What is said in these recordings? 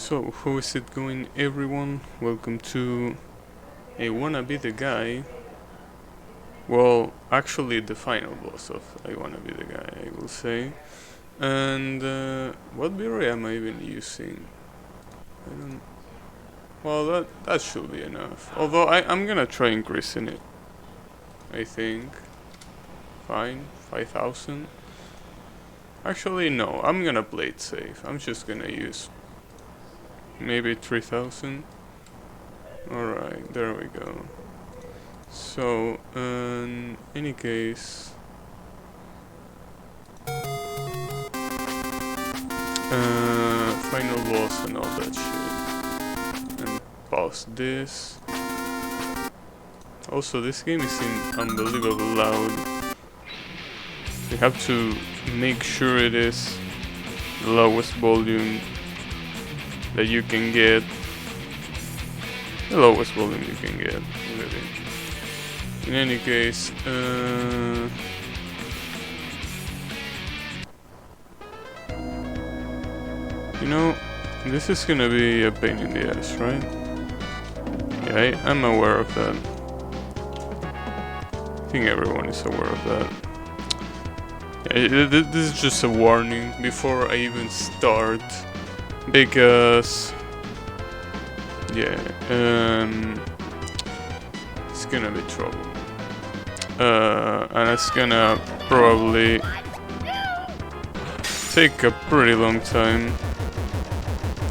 So, how is it going, everyone? Welcome to I Wanna Be the Guy. Well, actually, the final boss of I Wanna Be the Guy, I will say. And what berry am I even using? I don't. Well, that should be enough. Although I'm gonna try increasing it. I think. Fine, 5,000. Actually, no. I'm gonna play it safe. I'm just gonna use maybe 3,000. Alright, there we go. So, in any case, final boss and all that shit. And pause this. Also, this game is unbelievably loud. You have to make sure it is the lowest volume that you can get. The lowest volume you can get, really. In any case, you know, this is gonna be a pain in the ass, right? Yeah, I'm aware of that. I think everyone is aware of that. Yeah, this is just a warning before I even start, because yeah, it's gonna be trouble. And it's gonna probably take a pretty long time.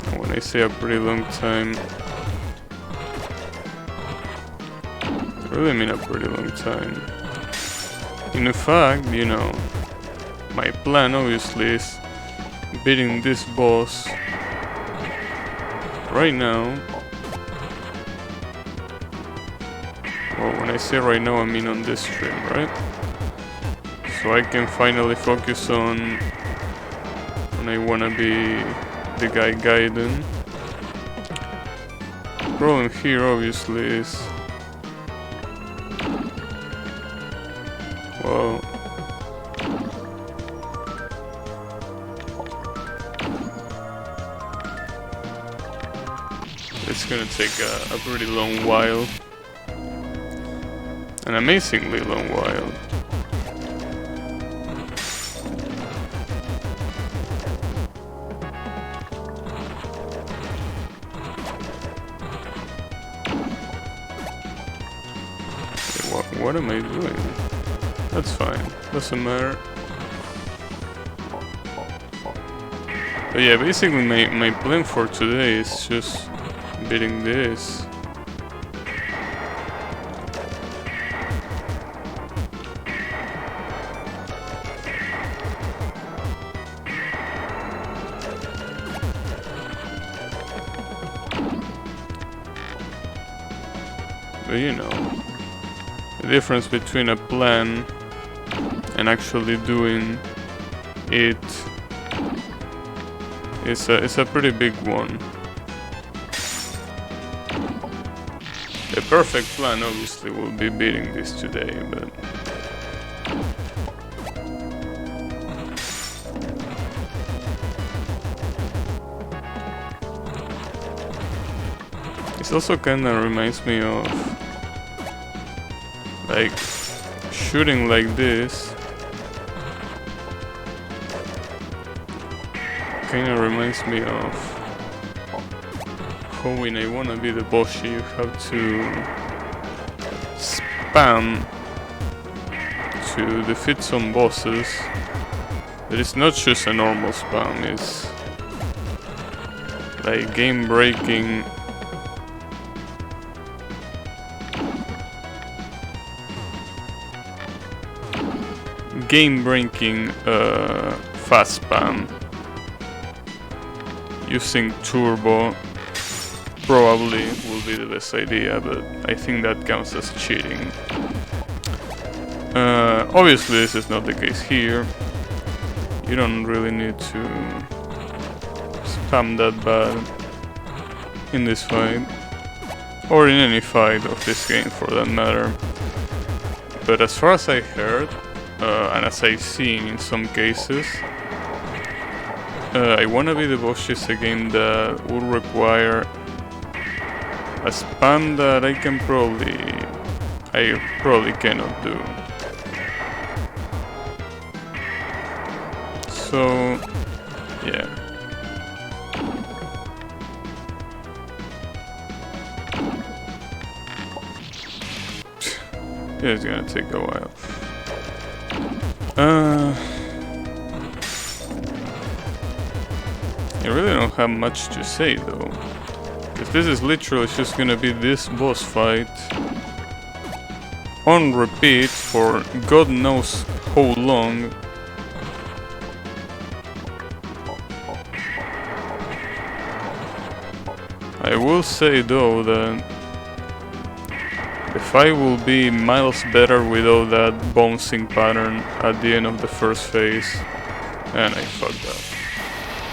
And when I say a pretty long time, I really mean a pretty long time. In fact, you know, my plan obviously is beating this boss right now. Well, when I say right now, I mean on this stream, right? So I can finally focus on I Wanna Be the Guy Gaiden. The problem here obviously is, well, it's gonna take a pretty long while. An amazingly long while. What am I doing? That's fine. Doesn't matter. But yeah, basically my plan for today is just beating this. But you know, the difference between a plan and actually doing it is a pretty big one. The perfect plan obviously will be beating this today, but this also kinda reminds me of like shooting like this. Kinda reminds me of how when I Wanna Be the Boss you have to spam to defeat some bosses. But it's not just a normal spam, it's like game breaking. Game-breaking fast spam using turbo probably will be the best idea, but I think that counts as cheating. Obviously this is not the case here. You don't really need to spam that bad in this fight, or in any fight of this game for that matter. But as far as I heard, and as I've seen in some cases, I wanna be the boss is a game that would require a spam that I probably cannot do. So, yeah. It's gonna take a while. I really don't have much to say though, because this is literally just gonna be this boss fight on repeat for God knows how long. I will say though that the fight will be miles better without that bouncing pattern at the end of the first phase, and I fucked up.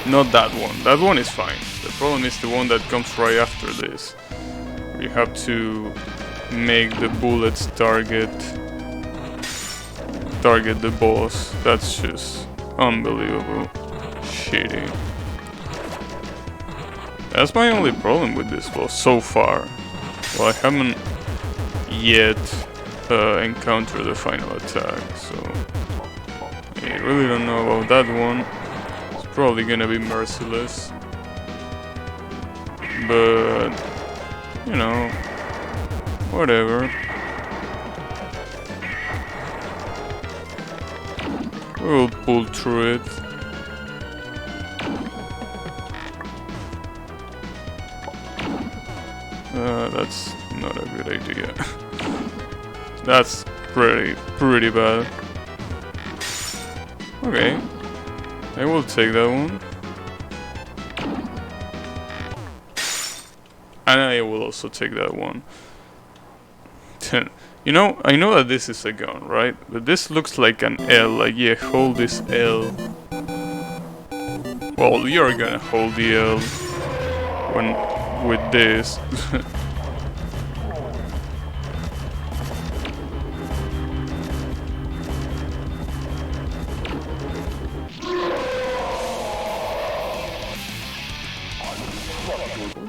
Not that one. That one is fine. The problem is the one that comes right after this. You have to make the bullets target the boss. That's just unbelievable. Shitty. That's my only problem with this boss so far. Well, I haven't yet encountered the final attack, so I really don't know about that one. Probably gonna be merciless, but you know, whatever. We'll pull through it. That's not a good idea. That's pretty bad. Okay. I will take that one. And I will also take that one. You know, I know that this is a gun, right? But this looks like an L, like yeah, hold this L. Well, you're gonna hold the L with this.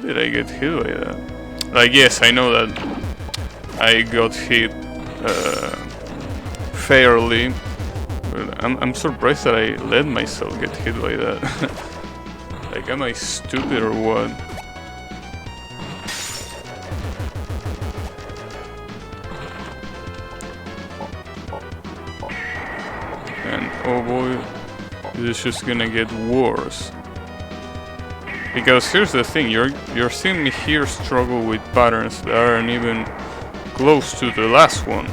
Did I get hit by that? Like, yes, I know that I got hit fairly, but I'm surprised that I let myself get hit by that. Like, am I stupid or what? And oh boy, this is just gonna get worse. Because here's the thing, you're seeing me here struggle with patterns that aren't even close to the last one.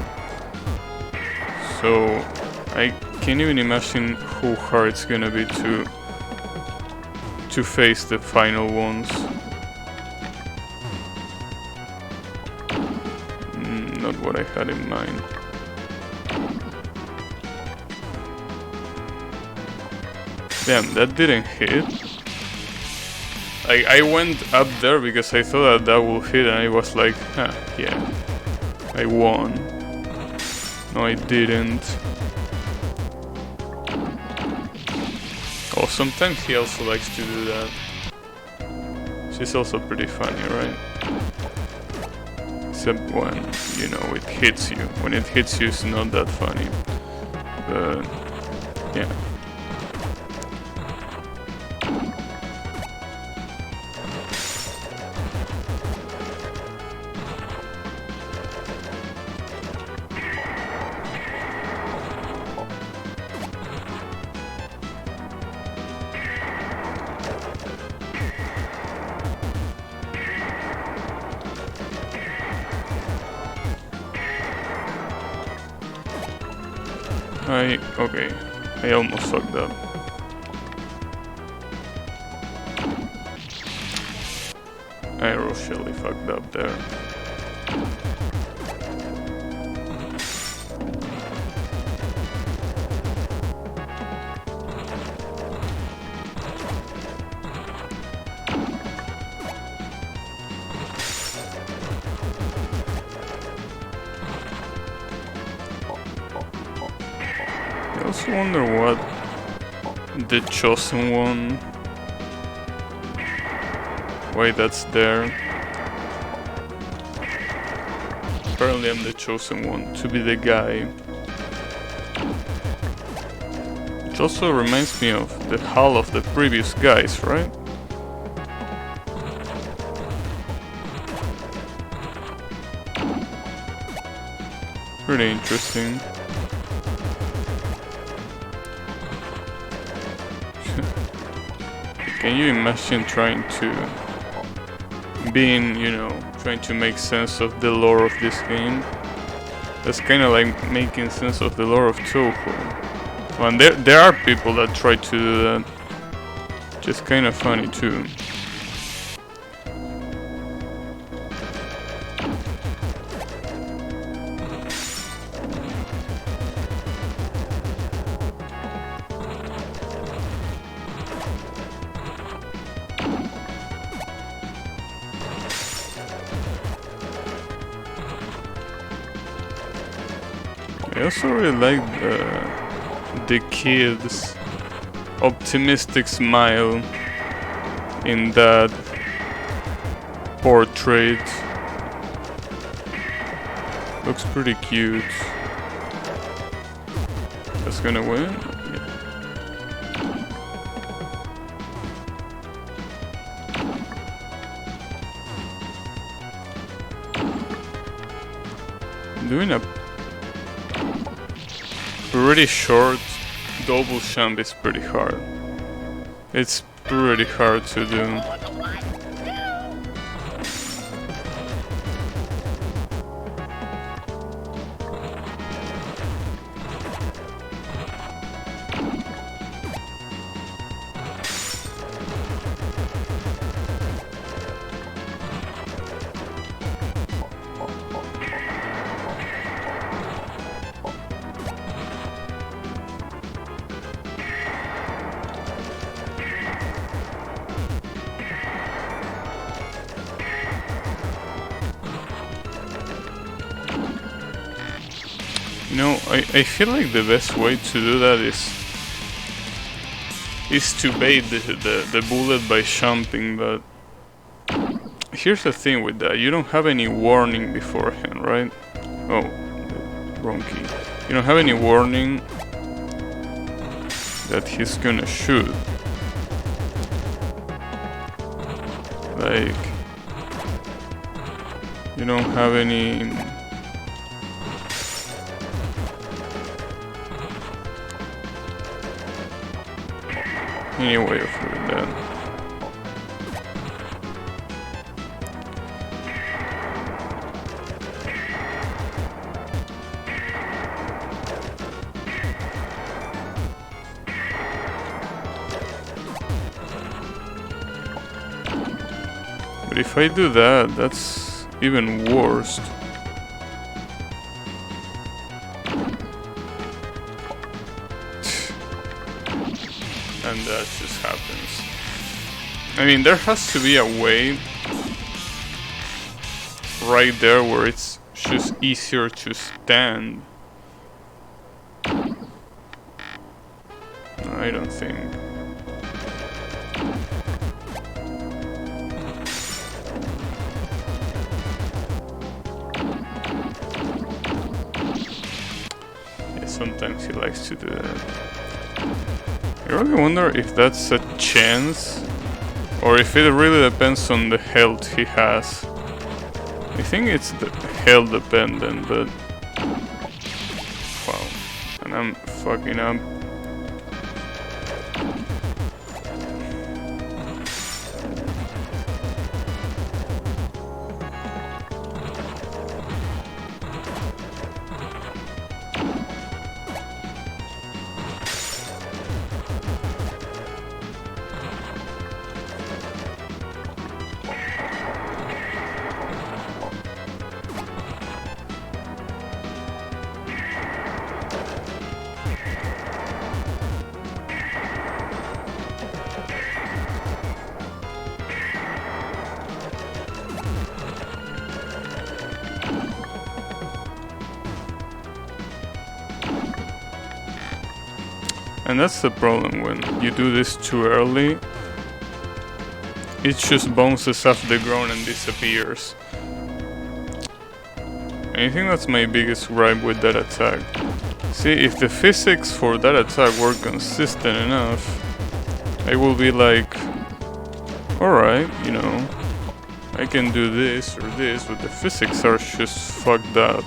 So I can't even imagine how hard it's gonna be to face the final ones. Not what I had in mind. Damn, that didn't hit. I went up there because I thought that would hit, and I was like, huh, yeah, I won. No, I didn't. Oh, sometimes he also likes to do that. She's also pretty funny, right? Except when, you know, it hits you. When it hits you, it's not that funny. But, yeah. Okay, I almost fucked up. I really fucked up there. I also wonder what the chosen one. Why that's there. Apparently I'm the chosen one to be the guy. Which also reminds me of the hull of the previous guys, right? Pretty interesting. Can you imagine trying to trying to make sense of the lore of this game? That's kind of like making sense of the lore of Touhou. And there are people that try to do that. Just kind of funny too. I also really like the kid's optimistic smile in that portrait. Looks pretty cute. That's gonna win? Yeah. Doing a pretty short double jump is pretty hard. It's pretty hard to do. You know, I feel like the best way to do that is to bait the bullet by jumping, but here's the thing with that, you don't have any warning beforehand, right? Oh, wrong key. You don't have any warning that he's gonna shoot. Like, you don't have any way of doing that. But if I do that, that's even worse. And that just happens. I mean, there has to be a way right there where it's just easier to stand. I don't think. Yeah, sometimes he likes to do that. I really wonder if that's a chance, or if it really depends on the health he has. I think it's the health dependent, but wow, and I'm fucking up. And that's the problem when you do this too early. It just bounces off the ground and disappears. And I think that's my biggest gripe with that attack. See, if the physics for that attack were consistent enough, I will be like, alright, you know, I can do this or this, but the physics are just fucked up.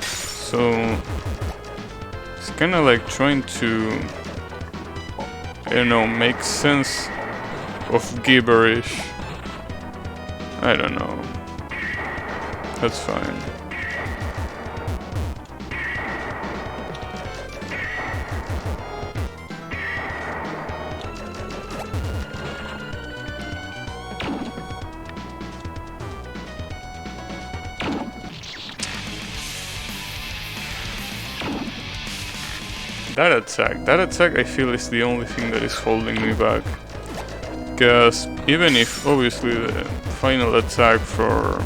So it's kinda like trying to, I don't know, make sense of gibberish. I don't know. That's fine. That attack I feel is the only thing that is holding me back. Because even if obviously the final attack for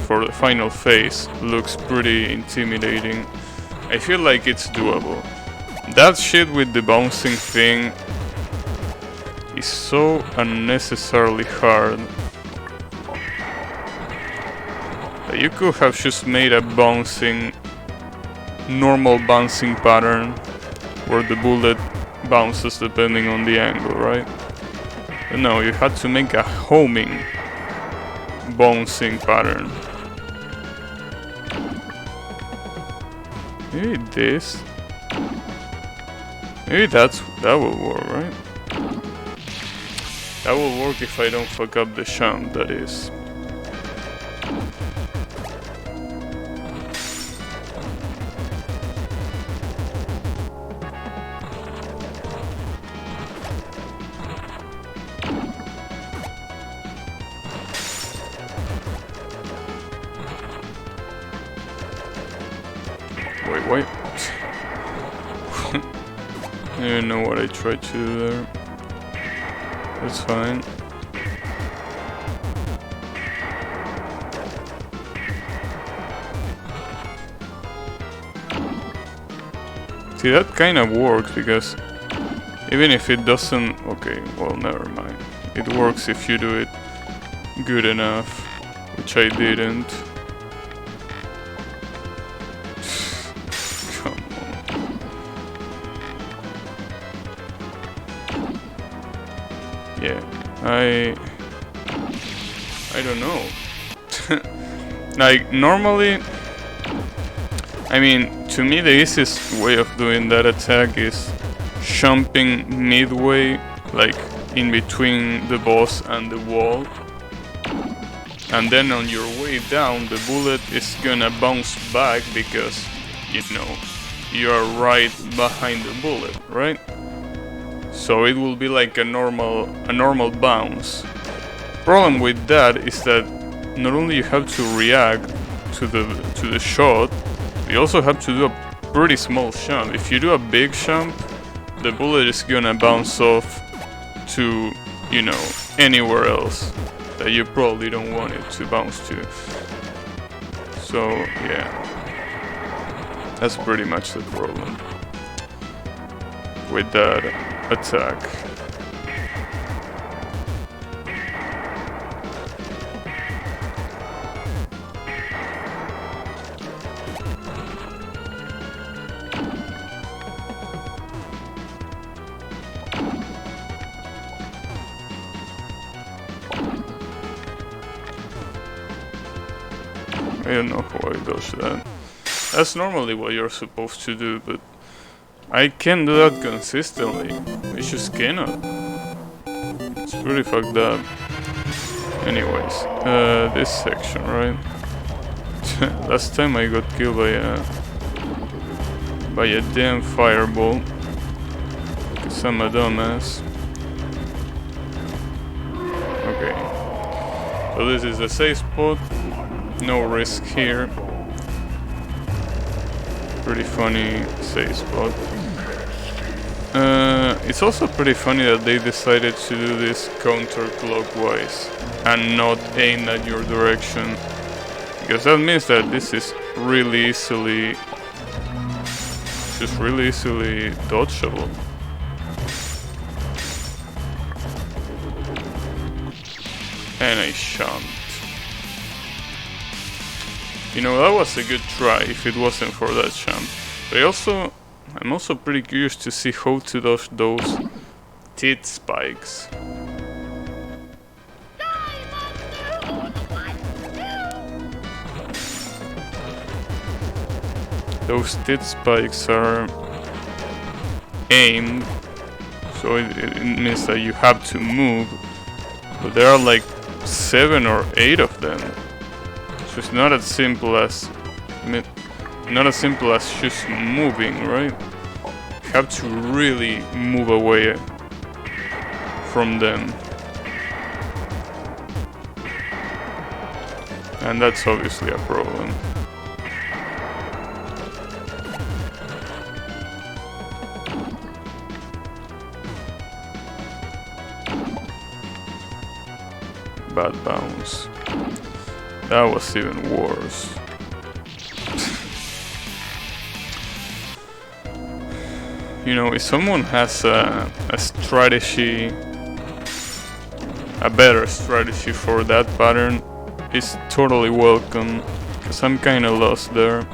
the final phase looks pretty intimidating, I feel like it's doable. That shit with the bouncing thing is so unnecessarily hard that you could have just made a normal bouncing pattern where the bullet bounces depending on the angle, right? But no, you had to make a homing bouncing pattern. Maybe this. Maybe that will work, right? That will work if I don't fuck up the jump, that is. Wait. I don't know what I tried to do there. That's fine. See, that kind of works because even if it doesn't... Okay, well, never mind. It works if you do it good enough, which I didn't. Yeah, I don't know. Like, normally, I mean, to me the easiest way of doing that attack is jumping midway, like in between the boss and the wall. And then on your way down, the bullet is gonna bounce back because, you know, you are right behind the bullet, right? So it will be like a normal bounce. Problem with that is that not only you have to react to the shot, you also have to do a pretty small jump. If you do a big jump, the bullet is gonna bounce off to, you know, anywhere else that you probably don't want it to bounce to. So yeah, that's pretty much the problem with that attack. I don't know how it does that. That's normally what you're supposed to do, but I can't do that consistently. I just cannot. It's pretty fucked up. Anyways, this section, right? Last time I got killed by a damn fireball. Cause I'm a dumbass. Okay. So this is the safe spot. No risk here. Pretty funny safe spot. It's also pretty funny that they decided to do this counterclockwise and not aimed at your direction, because that means that this is really easily dodgeable. And I jumped. You know, that was a good try if it wasn't for that jump. But I'm also pretty curious to see how to dodge those tit spikes. Those tit spikes are aimed, so it means that you have to move. But there are like 7 or 8 of them. So it's not as simple as just moving, right? You have to really move away from them. And that's obviously a problem. Bad bounce. That was even worse. You know, if someone has a strategy, a better strategy for that pattern, it's totally welcome. Because I'm kinda lost there.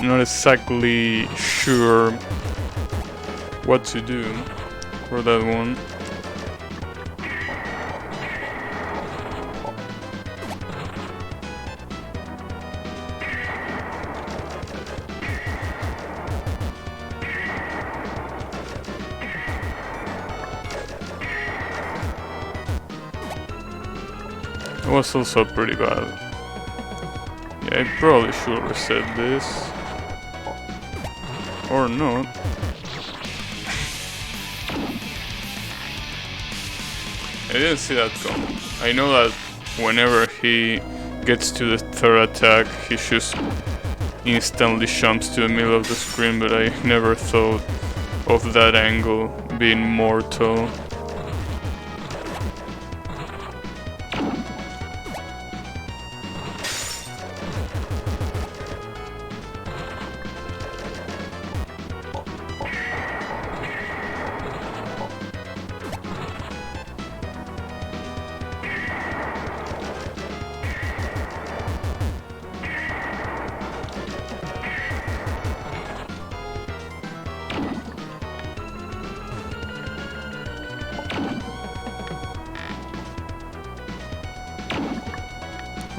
Not exactly sure what to do for that one. It was also pretty bad. Yeah, I probably should reset this. Or not. I didn't see that coming. I know that whenever he gets to the third attack, he just instantly jumps to the middle of the screen, but I never thought of that angle being mortal.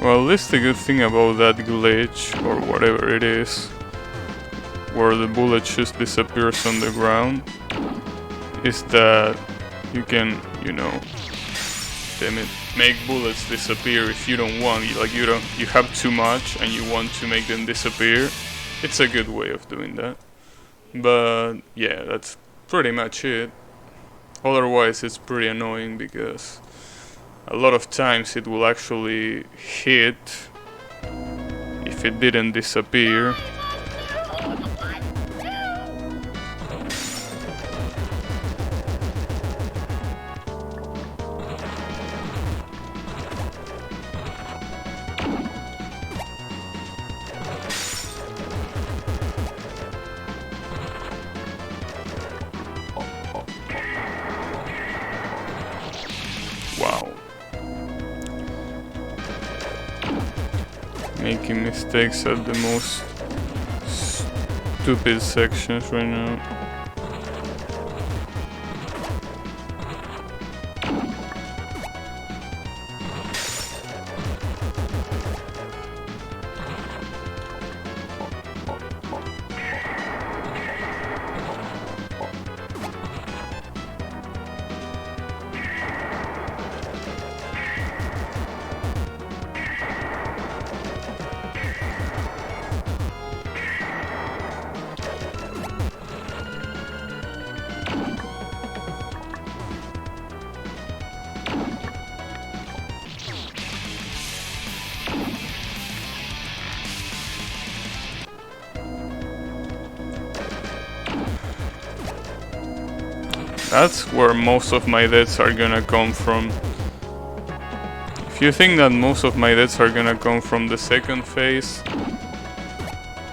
Well, at least the good thing about that glitch, or whatever it is, where the bullet just disappears on the ground, is that you can, you know, make bullets disappear if you don't want. You have too much and you want to make them disappear. It's a good way of doing that. But yeah, that's pretty much it. Otherwise, it's pretty annoying because a lot of times it will actually hit if it didn't disappear. Wow. Making mistakes at the most stupid sections right now. That's where most of my deaths are gonna come from. If you think that most of my deaths are gonna come from the second phase,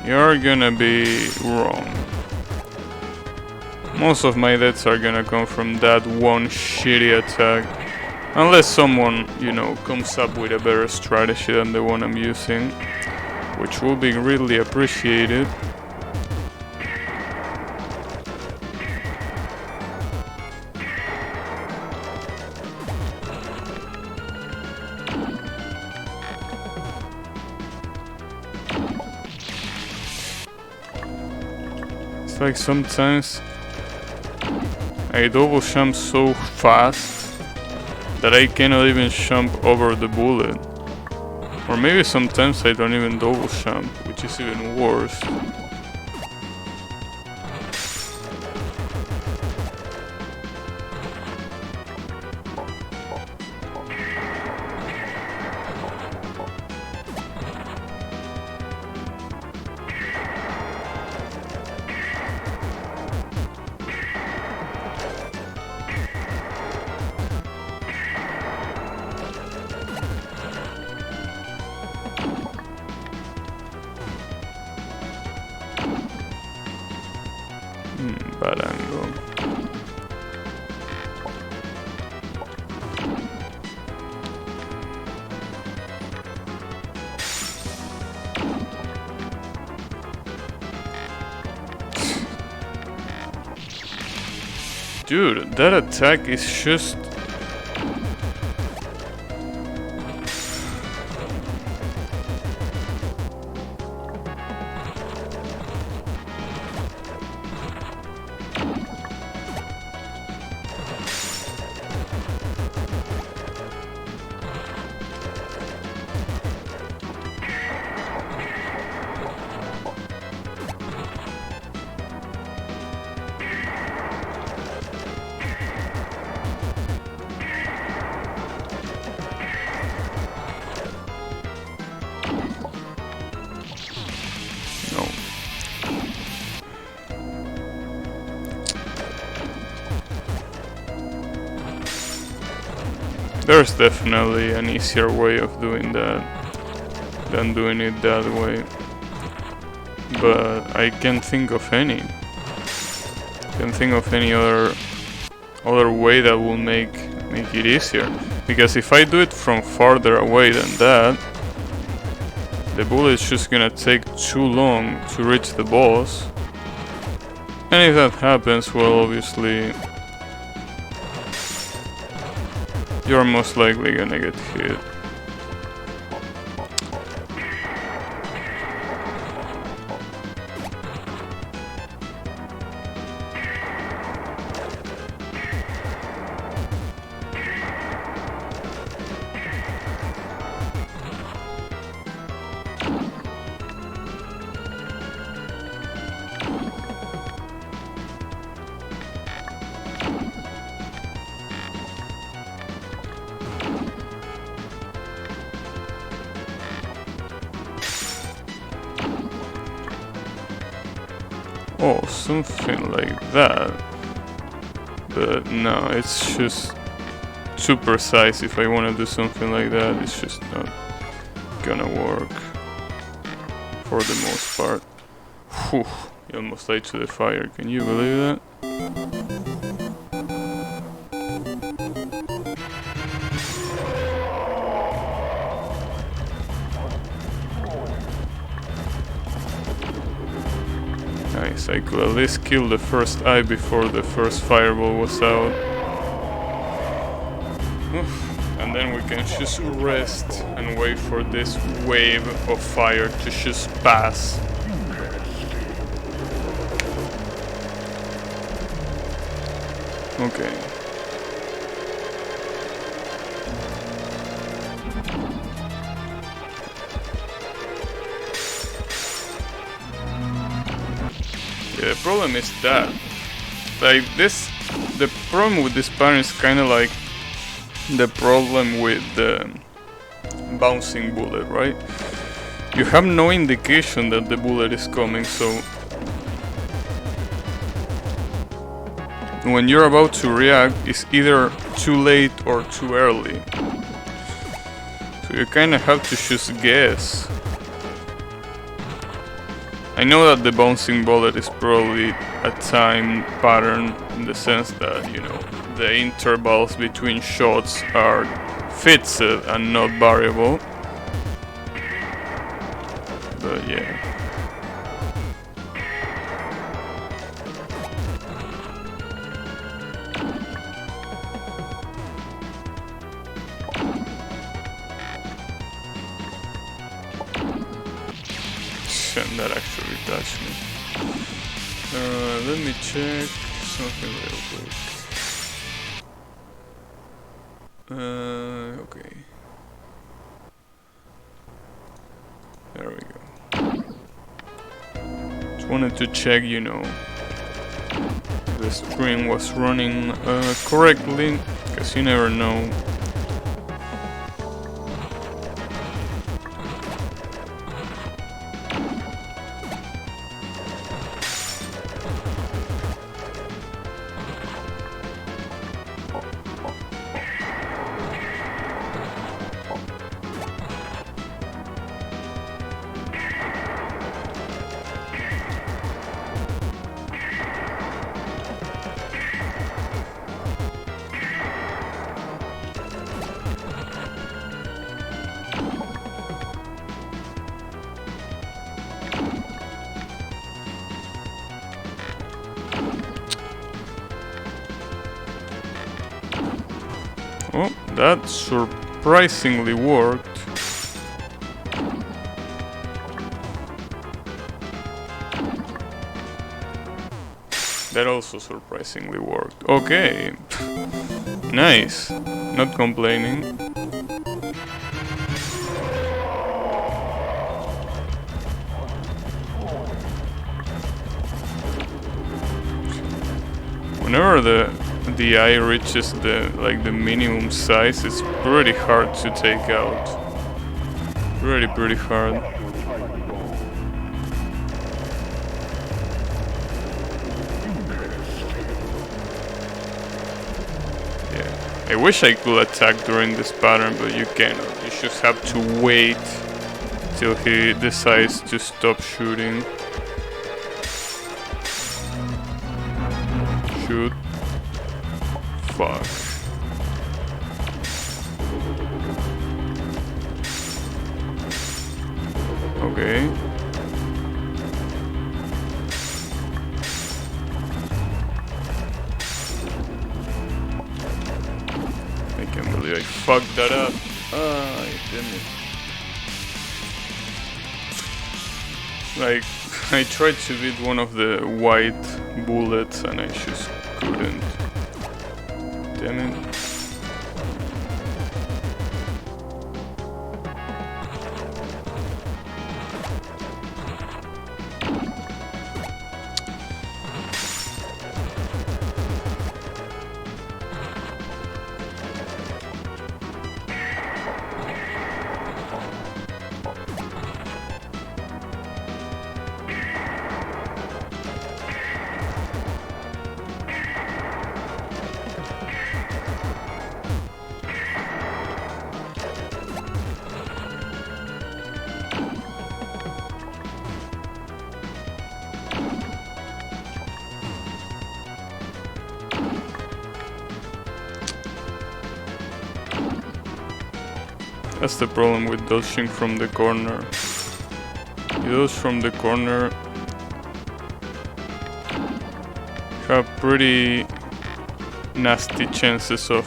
you're gonna be wrong. Most of my deaths are gonna come from that one shitty attack Unless someone, you know, comes up with a better strategy than the one I'm using, which will be really appreciated. It's like sometimes I double jump so fast that I cannot even jump over the bullet. Or maybe sometimes I don't even double jump, which is even worse. Bad angle. Dude, that attack is just... No. There's definitely an easier way of doing that than doing it that way. But I can't think of any. Can't think of any other way that will make it easier. Because if I do it from farther away than that, the bullet's just gonna take too long to reach the boss. And if that happens, well, obviously you're most likely gonna get hit. Oh, something like that. But no, it's just too precise. If I want to do something like that, it's just not gonna work for the most part. Whew, you almost died to the fire. Can you believe that? Nice, I could at least kill the first eye before the first fireball was out. And then we can just rest and wait for this wave of fire to just pass. Okay. Yeah, the problem is that, like this, the problem with this pattern is kind of like the problem with the bouncing bullet, right? You have no indication that the bullet is coming, so when you're about to react, it's either too late or too early. So you kind of have to just guess. I know that the bouncing bullet is probably a time pattern in the sense that, you know, the intervals between shots are fixed and not variable. But yeah. And that actually touched me. Let me check something real quick. Okay. There we go. Just wanted to check, you know, the stream was running correctly, because you never know. Oh, that surprisingly worked. That also surprisingly worked. Okay. Nice. Not complaining. Whenever the eye reaches the minimum size, it's pretty hard to take out. Pretty hard. Yeah. I wish I could attack during this pattern, but you cannot. You just have to wait till he decides to stop shooting. Shoot. Fuck. Okay. I can't believe I fucked that up. Ah, damn it. Like, I tried to beat one of the white bullets and I just couldn't. Damn it. That's the problem with dodging from the corner. You dodge from the corner, have pretty nasty chances of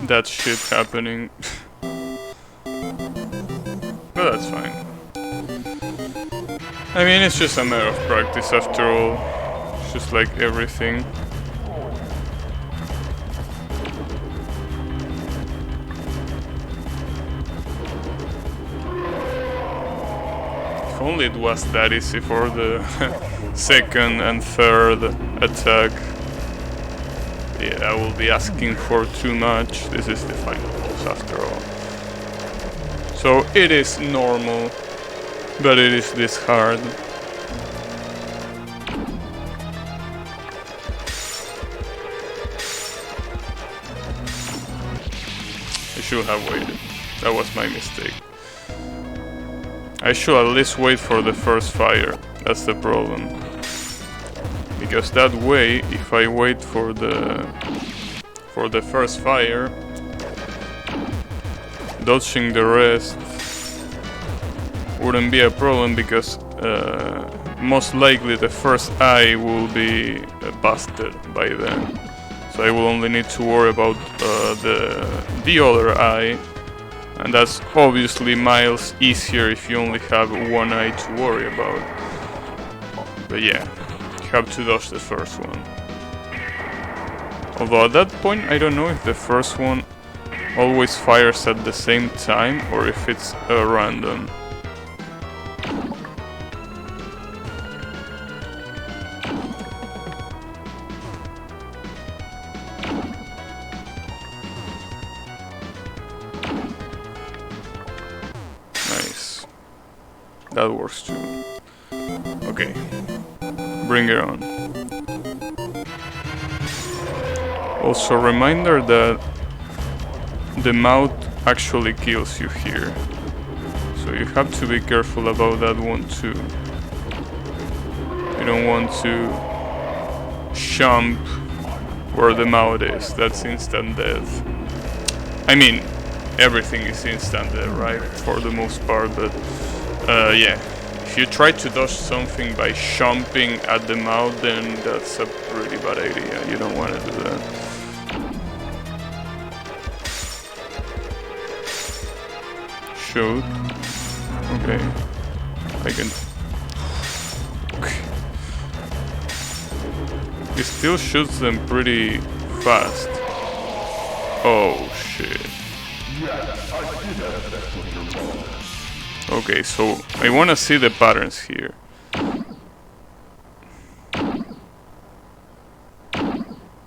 that shit happening. But that's fine. I mean, it's just a matter of practice after all. It's just like everything. If only it was that easy for the second and third attack. Yeah, I will be asking for too much. This is the final boss after all. So it is normal, but it is this hard. I should have waited. That was my mistake. I should at least wait for the first fire. That's the problem. Because that way, if I wait for the for the first fire. Dodging the rest wouldn't be a problem because most likely the first eye will be busted by then. So I will only need to worry about the other eye, and that's obviously miles easier if you only have one eye to worry about. But yeah, you have to dodge the first one. Although at that point I don't know if the first one always fires at the same time or if it's random. Nice. That works too. Okay. Bring it on. Also, reminder that the mouth actually kills you here, so you have to be careful about that one too. You don't want to jump where the mouth is, that's instant death. I mean, everything is instant death, right, for the most part, but yeah. If you try to dodge something by jumping at the mouth, then that's a pretty bad idea, you don't want to do that. Shoot. Okay. I can... Okay. It still shoots them pretty fast. Oh shit. Okay, so I wanna see the patterns here.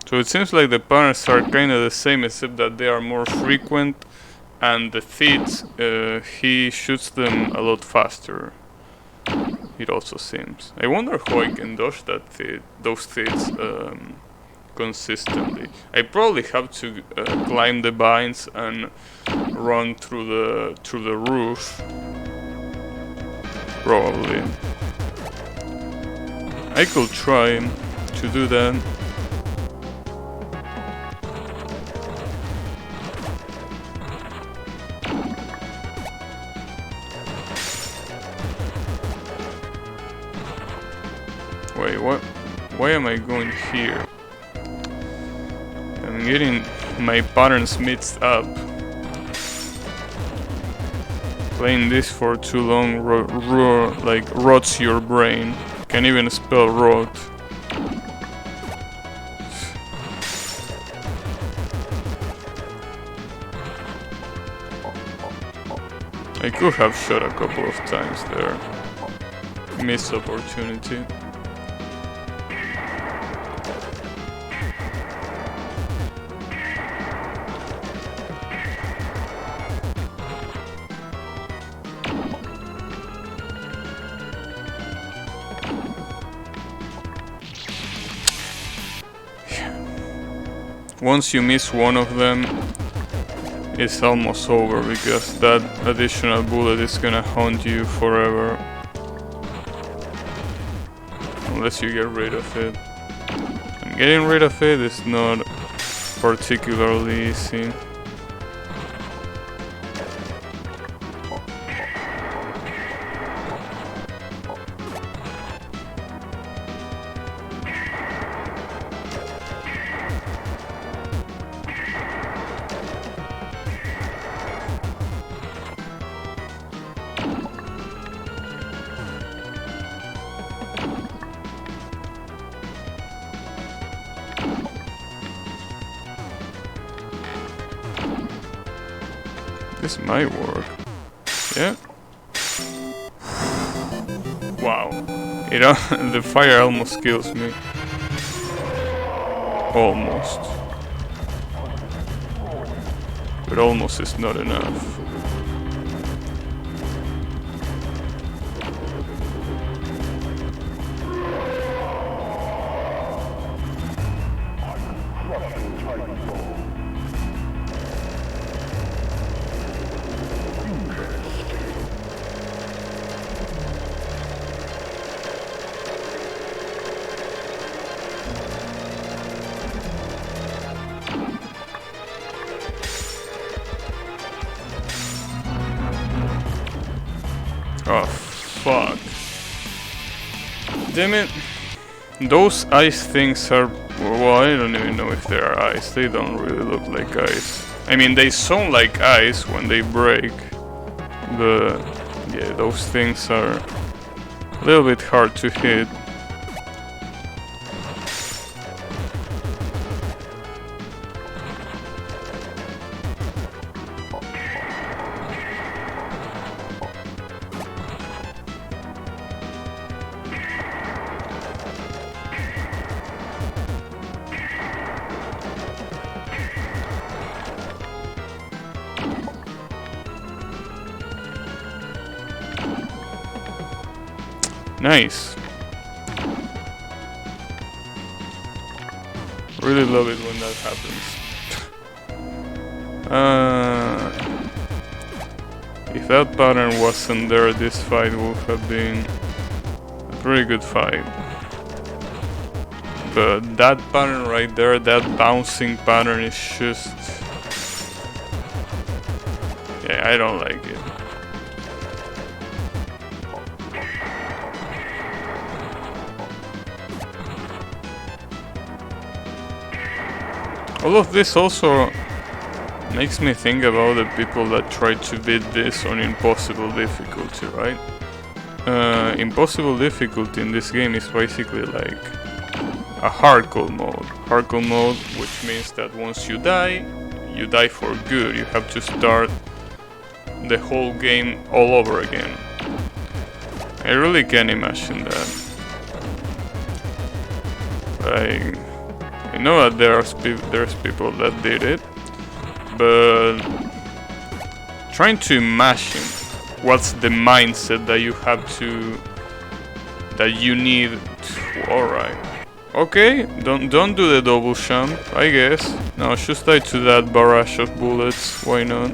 So it seems like the patterns are kinda the same, except that they are more frequent. And the thieves, he shoots them a lot faster. It also seems. I wonder how I can dodge those thieves consistently. I probably have to climb the vines and run through the roof. Probably. I could try to do that. Wait, what? Why am I going here? I'm getting my patterns mixed up. Playing this for too long like rots your brain. Can't even spell rot. I could have shot a couple of times there. Missed opportunity. Once you miss one of them, it's almost over because that additional bullet is gonna haunt you forever. Unless you get rid of it. And getting rid of it is not particularly easy. This might work. Yeah. Wow. The fire almost kills me. Almost. But almost is not enough. Damn it. Those ice things are... Well, I don't even know if they are ice. They don't really look like ice. I mean, they sound like ice when they break. But yeah, those things are a little bit hard to hit. Nice. Really love it when that happens. If that pattern wasn't there, this fight would have been a pretty good fight. But that pattern right there, that bouncing pattern is just... Yeah, I don't like it. All of this also makes me think about the people that try to beat this on impossible difficulty, right? Impossible difficulty in this game is basically like a hardcore mode. Hardcore mode, which means that once you die for good. You have to start the whole game all over again. I really can't imagine that. Like, I know that there's people that did it, but trying to imagine what's the mindset that you have to, that you need to, alright. Okay, don't do the double jump, I guess. No, just die to that barrage of bullets, why not?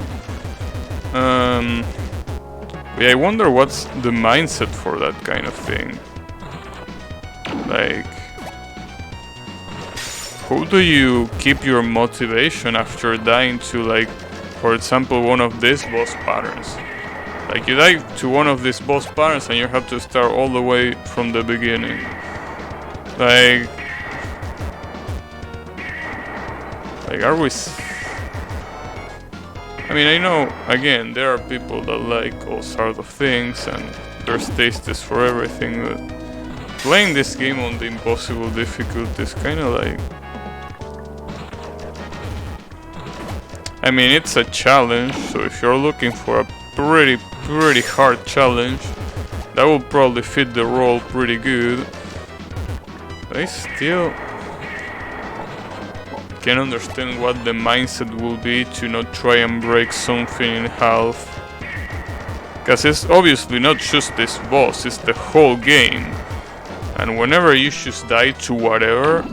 Yeah, I wonder what's the mindset for that kind of thing. Like, how do you keep your motivation after dying to, like, for example, one of these boss patterns? Like, you die to one of these boss patterns and you have to start all the way from the beginning. Like, are we... I mean, I know, again, there are people that like all sorts of things and there's tastes for everything, but playing this game on the impossible difficulty is kind of like... I mean, it's a challenge, so if you're looking for a pretty hard challenge, that will probably fit the role pretty good. But I still can't understand what the mindset will be to not try and break something in half. Because it's obviously not just this boss, it's the whole game. And whenever you just die to whatever,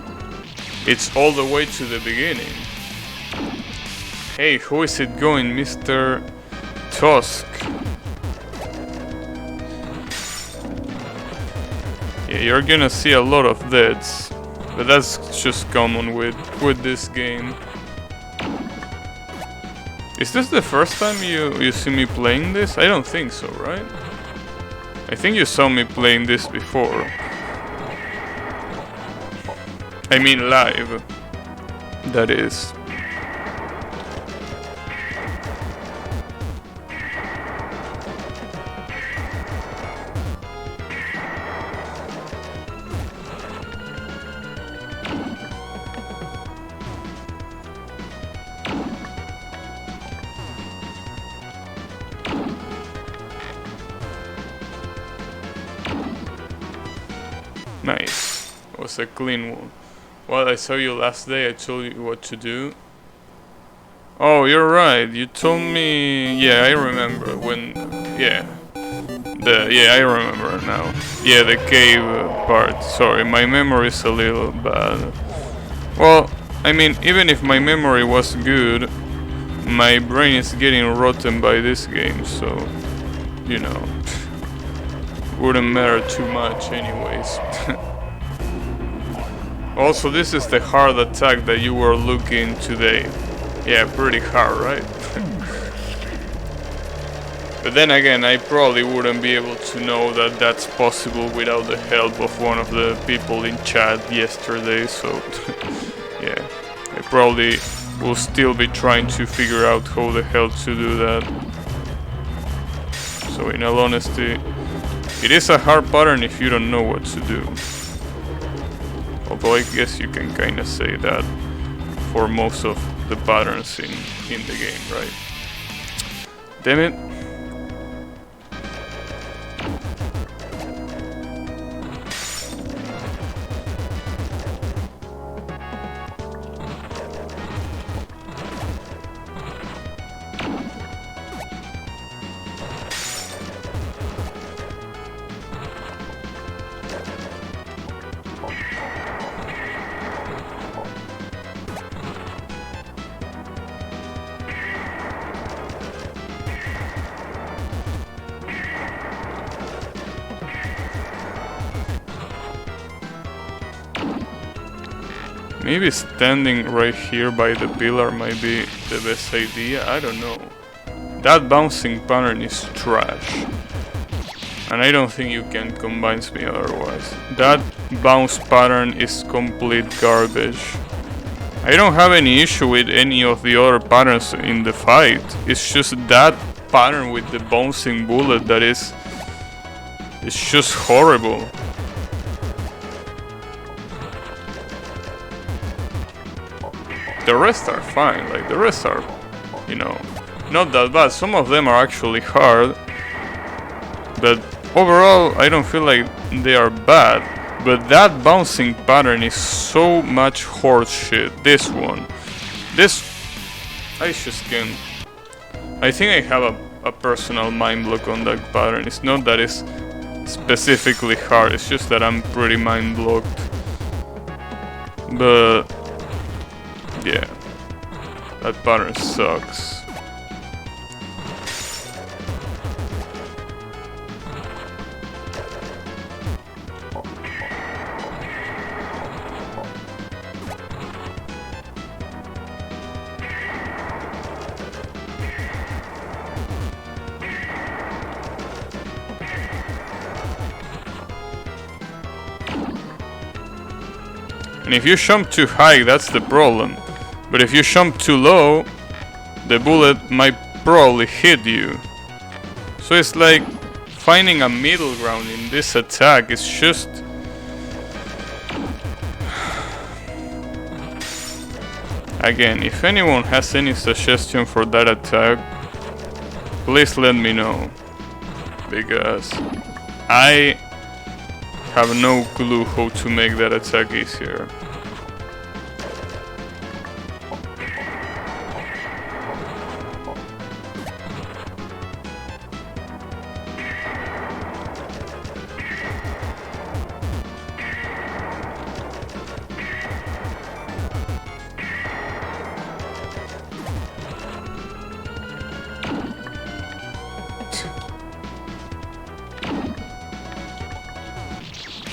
it's all the way to the beginning. Hey, how is it going, Mr. Tusk? Yeah, you're gonna see a lot of deaths, but that's just common with this game. Is this the first time you see me playing this? I don't think so, right? I think you saw me playing this before. I mean live, that is. Nice. It was a clean one. Well, I saw you last day, I told you what to do. Oh, you're right, you told me... Yeah, I remember when... Yeah. Yeah, I remember now. Yeah, the cave part. Sorry, my memory is a little bad. Well, I mean, even if my memory was good, my brain is getting rotten by this game, so... You know... Wouldn't matter too much anyways. Also, this is the hard attack that you were looking today. Yeah, pretty hard, right? But then again, I probably wouldn't be able to know that that's possible without the help of one of the people in chat yesterday, so yeah, I probably will still be trying to figure out how the hell to do that. So in all honesty, it is a hard pattern if you don't know what to do. Although I guess you can kinda say that for most of the patterns in the game, right? Damn it. Maybe standing right here by the pillar might be the best idea, I don't know. That bouncing pattern is trash. And I don't think you can convince me otherwise. That bounce pattern is complete garbage. I don't have any issue with any of the other patterns in the fight. It's just that pattern with the bouncing bullet that is... it's just horrible. The rest are fine, like the rest are, you know, not that bad. Some of them are actually hard, but overall I don't feel like they are bad. But that bouncing pattern is so much horse shit. This one, I just can't. I think I have a personal mind block on that pattern. It's not that it's specifically hard, it's just that I'm pretty mind blocked. But yeah, that pattern sucks. And if you jump too high, that's the problem. But if you jump too low, the bullet might probably hit you. So it's like finding a middle ground in this attack is just... Again, if anyone has any suggestion for that attack, please let me know. Because I have no clue how to make that attack easier.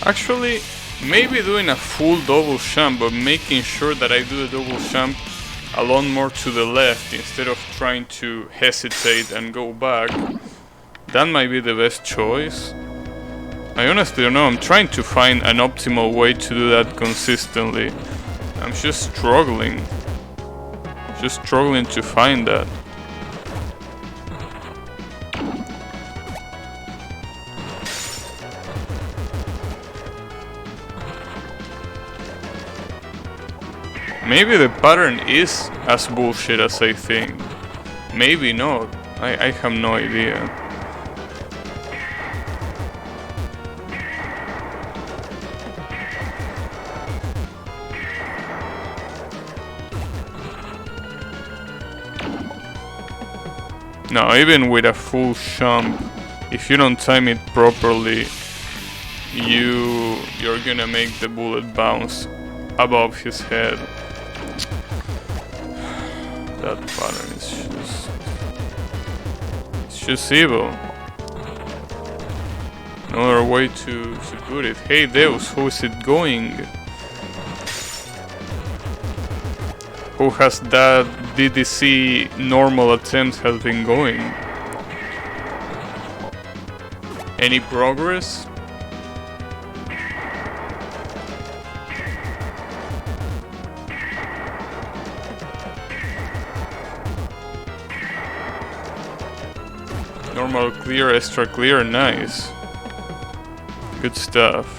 Actually, maybe doing a full double jump, but making sure that I do the double jump a lot more to the left instead of trying to hesitate and go back. That might be the best choice. I honestly don't know, I'm trying to find an optimal way to do that consistently. I'm just struggling. Just struggling to find that. Maybe the pattern is as bullshit as I think. Maybe not. I have no idea. No, even with a full jump, if you don't time it properly, you're gonna make the bullet bounce above his head. That pattern is just evil. No other way to put it. Hey Deus, how is it going? How has that DDC normal attempt has been going? Any progress? Normal clear, extra clear, nice. Good stuff.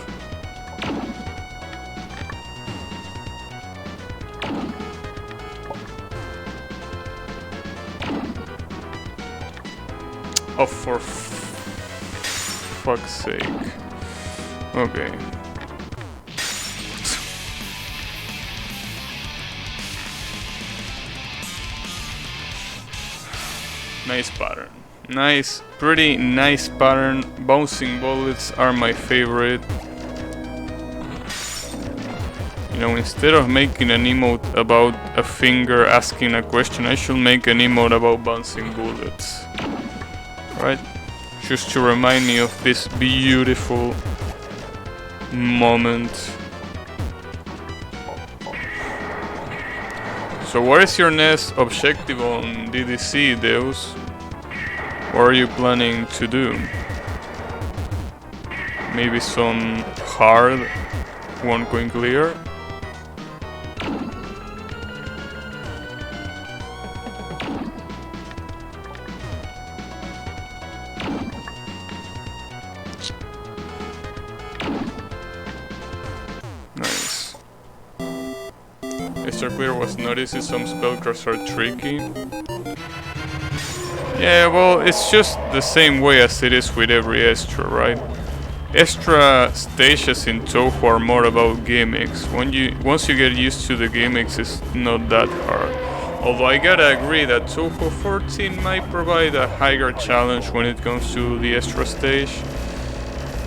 Oh, for fuck's sake. Okay. Nice pattern. Nice, pretty nice pattern. Bouncing bullets are my favorite. You know, instead of making an emote about a finger asking a question, I should make an emote about bouncing bullets. Right? Just to remind me of this beautiful moment. So what is your next objective on DDC, Deus? What are you planning to do? Maybe some hard one coin clear? Nice. Extra clear was noticing some spellcrafters are tricky. Yeah, well, it's just the same way as it is with every extra, right? Extra stages in Touhou are more about gimmicks. Once you get used to the gimmicks, it's not that hard. Although I gotta agree that Touhou 14 might provide a higher challenge when it comes to the extra stage.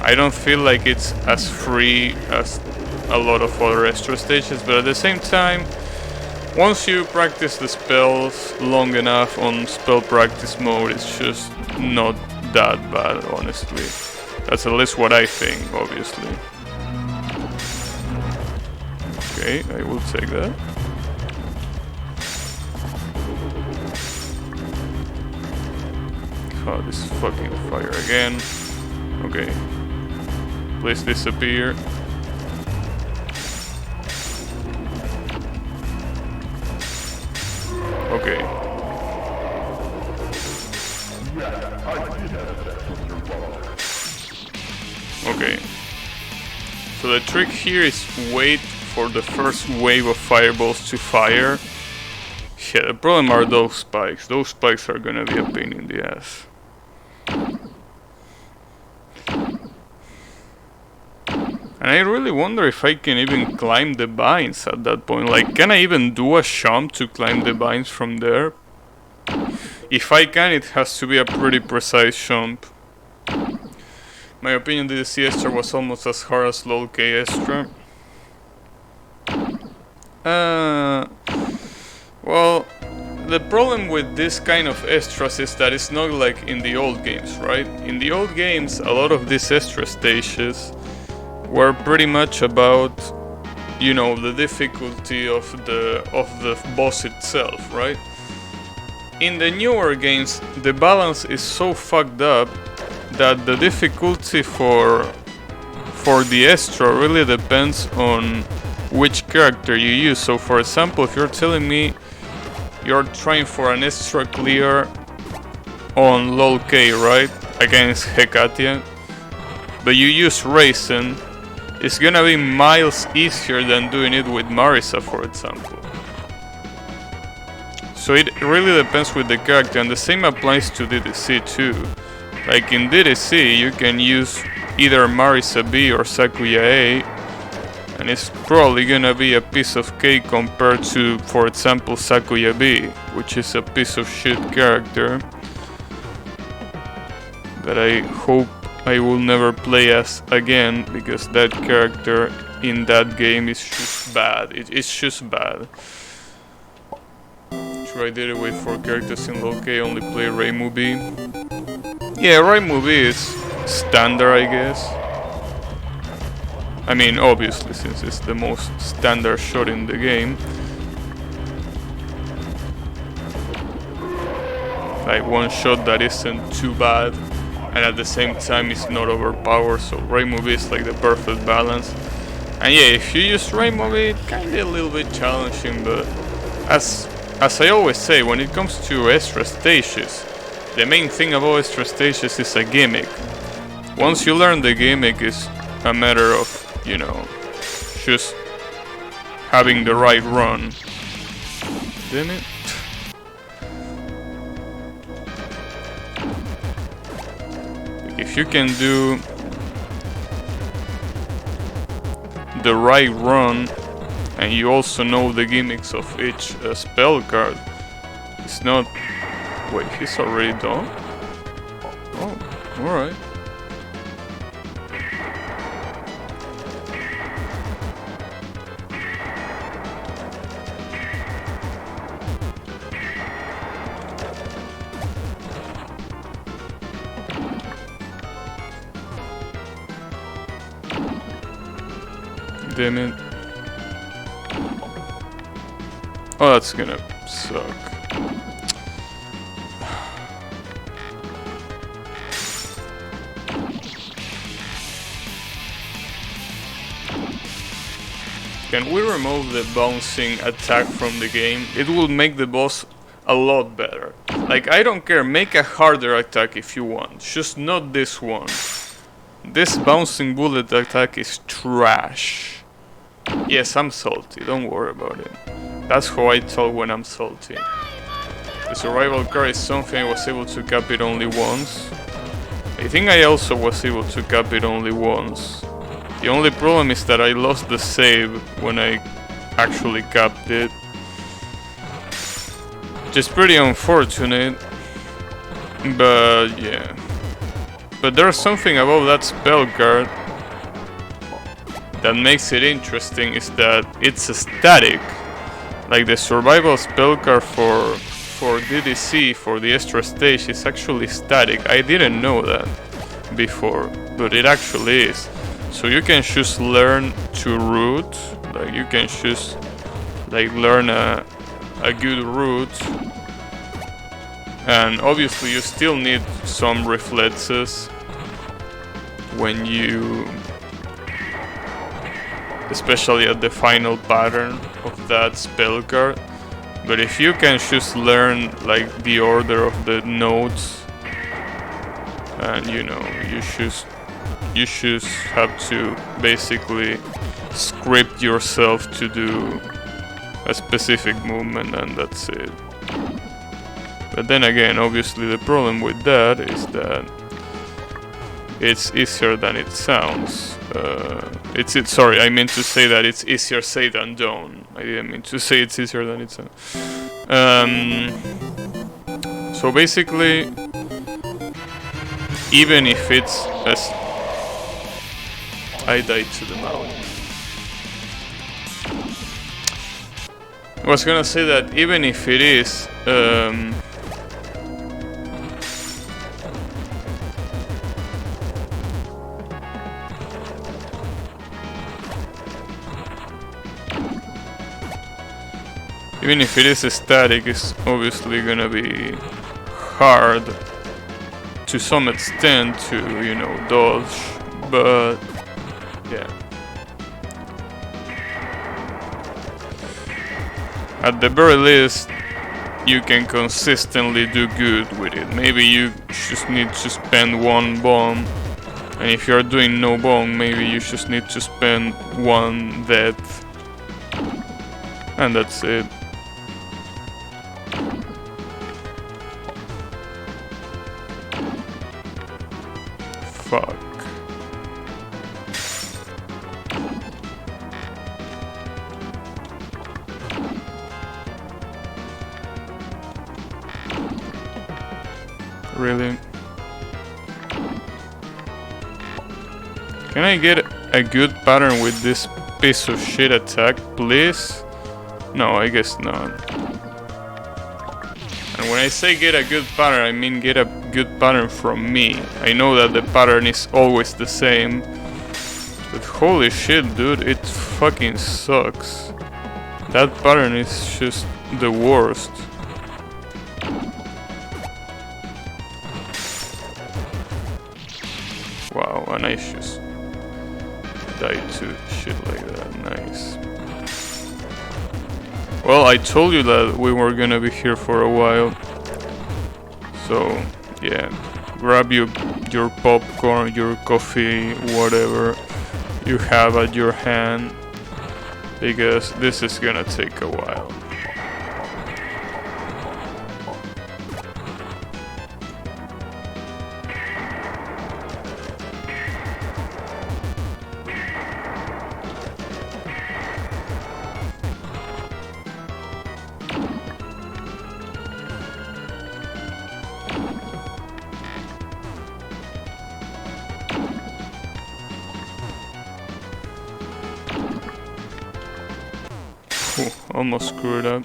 I don't feel like it's as free as a lot of other extra stages, but at the same time, once you practice the spells long enough on spell practice mode, it's just not that bad, honestly. That's at least what I think, obviously. Okay, I will take that. Oh, this is fucking fire again. Okay. Please disappear. Okay. Okay. So the trick here is wait for the first wave of fireballs to fire. Yeah, the problem are those spikes. Those spikes are gonna be a pain in the ass. And I really wonder if I can even climb the vines at that point. Like, can I even do a jump to climb the vines from there? If I can, it has to be a pretty precise jump. My opinion, the DDC extra was almost as hard as LOL K extra. Well, the problem with this kind of extras is that it's not like in the old games, right? In the old games, a lot of these extra stages were pretty much about, you know, the difficulty of the boss itself, right? In the newer games, the balance is so fucked up that the difficulty for the extra really depends on which character you use. So for example, if you're telling me you're trying for an extra clear on LOL K, right, against Hekatia, but you use Raisin, it's gonna be miles easier than doing it with Marisa, for example. So it really depends with the character, and the same applies to DDC too. Like in DDC, you can use either Marisa B or Sakuya A, and it's probably gonna be a piece of cake compared to, for example, Sakuya B, which is a piece of shit character that I hope I will never play as again, because that character in that game is just bad. It's just bad. Sure, I did it with 4 characters in LOL K, only play Reimu B. Yeah, Reimu B is standard, I guess. I mean, obviously, since it's the most standard shot in the game. Like one shot that isn't too bad. and at the same time it's not overpowered, so Rainbow is like the perfect balance. And yeah, if you use Rainbow, it kinda a little bit challenging, but as I always say, when it comes to extra stages, the main thing about extra stages is a gimmick. Once you learn the gimmick, it's a matter of, you know, just having the right run. Damn it. If you can do the right run and you also know the gimmicks of each spell card, it's not... Wait, he's already done? Oh, alright. Damn it. Oh, that's gonna suck. Can we remove the bouncing attack from the game? It will make the boss a lot better. Like, I don't care, make a harder attack if you want, just not this one. This bouncing bullet attack is trash. Yes, I'm salty, don't worry about it. That's how I tell when I'm salty. The survival card is something I was able to cap it only once. I think I also was able to cap it only once. The only problem is that I lost the save when I actually capped it. Which is pretty unfortunate. But yeah. But there's something about that spell card that makes it interesting, is that it's a static. Like the survival spell card for DDC, for the extra stage, is actually static. I didn't know that before, but it actually is. So you can just learn to route, like you can just like learn a good route, and obviously you still need some reflexes when you, especially at the final pattern of that spell card. But if you can just learn like the order of the nodes, and you know, you just have to basically script yourself to do a specific movement, and that's it. But then again, obviously the problem with that is that it's easier than it sounds. Sorry, I meant to say that it's easier said than done. I didn't mean to say it's easier than it sounds. So basically, even if it's as I died to the mouse. I was gonna say that even if it is even if it is static, it's obviously gonna be hard to some extent to, you know, dodge, but yeah. At the very least, you can consistently do good with it. Maybe you just need to spend one bomb, and if you're doing no bomb, maybe you just need to spend one death, and that's it. Fuck. Really? Can I get a good pattern with this piece of shit attack, please? No, I guess not. And when I say get a good pattern, I mean get a good pattern from me. I know that the pattern is always the same, but holy shit, dude, it fucking sucks. That pattern is just the worst. and I just died to shit like that. Nice. Well, I told you that we were gonna be here for a while. So, yeah. Grab your popcorn, your coffee, whatever you have at your hand, because this is gonna take a while. Ooh, almost screwed up.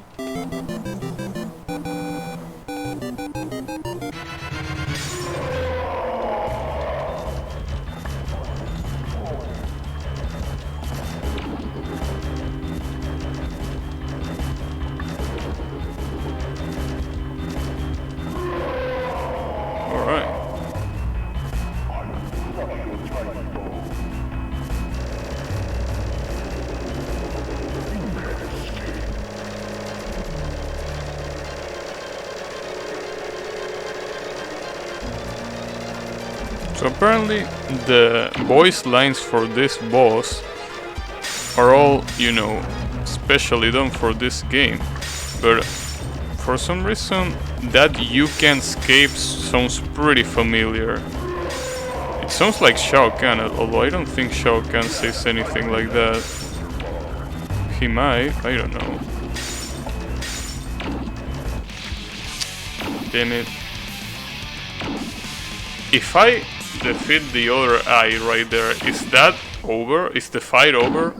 Alright. So apparently the voice lines for this boss are all, you know, specially done for this game. But for some reason that "you can escape" sounds pretty familiar. It sounds like Shao Kahn, although I don't think Shao Kahn says anything like that. He might, I don't know. Damn it. If I defeat the other eye right there, is that over? Is the fight over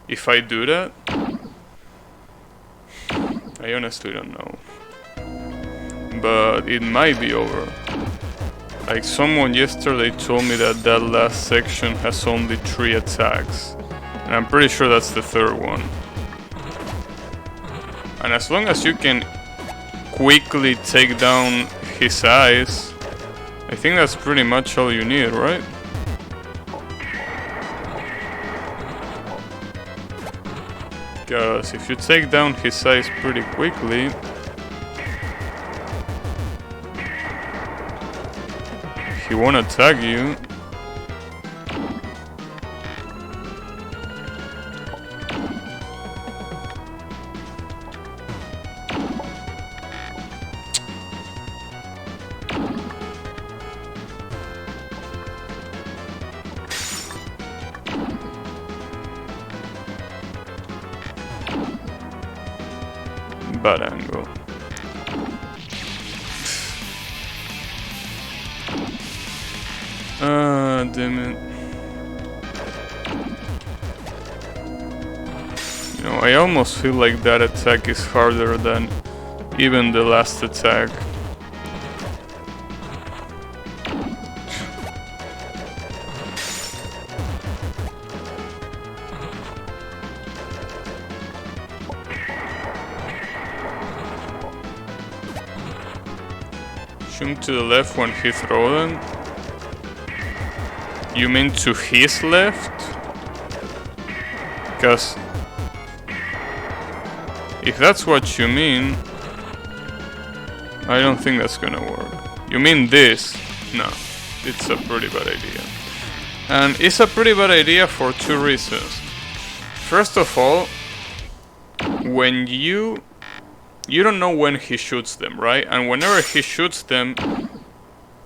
if I do that? I honestly don't know. But it might be over. Like someone yesterday told me that that last section has only 3 attacks. And I'm pretty sure that's the 3rd one. And as long as you can quickly take down his eyes, I think that's pretty much all you need, right? Because if you take down his eyes pretty quickly, he won't attack you. Bad angle. Damn it. You know, I almost feel like that attack is harder than even the last attack. Shoot to the left when he throws them. You mean to his left? Because if that's what you mean, I don't think that's gonna work. You mean this? No, it's a pretty bad idea. And it's a pretty bad idea for 2 reasons. First of all, when you don't know when he shoots them, right? And whenever he shoots them,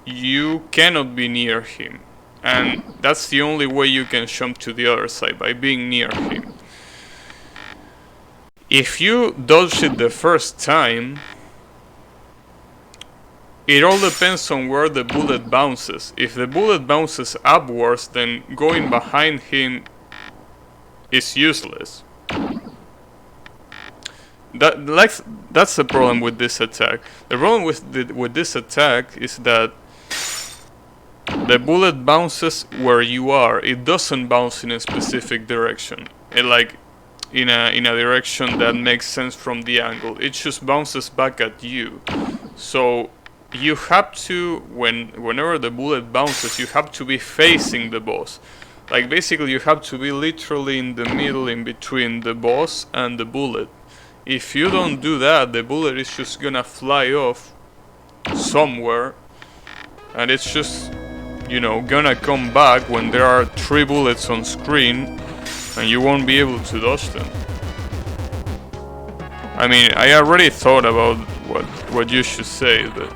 you cannot be near him. And that's the only way you can jump to the other side, by being near him. If you dodge it the first time, it all depends on where the bullet bounces. If the bullet bounces upwards, then going behind him is useless. That's the problem with this attack. The problem with this attack is that the bullet bounces where you are. It doesn't bounce in a specific direction. Like in a direction that makes sense from the angle. It just bounces back at you. So you have to, whenever the bullet bounces, you have to be facing the boss. Like basically you have to be literally in the middle, in between the boss and the bullet. If you don't do that, the bullet is just gonna fly off somewhere, and it's just, you know, gonna come back when there are 3 bullets on screen, and you won't be able to dodge them. I mean, I already thought about what you should say, but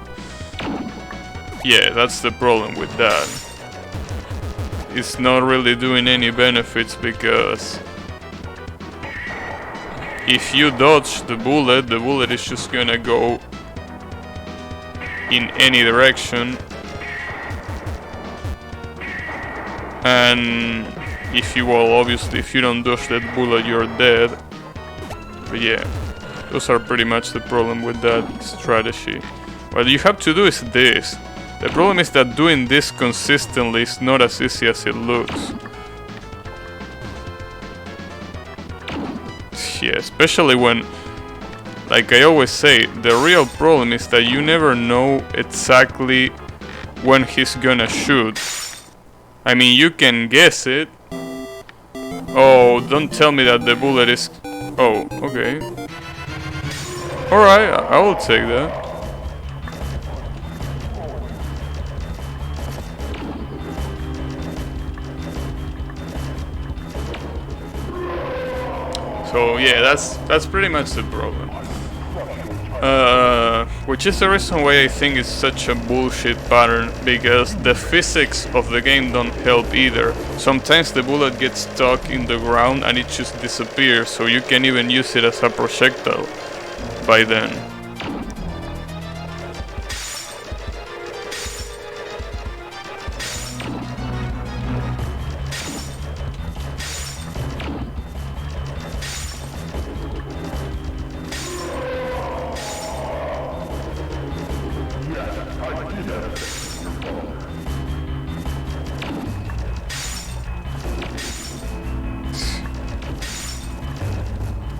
yeah, that's the problem with that. It's not really doing any benefits, because if you dodge the bullet is just gonna go in any direction, and if you, well, obviously if you don't dodge that bullet, you're dead. But yeah, those are pretty much the problem with that strategy. What you have to do is this. The problem is that doing this consistently is not as easy as it looks. Yeah, especially when, like I always say, the real problem is that you never know exactly when he's gonna shoot. I mean, you can guess it. Oh, don't tell me that the bullet is... Oh, okay. Alright, I will take that. So yeah, that's pretty much the problem. Which is the reason why I think it's such a bullshit pattern, because the physics of the game don't help either. Sometimes the bullet gets stuck in the ground and it just disappears, so you can even use it as a projectile by then.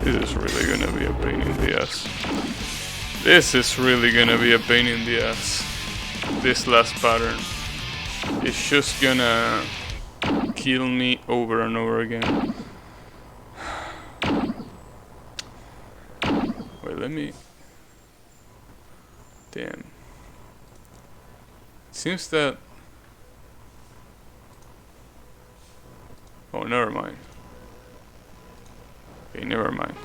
This is really gonna be a pain in the ass. This is really gonna be a pain in the ass. This last pattern. It's just gonna kill me over and over again. Wait, let me... Damn. It seems that... Oh, never mind. Okay, never mind.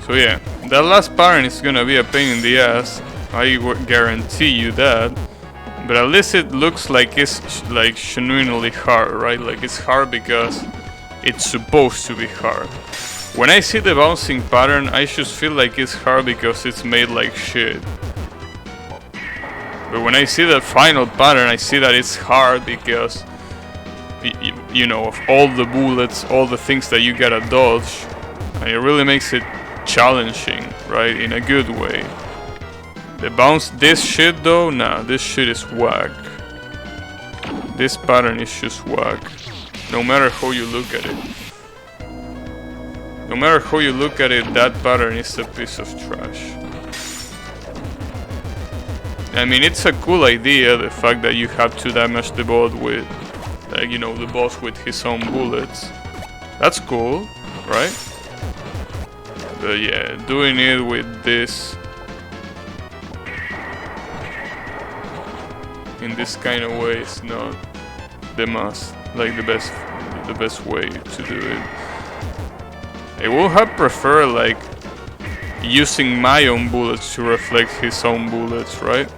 So yeah, that last pattern is gonna be a pain in the ass. I guarantee you that. But at least it looks like it's like genuinely hard, right? Like it's hard because it's supposed to be hard. When I see the bouncing pattern, I just feel like it's hard because it's made like shit. But when I see the final pattern, I see that it's hard because, you know, of all the bullets, all the things that you gotta dodge, and it really makes it challenging, right? In a good way. The bounce, this shit though, nah, this shit is whack. This pattern is just whack. No matter how you look at it. No matter how you look at it, that pattern is a piece of trash. I mean, it's a cool idea, the fact that you have to damage the boss with, like, you know, the boss with his own bullets. That's cool, right? But yeah, doing it with this, in this kind of way, is not the best way to do it. I would have preferred, like, using my own bullets to reflect his own bullets, right?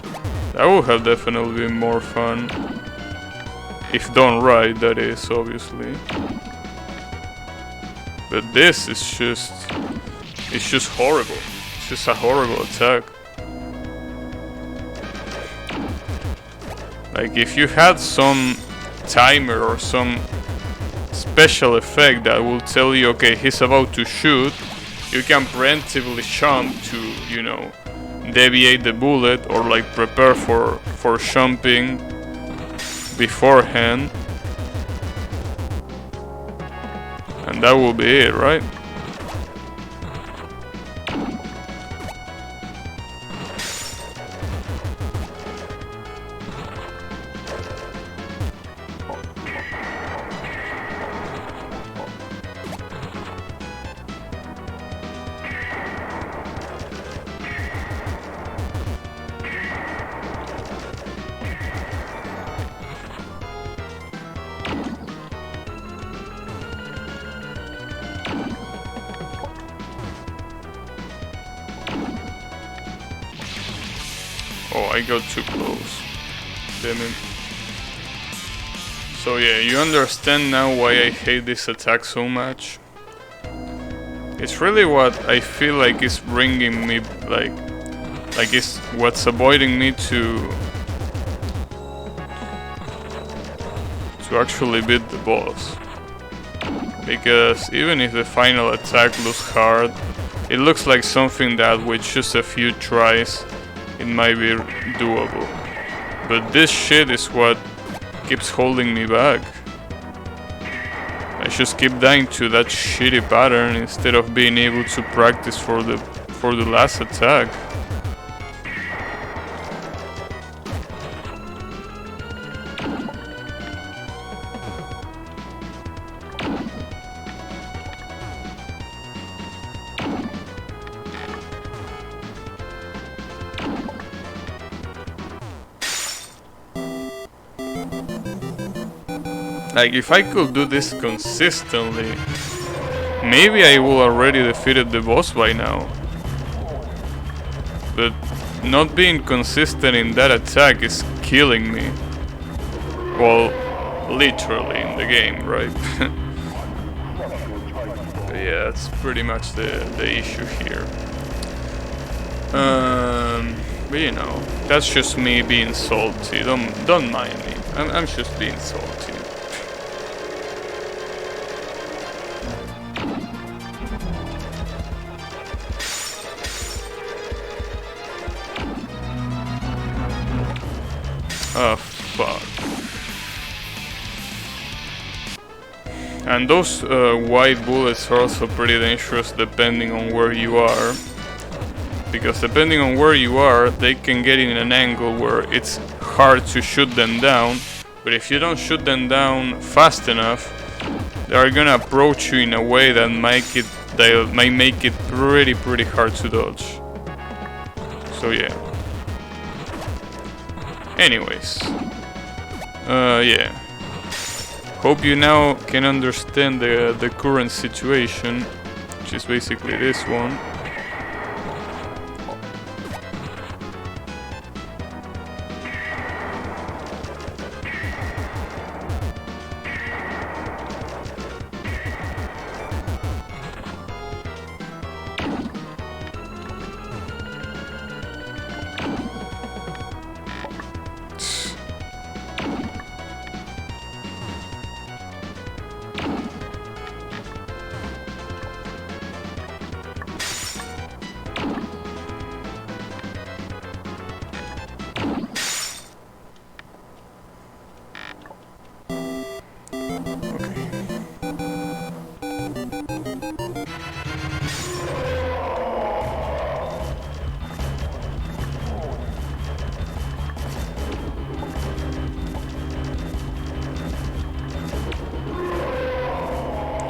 That would have definitely been more fun. If done right, that is, obviously. But this is just... it's just horrible. It's just a horrible attack. Like, if you had some timer or some special effect that will tell you, okay, he's about to shoot, you can preemptively jump to, you know, deviate the bullet, or like prepare for jumping beforehand, and that will be it, right? Oh, I got too close. Damn it. So yeah, you understand now why I hate this attack so much. It's really what I feel like is bringing me, like it's what's avoiding me to actually beat the boss. Because even if the final attack looks hard, it looks like something that with just a few tries it might be doable. But this shit is what keeps holding me back. I just keep dying to that shitty pattern instead of being able to practice for the last attack. Like, if I could do this consistently, maybe I will already defeated the boss by now. But not being consistent in that attack is killing me. Well, literally in the game, right? But yeah, that's pretty much the issue here. But you know, that's just me being salty. Don't mind me. I'm just being salty. Oh, fuck. And those white bullets are also pretty dangerous depending on where you are. Because depending on where you are, they can get in an angle where it's hard to shoot them down. But if you don't shoot them down fast enough, they are gonna approach you in a way that might make it pretty hard to dodge. So yeah. Anyways, yeah. Hope you now can understand the current situation, which is basically this one.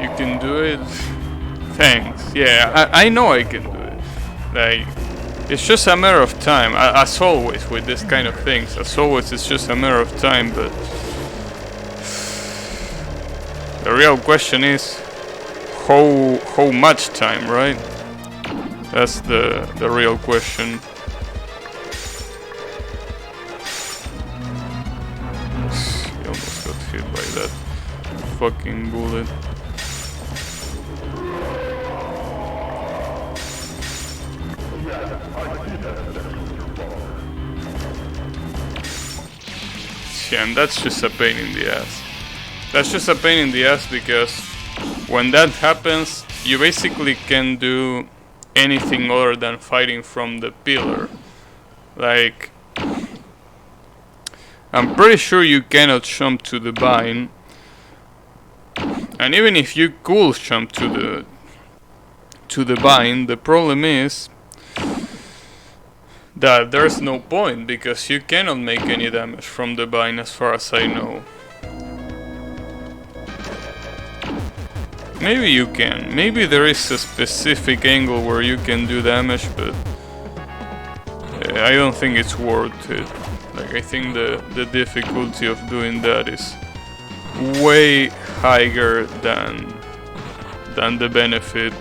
You can do it. Thanks. Yeah, I know I can do it. Like, it's just a matter of time. As always with this kind of things. As always, it's just a matter of time. But the real question is how much time, right? That's the real question. He almost got hit by that fucking bullet. Yeah, and that's just a pain in the ass. That's just a pain in the ass because when that happens, you basically can do anything other than fighting from the pillar. Like, I'm pretty sure you cannot jump to the vine. And even if you could jump to the vine, the problem is that there's no point because you cannot make any damage from the vine as far as I know. Maybe you can. Maybe there is a specific angle where you can do damage, but I don't think it's worth it. Like, I think the difficulty of doing that is way higher than the benefit.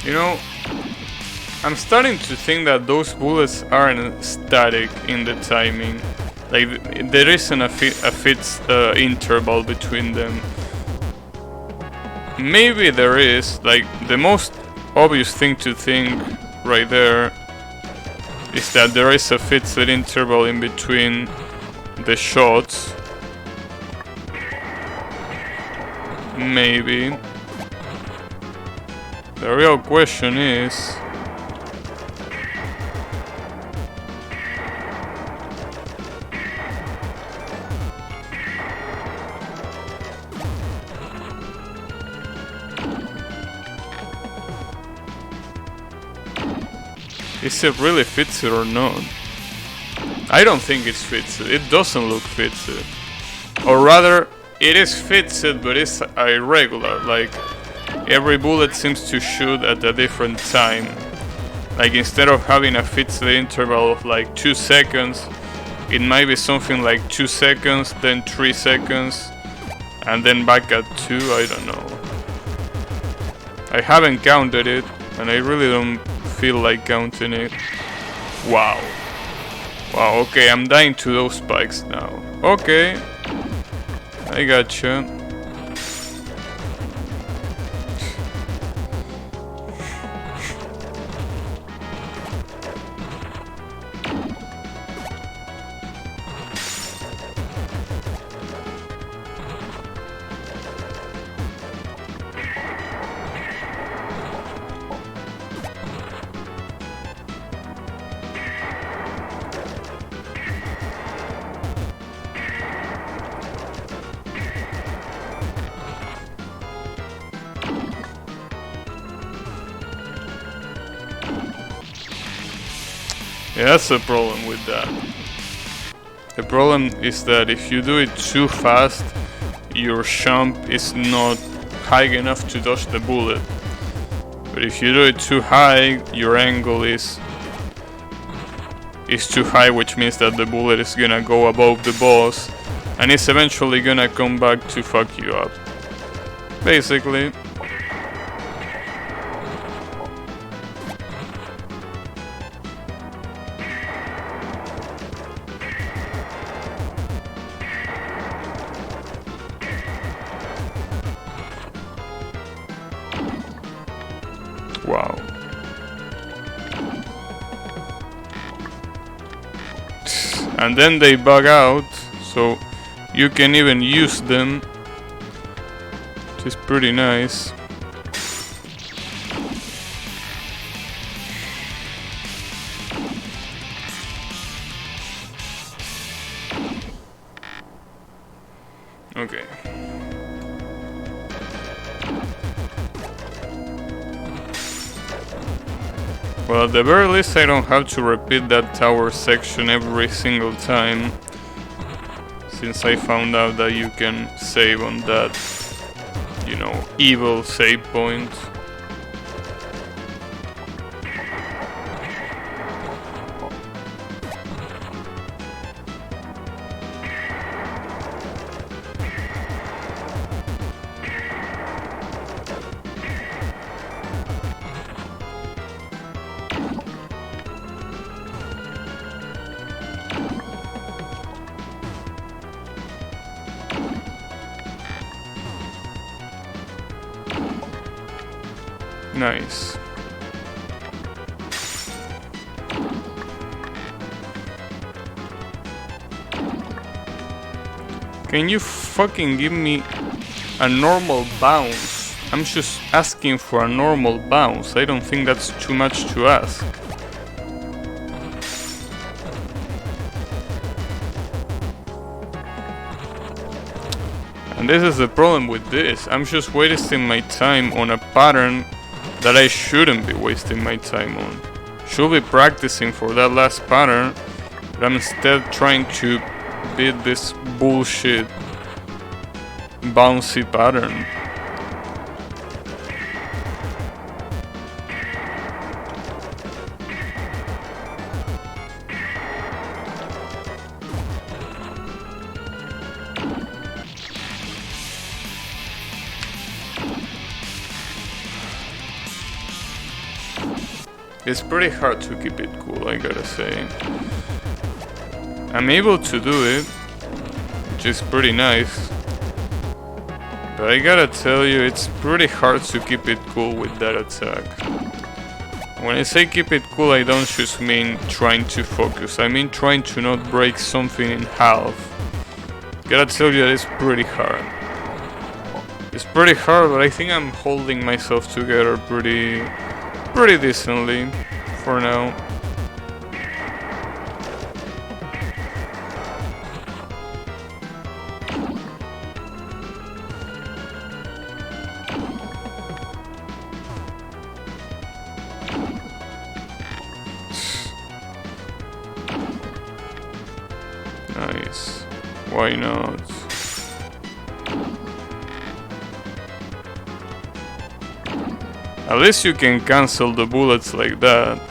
You know, I'm starting to think that those bullets aren't static in the timing. Like, there isn't a fixed interval between them. Maybe there is. Like, the most obvious thing to think right there is that there is a fixed interval in between the shots. Maybe. The real question is... is it really fixed or not? I don't think it's fixed. It doesn't look fixed. Or rather, it is fixed, but it's irregular. Like, every bullet seems to shoot at a different time. Like, instead of having a fixed interval of like 2 seconds, it might be something like 2 seconds, then 3 seconds, and then back at 2, I don't know. I haven't counted it, and I really don't feel like counting it. Wow. Wow, okay, I'm dying to those spikes now. Okay. I gotcha. Yeah, that's the problem with that. The problem is that if you do it too fast, your jump is not high enough to dodge the bullet. But if you do it too high, your angle is too high, which means that the bullet is gonna go above the boss, and it's eventually gonna come back to fuck you up. Basically. Wow. And then they bug out, so you can even use them, which is pretty nice. Okay. Well, at the very least I don't have to repeat that tower section every single time, since I found out that you can save on that, you know, evil save point. Nice. Can you fucking give me a normal bounce? I'm just asking for a normal bounce. I don't think that's too much to ask. And this is the problem with this. I'm just wasting my time on a pattern that I shouldn't be wasting my time on. Should be practicing for that last pattern, but I'm instead trying to beat this bullshit bouncy pattern. It's pretty hard to keep it cool, I gotta say. I'm able to do it, which is pretty nice. But I gotta tell you, it's pretty hard to keep it cool with that attack. When I say keep it cool, I don't just mean trying to focus. I mean trying to not break something in half. Gotta tell you that it's pretty hard. It's pretty hard, but I think I'm holding myself together pretty decently for now. Nice. Why not? At least you can cancel the bullets like that.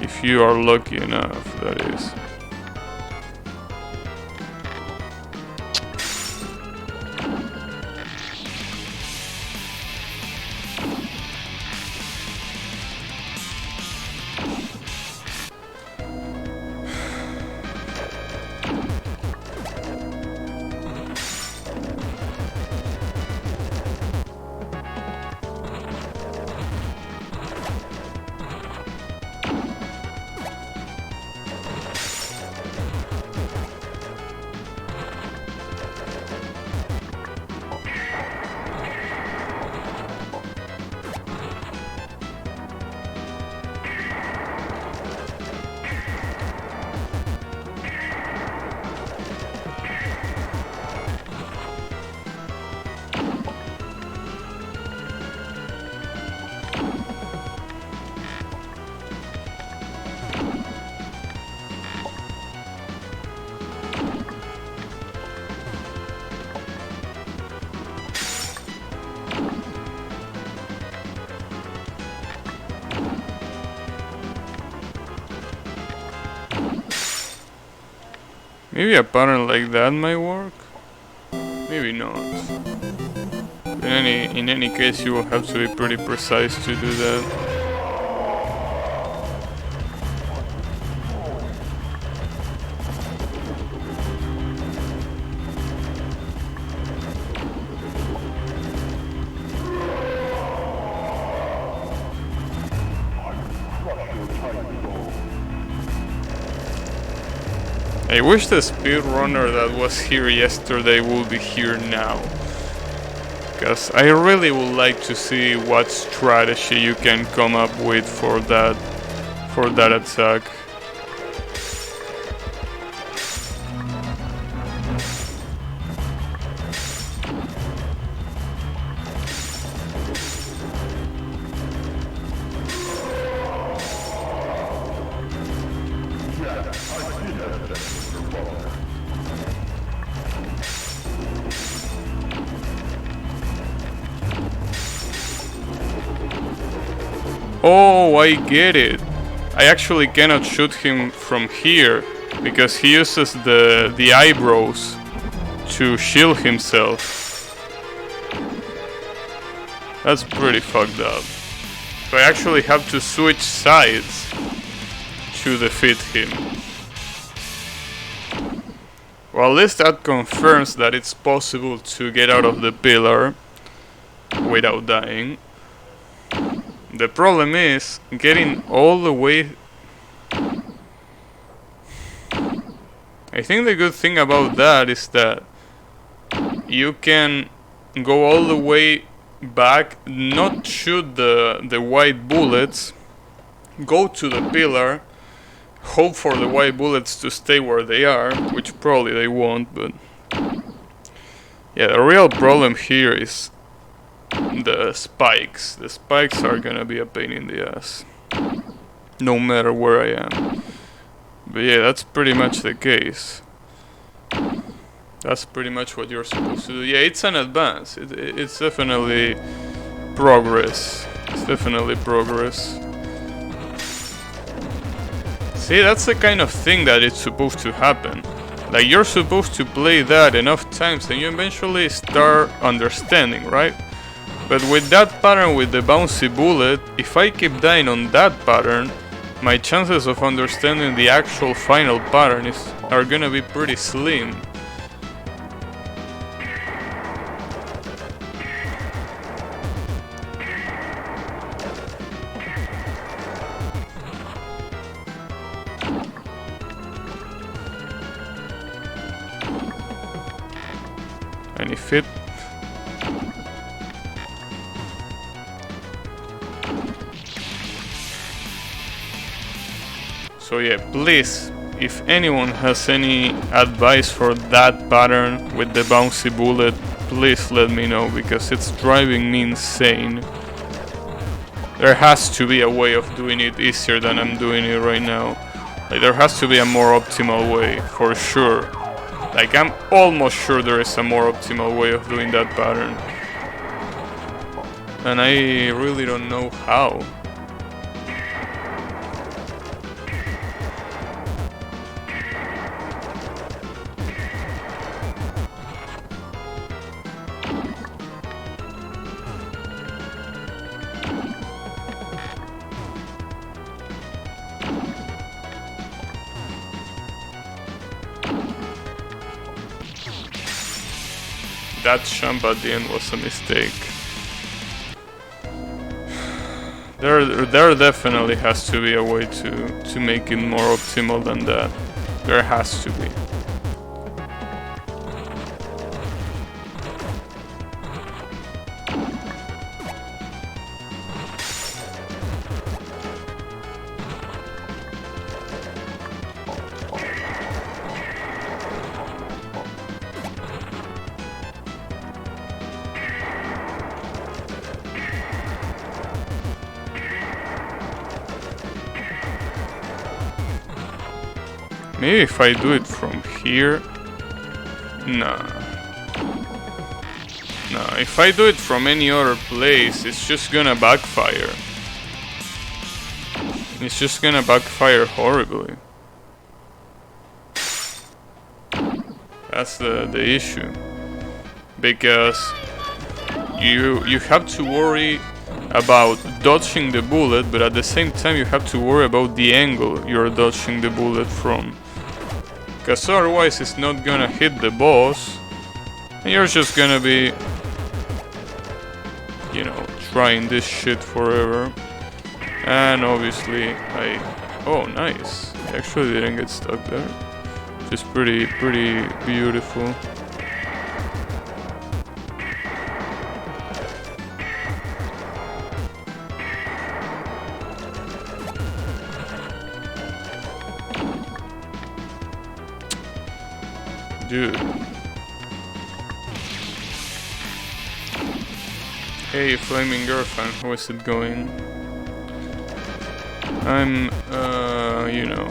If you are lucky enough, that is. Maybe a pattern like that might work? Maybe not. In any case, you will have to be pretty precise to do that. I wish the speedrunner that was here yesterday would be here now. Because I really would like to see what strategy you can come up with for that attack. Oh, I get it. I actually cannot shoot him from here because he uses the eyebrows to shield himself. That's pretty fucked up. So I actually have to switch sides to defeat him. Well, at least that confirms that it's possible to get out of the pillar without dying. The problem is getting all the way. I think the good thing about that is that you can go all the way back, not shoot the white bullets, go to the pillar, hope for the white bullets to stay where they are, which probably they won't, but yeah, the real problem here is the spikes. The spikes are gonna be a pain in the ass, no matter where I am. But yeah, that's pretty much the case. That's pretty much what you're supposed to do. Yeah, it's an advance. It's definitely progress. It's definitely progress. See, that's the kind of thing that it's supposed to happen. Like, you're supposed to play that enough times and you eventually start understanding, right? But with that pattern with the bouncy bullet, if I keep dying on that pattern, my chances of understanding the actual final pattern are gonna be pretty slim. And if it... So yeah, please, if anyone has any advice for that pattern with the bouncy bullet, please let me know, because it's driving me insane. There has to be a way of doing it easier than I'm doing it right now. Like, there has to be a more optimal way, for sure. Like, I'm almost sure there is a more optimal way of doing that pattern. And I really don't know how. That jump at the end was a mistake. There definitely has to be a way to make it more optimal than that. There has to be. Maybe if I do it from here... Nah. Nah, if I do it from any other place, it's just gonna backfire. It's just gonna backfire horribly. That's the issue. Because you have to worry about dodging the bullet, but at the same time you have to worry about the angle you're dodging the bullet from. Because otherwise it's not gonna hit the boss, and you're just gonna be, you know, trying this shit forever. And obviously oh nice, I actually didn't get stuck there. Just pretty beautiful. Dude. Hey, Flaming Girlfriend, how is it going? I'm, you know,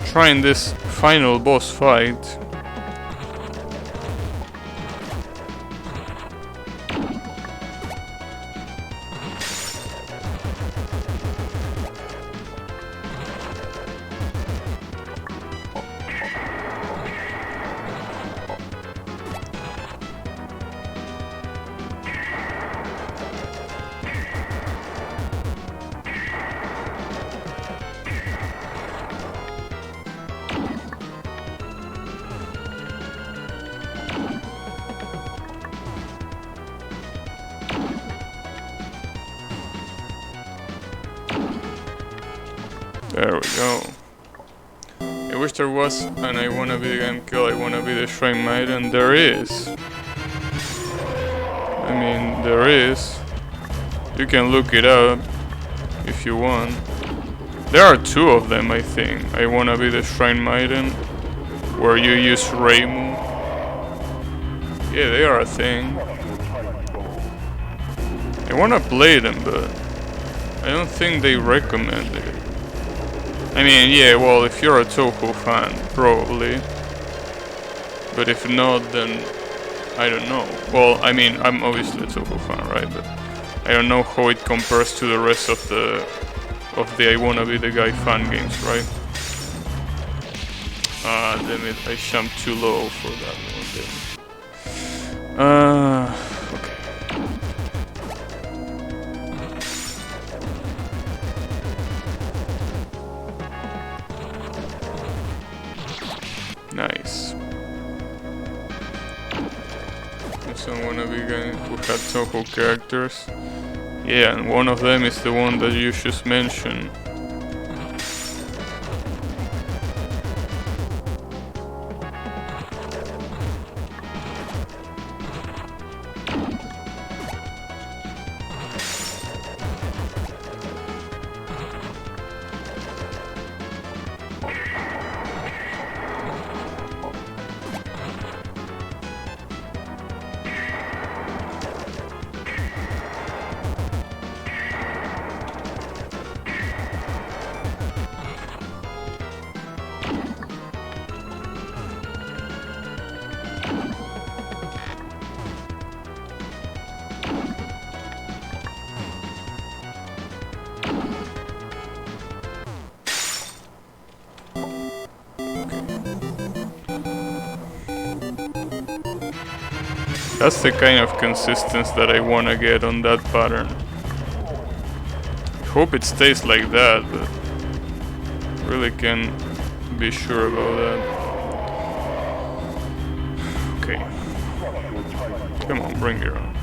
trying this final boss fight. There we go. I wish there was an I wanna be the game kill, I wanna be the Shrine Maiden, and there is. I mean, there is. You can look it up if you want. There are two of them, I think. I wanna be the Shrine Maiden, where you use Reimu. Yeah, they are a thing. I wanna play them, but I don't think they recommend it. I mean, yeah, well, if you're a Touhou fan, probably. But if not, then I don't know. Well, I mean, I'm obviously a Touhou fan, right? But I don't know how it compares to the rest of the I Wanna Be the Guy fan games, right? Ah, damn it, I jumped too low for that one, damn it. Okay. Nice. So I'm gonna be going who had Toho characters. Yeah, and one of them is the one that you just mentioned. That's the kind of consistency that I wanna get on that pattern. Hope it stays like that, but really can't be sure about that. Okay. Come on, bring it on.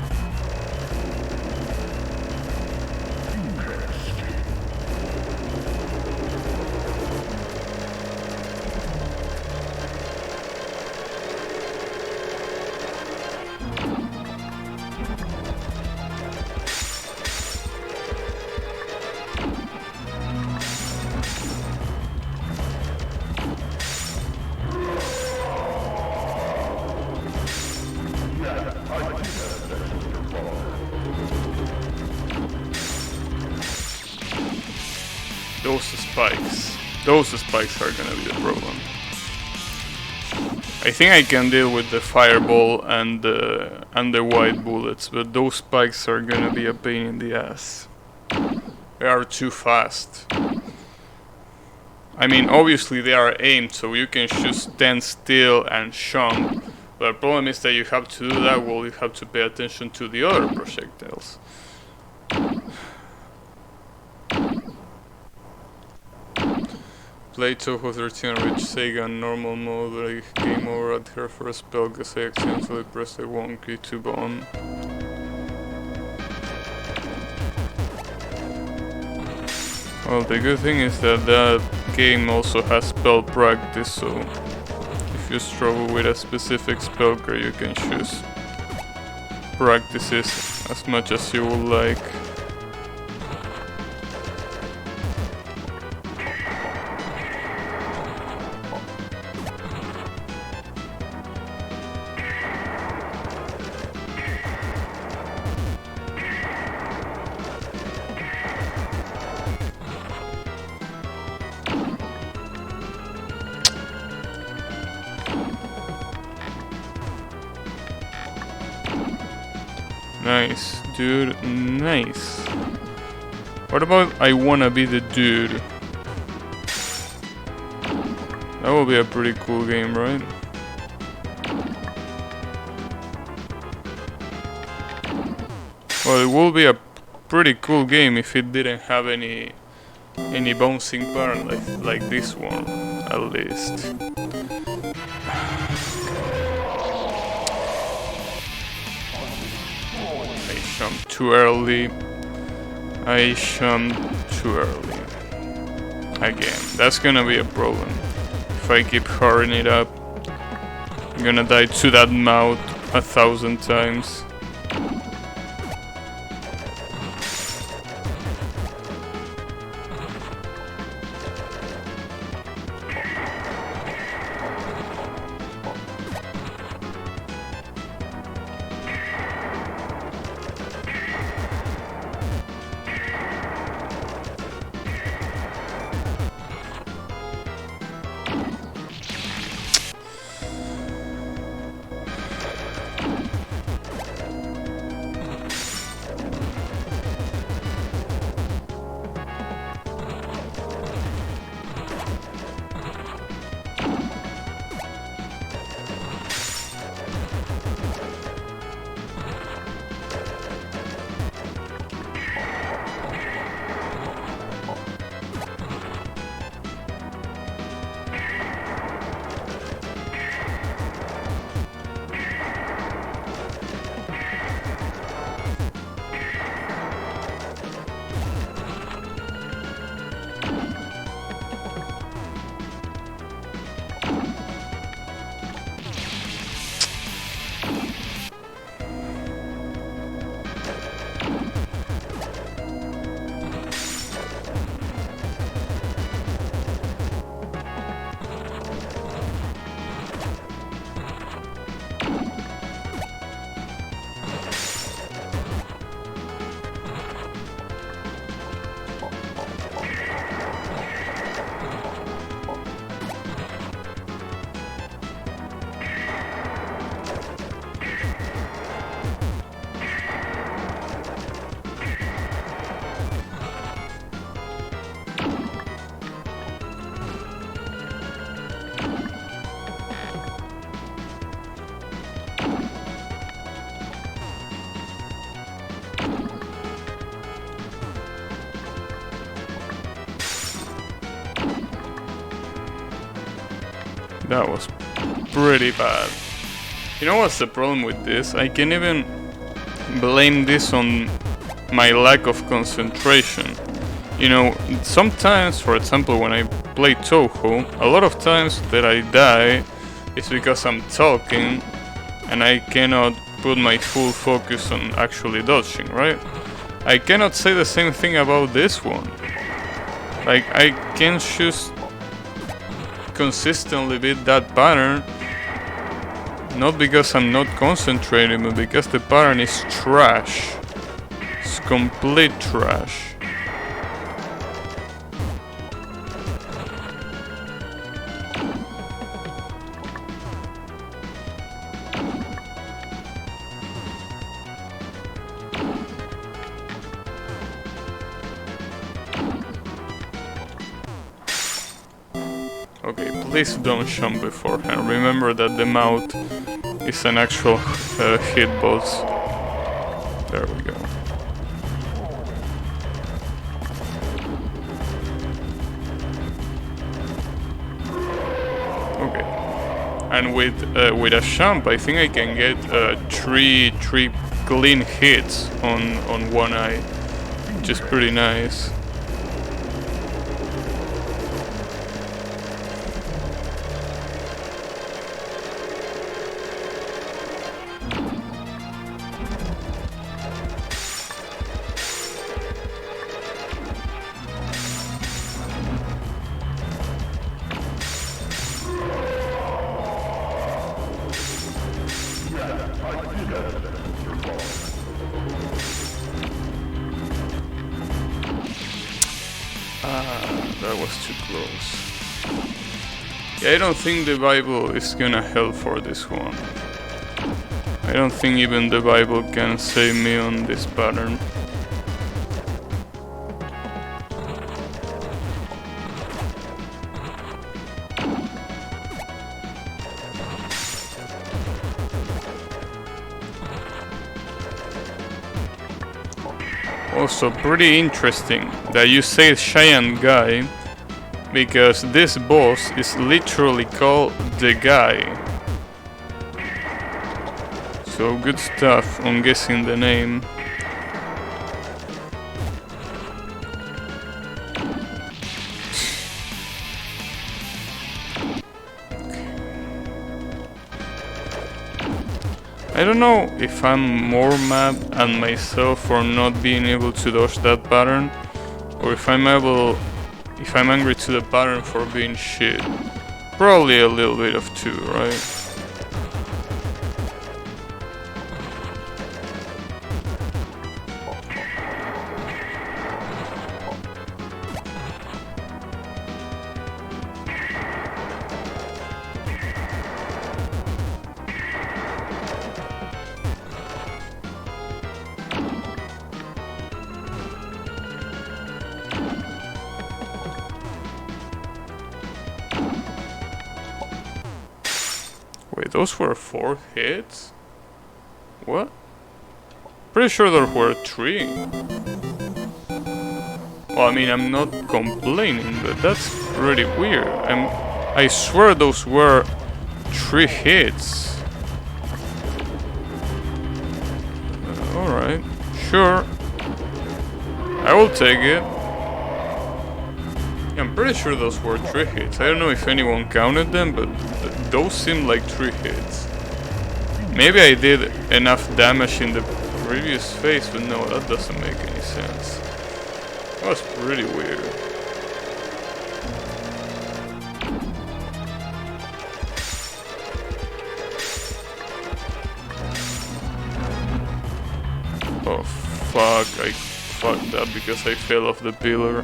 Those spikes are gonna be the problem. I think I can deal with the fireball and the white bullets, but those spikes are gonna be a pain in the ass. They are too fast. I mean, obviously they are aimed, so you can just stand still and jump. But the problem is that you have to do that while you have to pay attention to the other projectiles. Play Toho 13 on Rich Sega in normal mode, but I game over at her for a spell because I accidentally pressed the wrong key to bond. Well, the good thing is that that game also has spell practice, so if you struggle with a specific spell card, you can choose practice it as much as you would like. Nice, dude, nice. What about I Wanna Be the Dude? That will be a pretty cool game, right? Well, it will be a pretty cool game if it didn't have any bouncing pattern like this one, at least. I jumped too early. I jumped too early. Again, that's gonna be a problem. If I keep hurrying it up, I'm gonna die to that mouth 1,000 times. That was pretty bad. You know what's the problem with this? I can even blame this on my lack of concentration. You know, sometimes, for example, when I play Touhou, a lot of times that I die is because I'm talking and I cannot put my full focus on actually dodging, right? I cannot say the same thing about this one. Like, I can just consistently beat that pattern, not because I'm not concentrating, but because the pattern is trash. It's complete trash. Okay, please don't jump beforehand. Remember that the mouth is an actual hitbox. There we go. Okay, and with a jump, I think I can get three clean hits on one eye, which is pretty nice. That was too close. Yeah, I don't think the Bible is gonna help for this one. I don't think even the Bible can save me on this pattern. Also pretty interesting that you say Giant Guy, because this boss is literally called The Guy. So good stuff on guessing the name. I don't know if I'm more mad at myself for not being able to dodge that pattern, or if I'm angry to the pattern for being shit. Probably a little bit of two, right? Wait, those were 4 hits? What? Pretty sure there were 3. Well, I mean, I'm not complaining, but that's pretty weird. I swear those were 3 hits. Alright, sure. I will take it. I'm pretty sure those were 3 hits. I don't know if anyone counted them, but those seemed like 3 hits. Maybe I did enough damage in the previous phase, but no, that doesn't make any sense. That was pretty weird. Oh fuck, I fucked up because I fell off the pillar.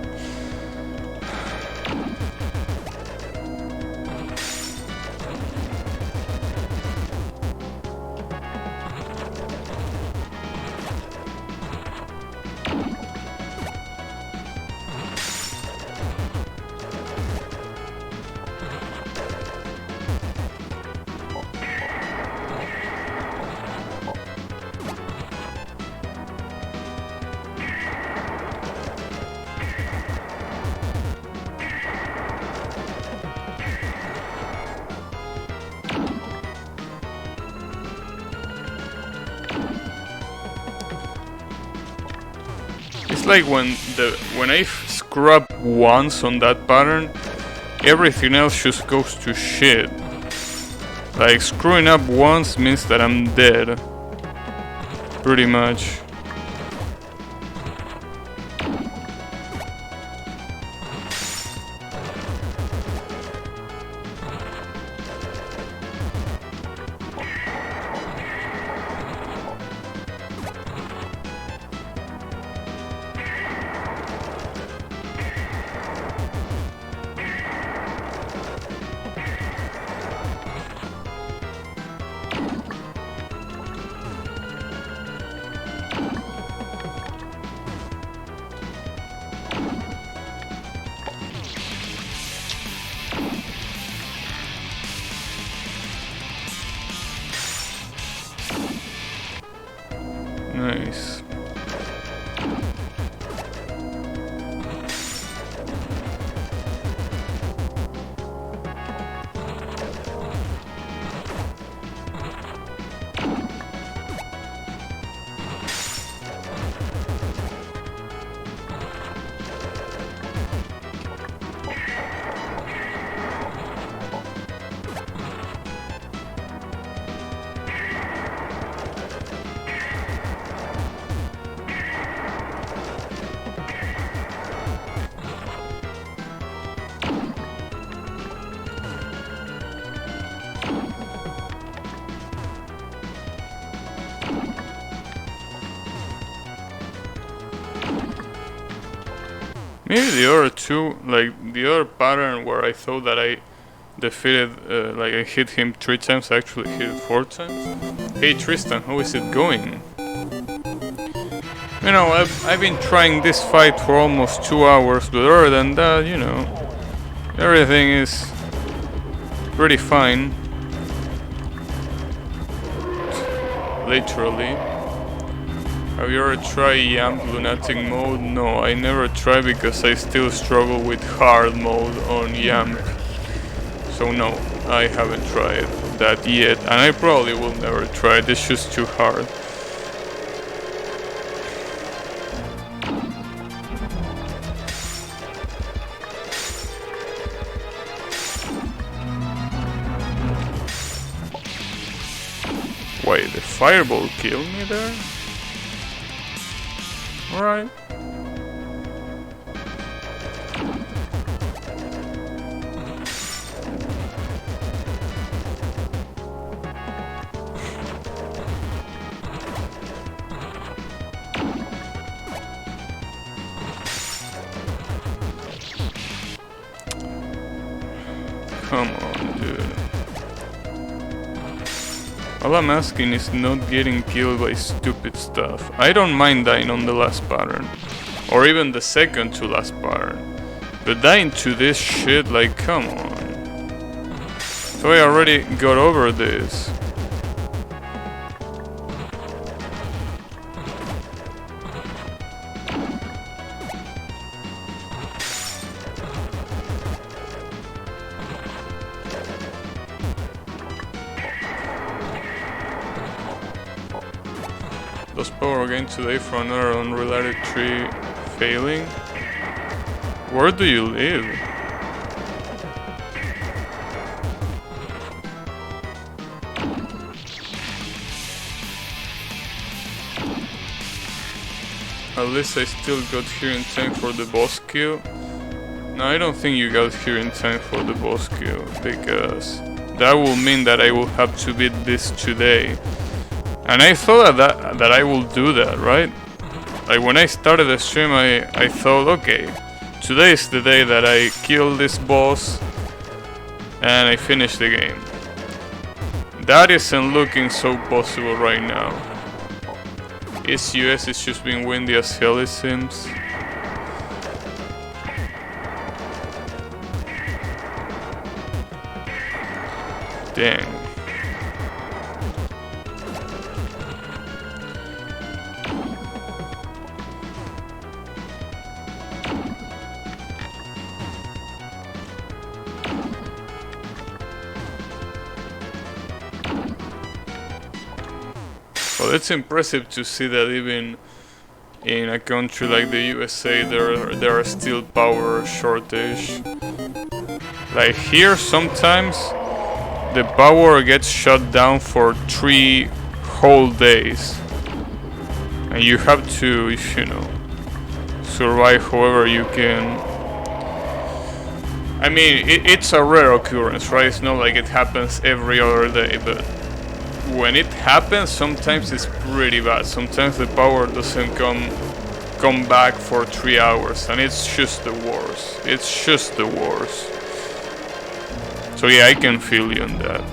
like when I screw up once on that pattern, everything else just goes to shit. Like screwing up once means that I'm dead. Pretty much. Nice. Maybe the other two, like the other pattern where I thought that I defeated, like I hit him 3 times, I actually hit it 4 times. Hey Tristan, how is it going? You know, I've been trying this fight for almost 2 hours, but other than that, you know, everything is pretty fine. Literally. Have you ever tried Yamp Lunatic mode? No, I never tried because I still struggle with hard mode on Yamp. So no, I haven't tried that yet, and I probably will never try it, it's just too hard. Wait, the fireball killed me there? Alright. Come on, dude. All I'm asking is not getting killed by stupid stuff. I don't mind dying on the last pattern, or even the second to last pattern, but dying to this shit, like, come on. So I already got over this. Does power gain today for another unrelated tree failing? Where do you live? At least I still got here in time for the boss kill. No, I don't think you got here in time for the boss kill, because that will mean that I will have to beat this today. And I thought that I will do that, right? Like when I started the stream, I thought, okay, today is the day that I kill this boss and I finish the game. That isn't looking so possible right now. US is just being windy as hell, it seems. Dang. Well, it's impressive to see that even in a country like the USA there are still power shortage. Like here sometimes the power gets shut down for 3 whole days. And you have to, you know, survive however you can. I mean, it's a rare occurrence, right? It's not like it happens every other day, but when it happens, sometimes it's pretty bad. Sometimes the power doesn't come back for 3 hours, and it's just the worst. It's just the worst. So yeah, I can feel you on that.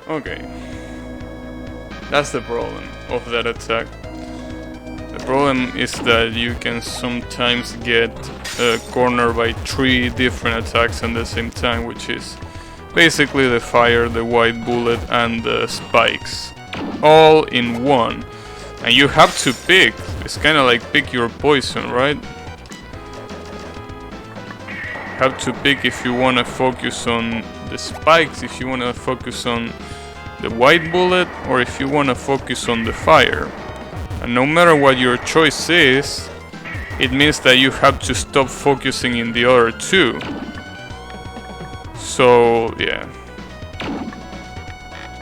Okay, that's the problem of that attack. The problem is that you can sometimes get cornered by 3 different attacks at the same time, which is basically the fire, the white bullet, and the spikes, all in one. And you have to pick. It's kind of like pick your poison, right? Have to pick if you want to focus on the spikes, if you want to focus on the white bullet, or if you want to focus on the fire. And no matter what your choice is, it means that you have to stop focusing in the other 2. So yeah,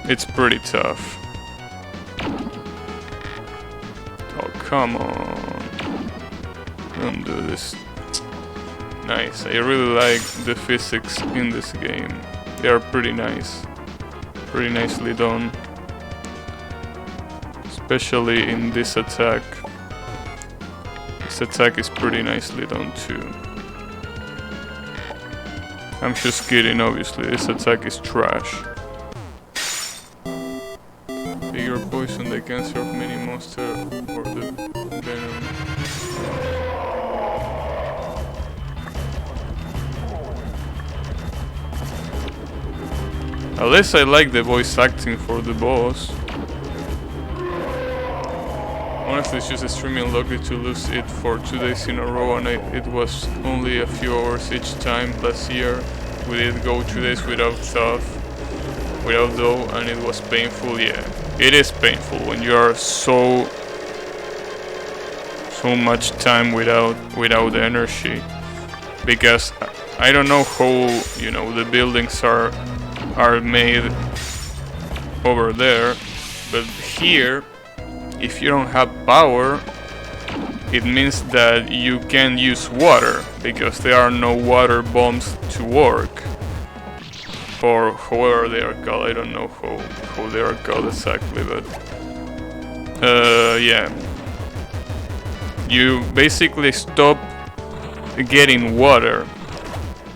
it's pretty tough. Oh, come on, don't do this. Nice, I really like the physics in this game. They are pretty nice. Pretty nicely done. Especially in this attack. This attack is pretty nicely done too. I'm just kidding, obviously. This attack is trash. Bigger poison, the cancer of many monsters or the venom. At least I like the voice acting for the boss. Honestly, it's just extremely unlucky to lose it for 2 days in a row, and it was only a few hours each time. Last year we did go 2 days without stuff, without dough, and it was painful. Yeah, it is painful when you are so much time without energy, because I don't know how, you know, the buildings are made over there, but here, if you don't have power, it means that you can use water, because there are no water bombs to work, or however they are called. I don't know how they are called exactly, but yeah, you basically stop getting water.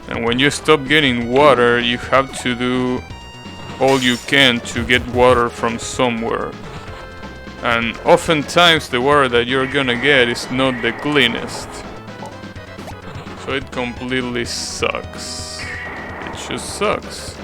And when you stop getting water, you have to do all you can to get water from somewhere. And oftentimes the water that you're gonna get is not the cleanest. So it completely sucks. It just sucks.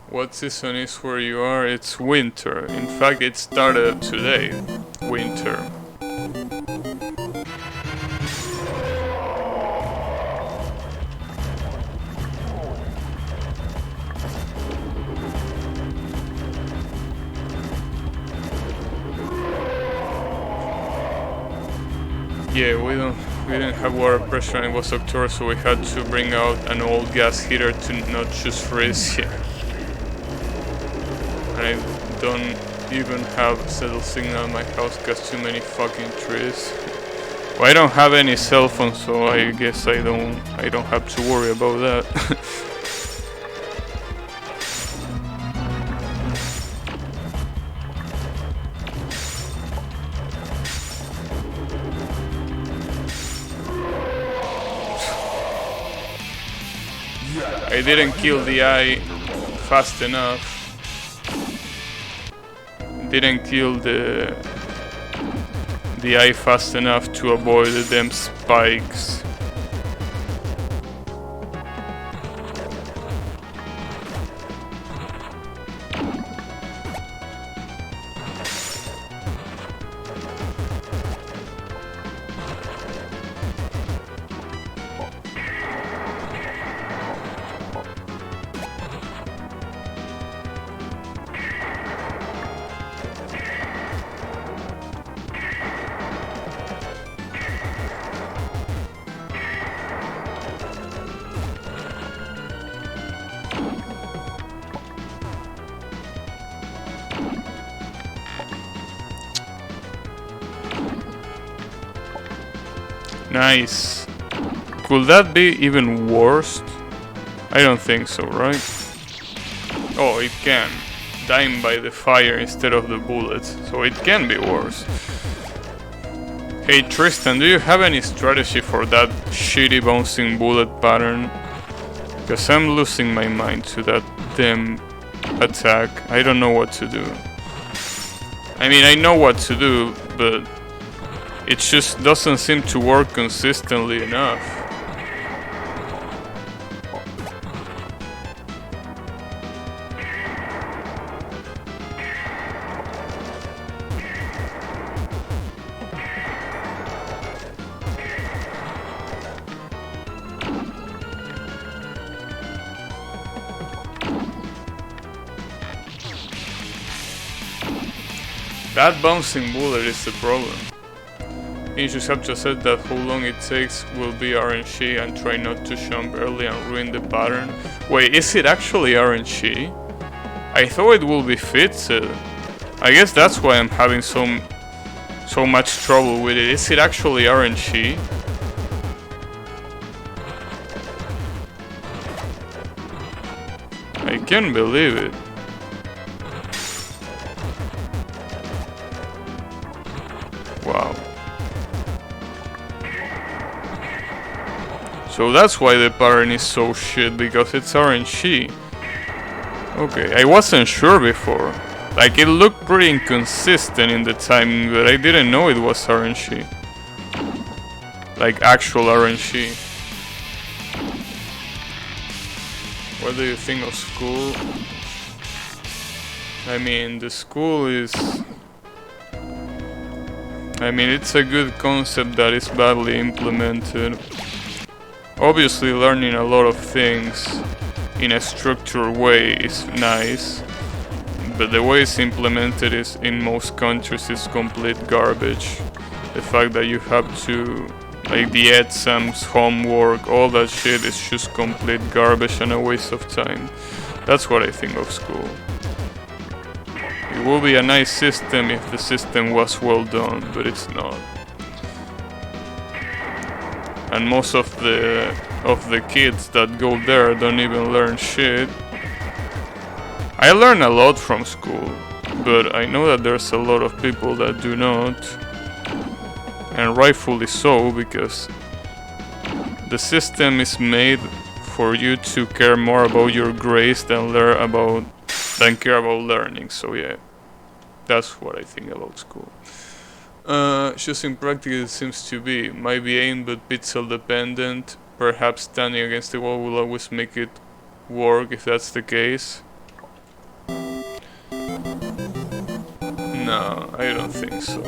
What season is where you are? It's winter. In fact, it started today. Winter. Yeah, we didn't have water pressure and it was October, so we had to bring out an old gas heater to not just freeze. Yeah. And I don't even have cell signal in my house because too many fucking trees. Well, I don't have any cell phone, so I guess I don't have to worry about that. I didn't kill the eye fast enough. Didn't kill the eye fast enough to avoid them spikes. Nice. Could that be even worse? I don't think so, right? Oh, it can. Dying by the fire instead of the bullets, so it can be worse. Hey Tristan, do you have any strategy for that shitty bouncing bullet pattern? Because I'm losing my mind to that damn attack. I don't know what to do. I mean, I know what to do, but it just doesn't seem to work consistently enough. That bouncing bullet is the problem. You just have to accept that how long it takes will be RNG and try not to jump early and ruin the pattern. Wait, is it actually RNG? I thought it would be fixed. I guess that's why I'm having so much trouble with it. Is it actually RNG? I can't believe it. Wow. So that's why the pattern is so shit, because it's RNG. Okay, I wasn't sure before. Like, it looked pretty inconsistent in the timing, but I didn't know it was RNG. Like, actual RNG. What do you think of school? I mean, the school is... I mean, it's a good concept that is badly implemented. Obviously, learning a lot of things in a structured way is nice, but the way it's implemented is, in most countries, is complete garbage. The fact that you have to, like, the exams, homework, all that shit is just complete garbage and a waste of time. That's what I think of school. It would be a nice system if the system was well done, but it's not. And most of the kids that go there don't even learn shit. I learn a lot from school, but I know that there's a lot of people that do not, and rightfully so, because the system is made for you to care more about your grades than care about learning. So yeah, that's what I think about school. Choosing practical seems to be. Might be aimed but pixel dependent. Perhaps standing against the wall will always make it work if that's the case. No, I don't think so.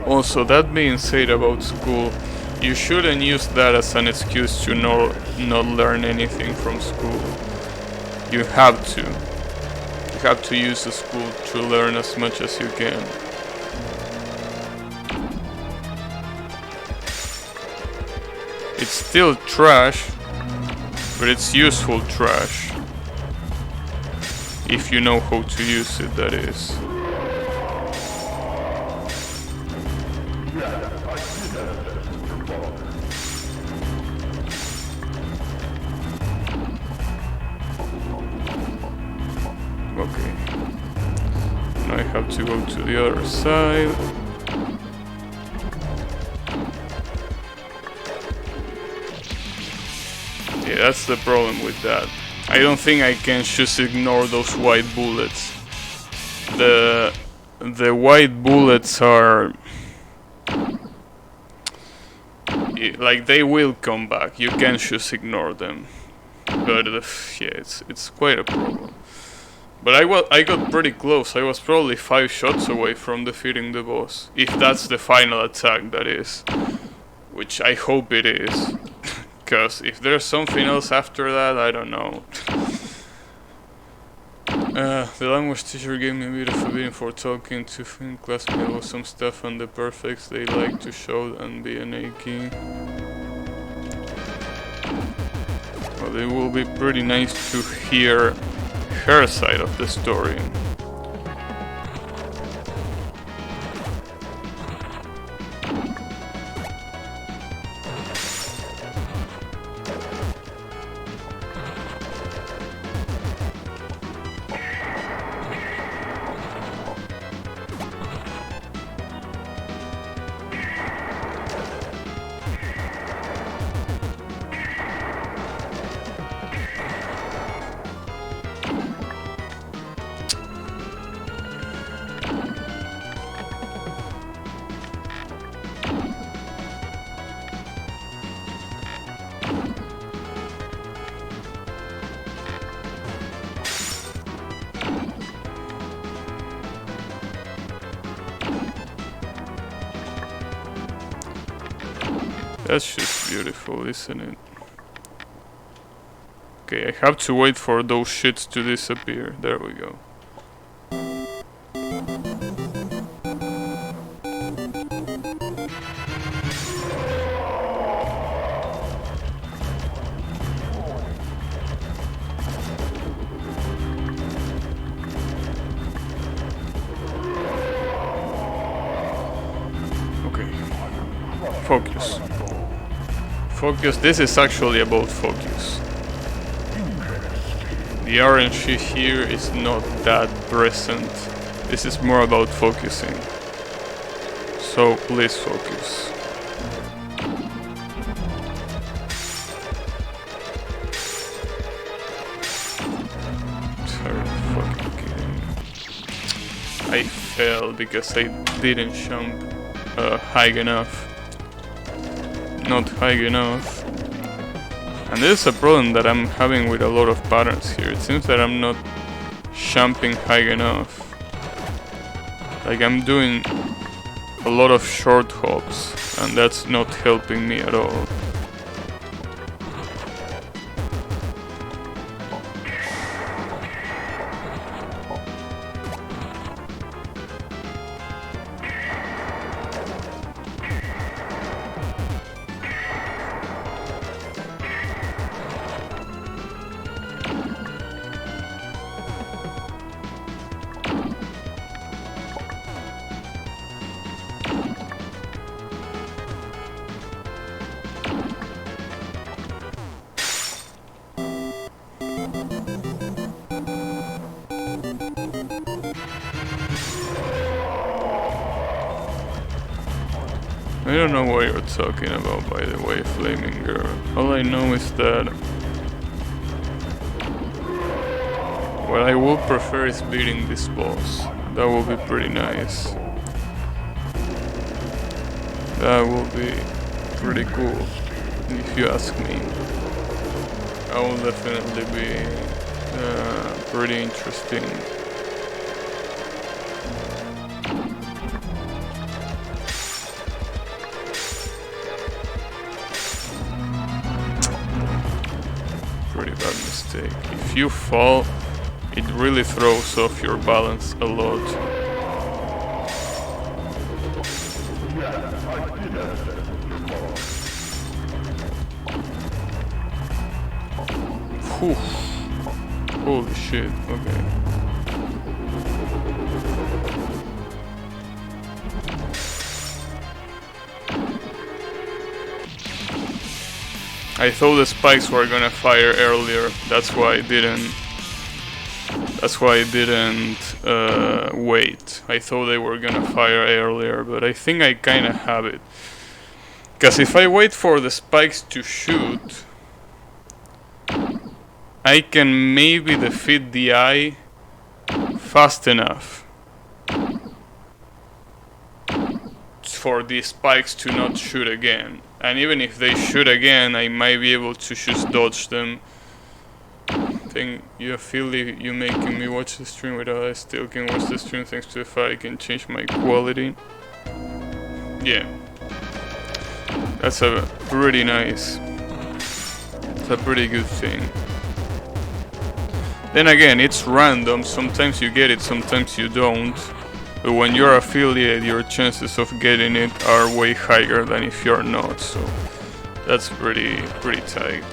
Also, that being said about school, you shouldn't use that as an excuse to not learn anything from school. You have to. You have to use the school to learn as much as you can. It's still trash, but it's useful trash. If you know how to use it, that is. Okay. Now I have to go to the other side. Yeah, that's the problem with that. I don't think I can just ignore those white bullets. The white bullets are like, they will come back. You can't just ignore them. But yeah, it's quite a problem. But I got pretty close. I was probably 5 shots away from defeating the boss. If that's the final attack, that is. Which I hope it is. Because if there's something else after that, I don't know. The language teacher gave me a bit of a beating for talking to in class about some stuff on the perfects they like to show and be an A-key. Well, it will be pretty nice to hear her side of the story. That's just beautiful, isn't it? Okay, I have to wait for those shits to disappear. There we go. Okay. Focus. Focus. This is actually about focus. The RNG here is not that present. This is more about focusing. So please focus. Sorry, fucking kidding. I fell because I didn't jump high enough. Not high enough. And this is a problem that I'm having with a lot of patterns here. It seems that I'm not jumping high enough. Like, I'm doing a lot of short hops, and that's not helping me at all. I don't know what you're talking about, by the way, Flaming Girl. All I know is that what I would prefer is beating this boss. That would be pretty nice. That would be pretty cool, if you ask me. That will definitely be pretty interesting. Pretty bad mistake. If you fall, it really throws off your balance a lot. Oof. Holy shit, okay. I thought the spikes were gonna fire earlier. That's why I didn't. Wait. I thought they were gonna fire earlier, but I think I kinda have it. Because if I wait for the spikes to shoot, I can maybe defeat the eye fast enough for the spikes to not shoot again. And even if they shoot again, I might be able to just dodge them. Think you feel you making me watch the stream without I still can watch the stream thanks to the fact I can change my quality. Yeah. That's a pretty nice. It's a pretty good thing. Then again, it's random. Sometimes you get it, sometimes you don't. But when you're affiliated, your chances of getting it are way higher than if you're not. So that's pretty tight.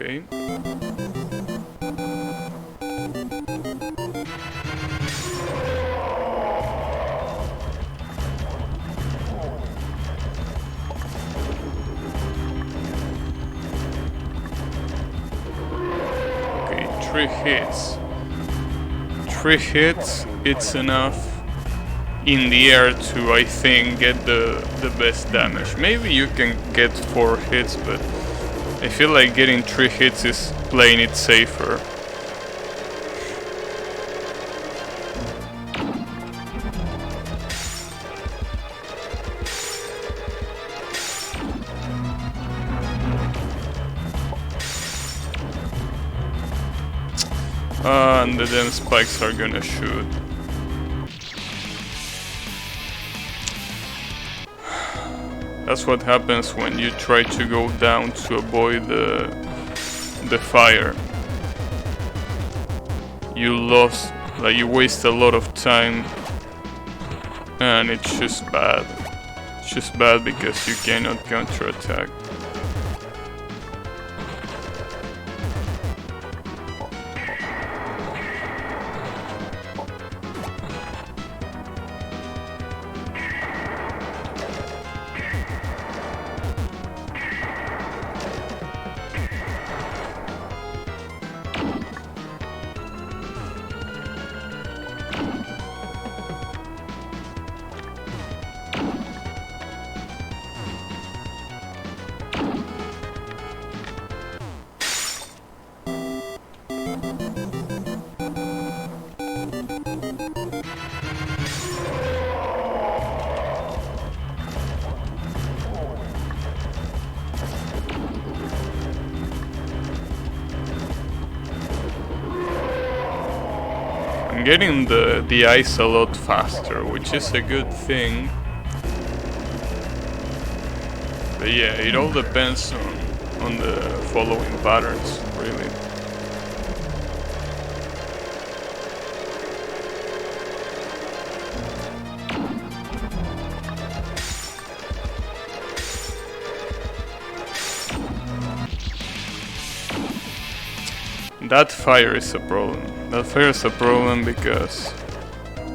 Okay. Okay, 3 hits. 3 hits, it's enough in the air to, I think, get the best damage. Maybe you can get 4 hits, but I feel like getting 3 hits is playing it safer. And the damn spikes are gonna shoot. That's what happens when you try to go down to avoid the fire. You waste a lot of time, and it's just bad. It's just bad because you cannot counterattack. I'm getting the ice a lot faster, which is a good thing. But yeah, it all depends on the following patterns, really. That fire is a problem. That fire is a problem because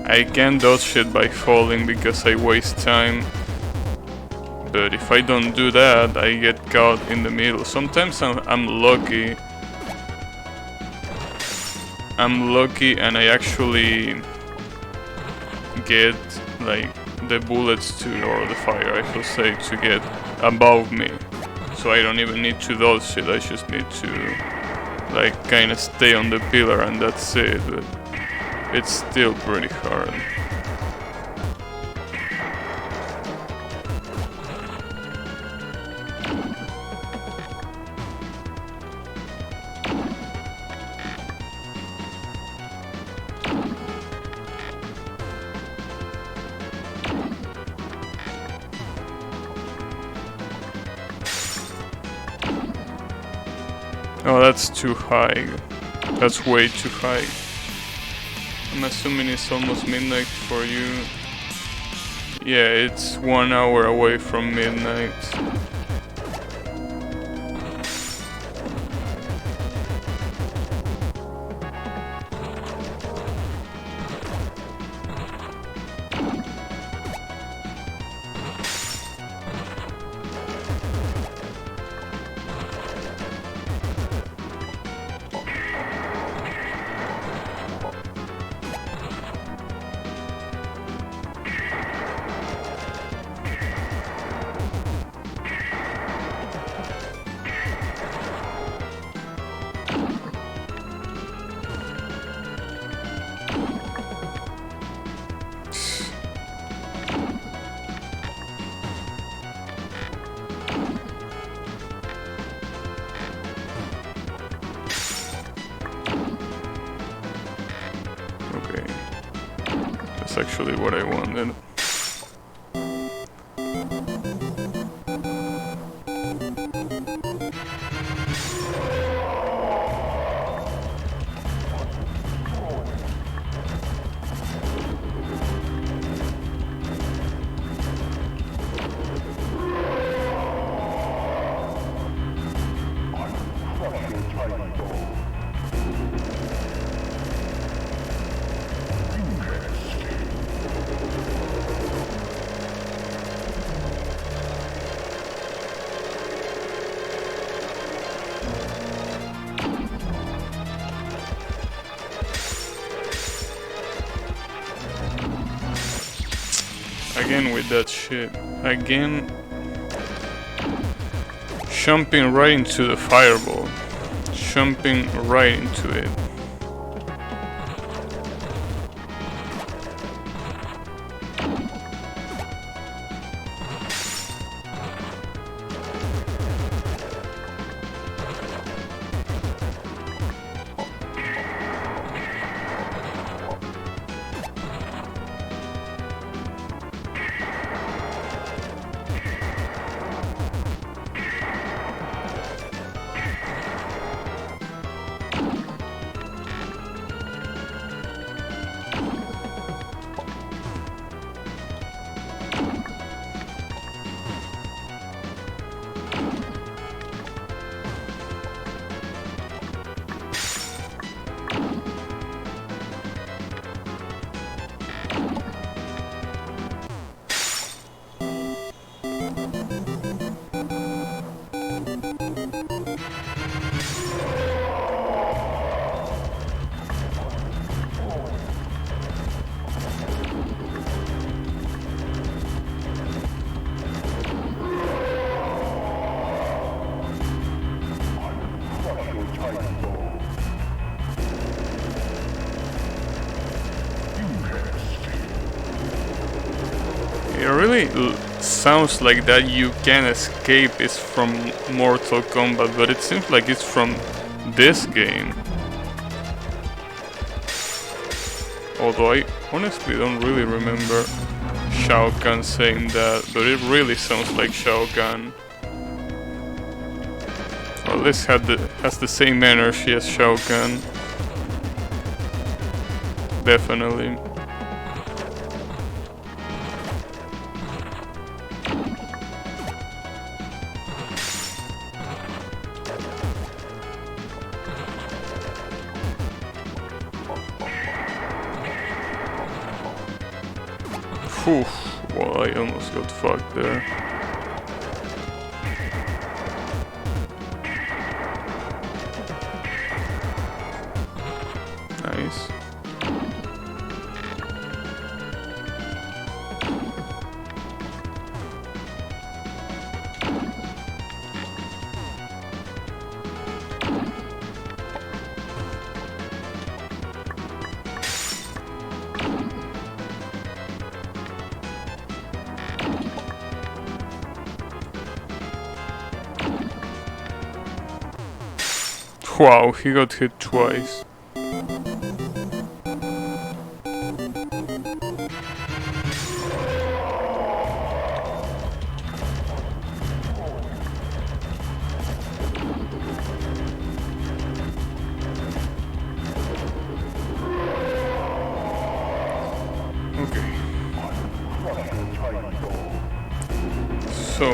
I can dodge it by falling because I waste time. But if I don't do that, I get caught in the middle. Sometimes I'm lucky. I'm lucky and I actually get like the bullets to, or the fire I should say, to get above me. So I don't even need to dodge it, I just need to like kind of stay on the pillar and that's it, but it's still pretty hard. that's too high. That's way too high. I'm assuming it's almost midnight for you. Yeah, it's 1 hour away from midnight. Okay, that's actually what I wanted. Again with that shit. Again. Jumping right into the fireball. Jumping right into it. It really sounds like that you can escape is from Mortal Kombat, but it seems like it's from this game. Although I honestly don't really remember Shao Kahn saying that, but it really sounds like Shao Kahn. Or at least has the same energy as Shao Kahn. Definitely. Whew, well, I almost got fucked there. Nice. Wow, he got hit twice. So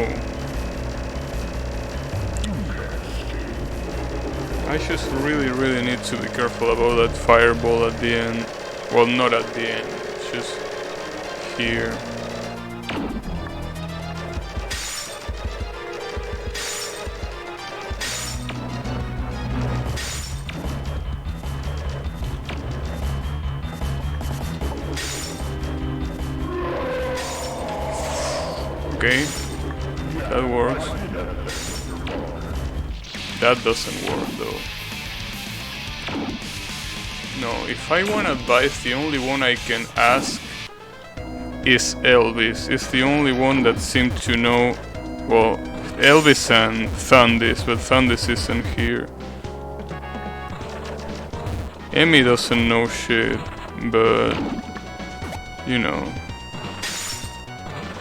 I just really need to be careful about that fireball at the end. Well, not at the end, it's just here. Okay, that works. That doesn't work though. No, if I want advice, the only one I can ask is Elvis. It's the only one that seemed to know, well, Elvis and Thundis, but Thundis isn't here. Emmy doesn't know shit, but, you know.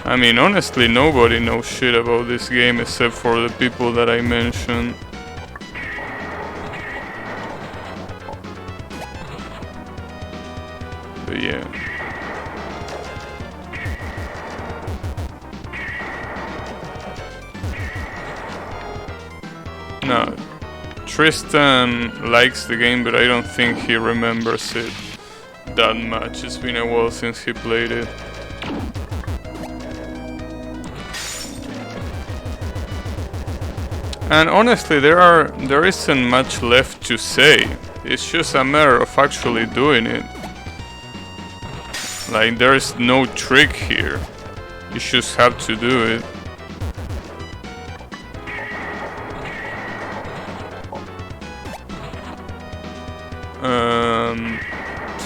I mean, honestly, nobody knows shit about this game except for the people that I mentioned. But yeah. No, Tristan likes the game, but I don't think he remembers it that much. It's been a while since he played it. And honestly, there isn't much left to say. It's just a matter of actually doing it. Like, there is no trick here. You just have to do it.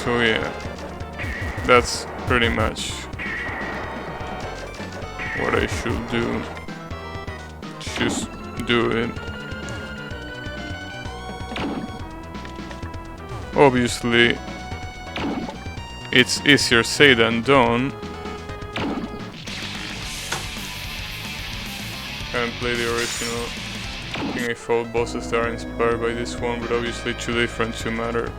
So yeah, that's pretty much what I should do. Just do it. Obviously, it's easier said than done. Haven't played the original. I think I thought bosses that are inspired by this one, but obviously too different to matter.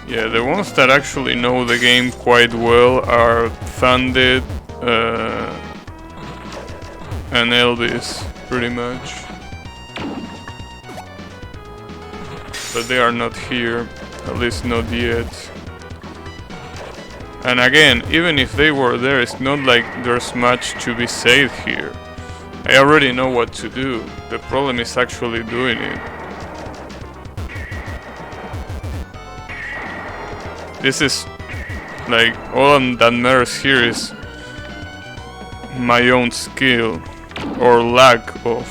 Yeah, the ones that actually know the game quite well are Thundit and Elvis, pretty much. But they are not here, at least not yet. And again, even if they were there, it's not like there's much to be said here. I already know what to do. The problem is actually doing it. This is like, all that matters here is my own skill or lack of.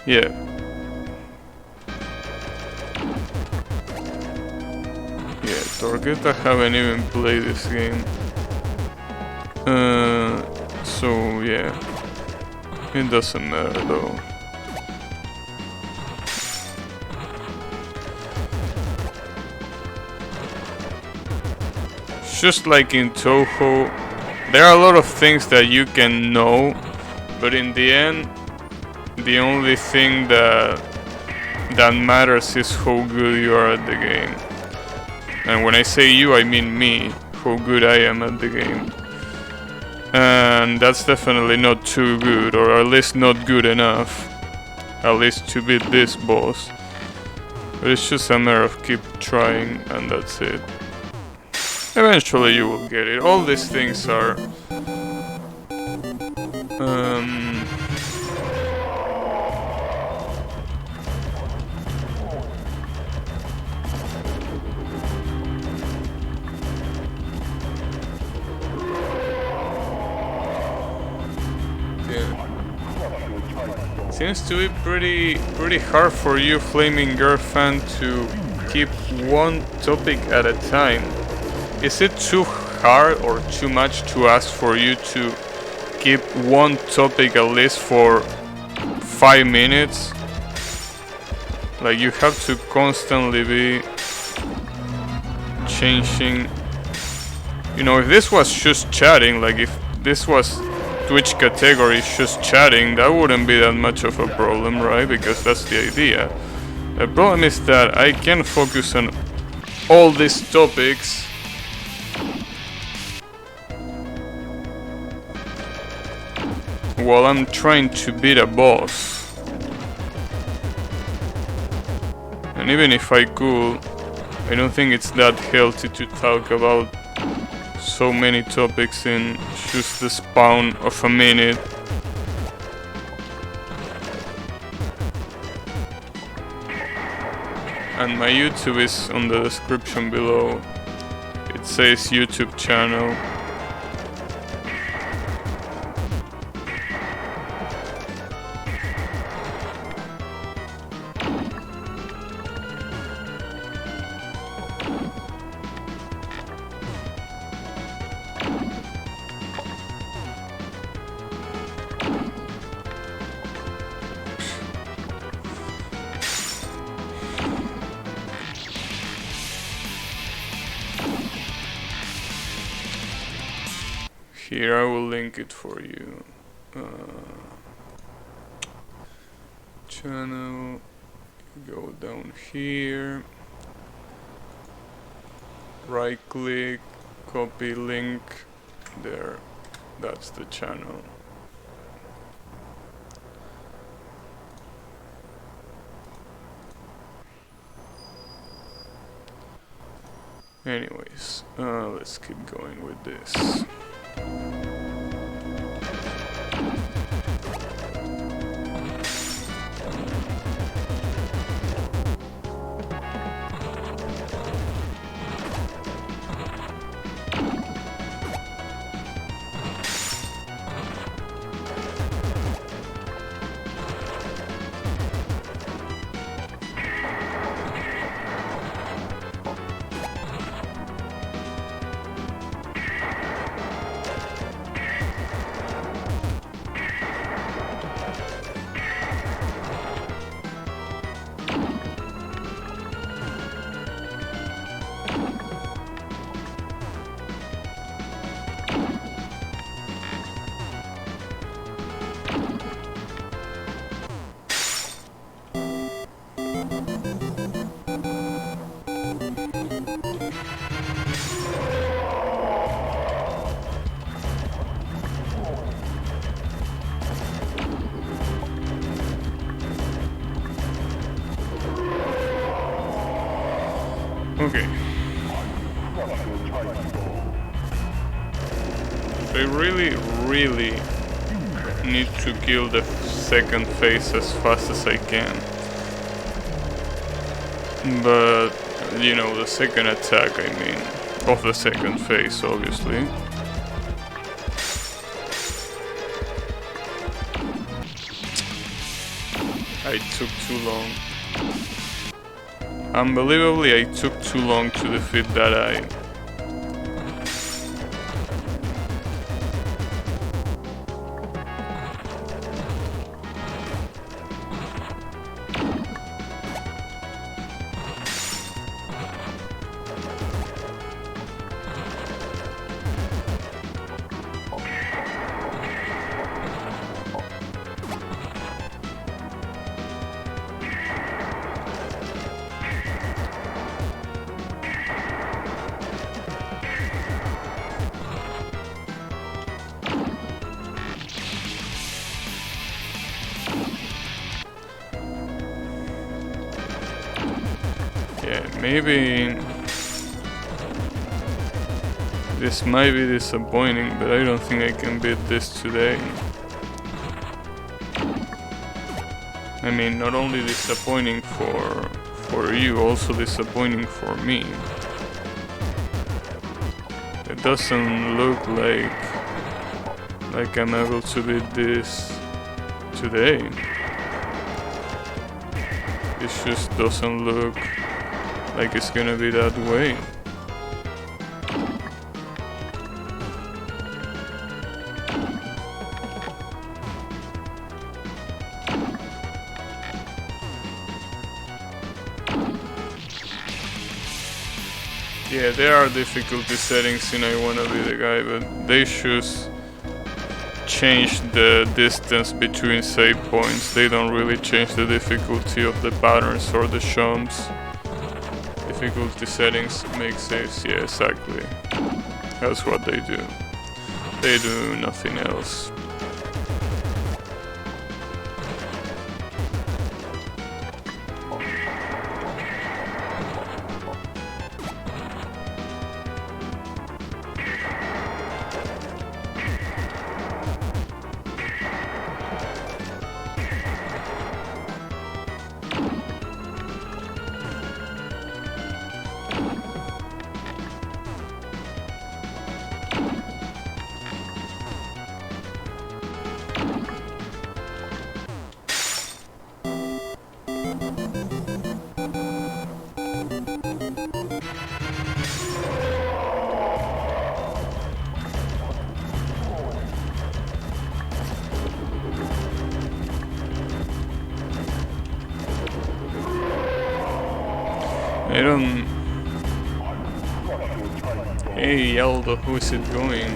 Yeah. Yeah, Torqueta haven't even played this game. So yeah. It doesn't matter though. Just like in Touhou, there are a lot of things that you can know, but in the end, the only thing that matters is how good you are at the game. And when I say you, I mean me, how good I am at the game. And that's definitely not too good, or at least not good enough, at least to beat this boss. But it's just a matter of keep trying, and that's it. Eventually you will get it. All these things are seems to be pretty hard for you, Flaming Girl fan, to keep one topic at a time. Is it too hard or too much to ask for you to keep one topic at least for 5 minutes? Like, you have to constantly be changing. You know, if this was just chatting, like if this was Twitch category just chatting, that wouldn't be that much of a problem, right? Because that's the idea. The problem is that I can focus on all these topics. While I'm trying to beat a boss. And even if I could, I don't think it's that healthy to talk about so many topics in just the span of a minute. And my YouTube is on the description below. It says YouTube channel. Here I will link it for you. Channel, go down here, right click, copy link, there, that's the channel. Anyways, let's keep going with this. Okay. I really need to kill the second phase as fast as I can. But, you know, the second attack, I mean, of the second phase, obviously. I took too long. Unbelievably, I took too long to defeat that eye. Yeah, maybe this might be disappointing, but I don't think I can beat this today. I mean, not only disappointing for you, also disappointing for me. It doesn't look like I'm able to beat this today. It just doesn't look like it's gonna be that way. Yeah, there are difficulty settings in I Wanna Be the Guy, but they should change the distance between save points. They don't really change the difficulty of the patterns or the jumps. If difficulty settings make saves. Yeah, exactly. That's what they do. They do nothing else. I don't... Hey Aldo, who is it going?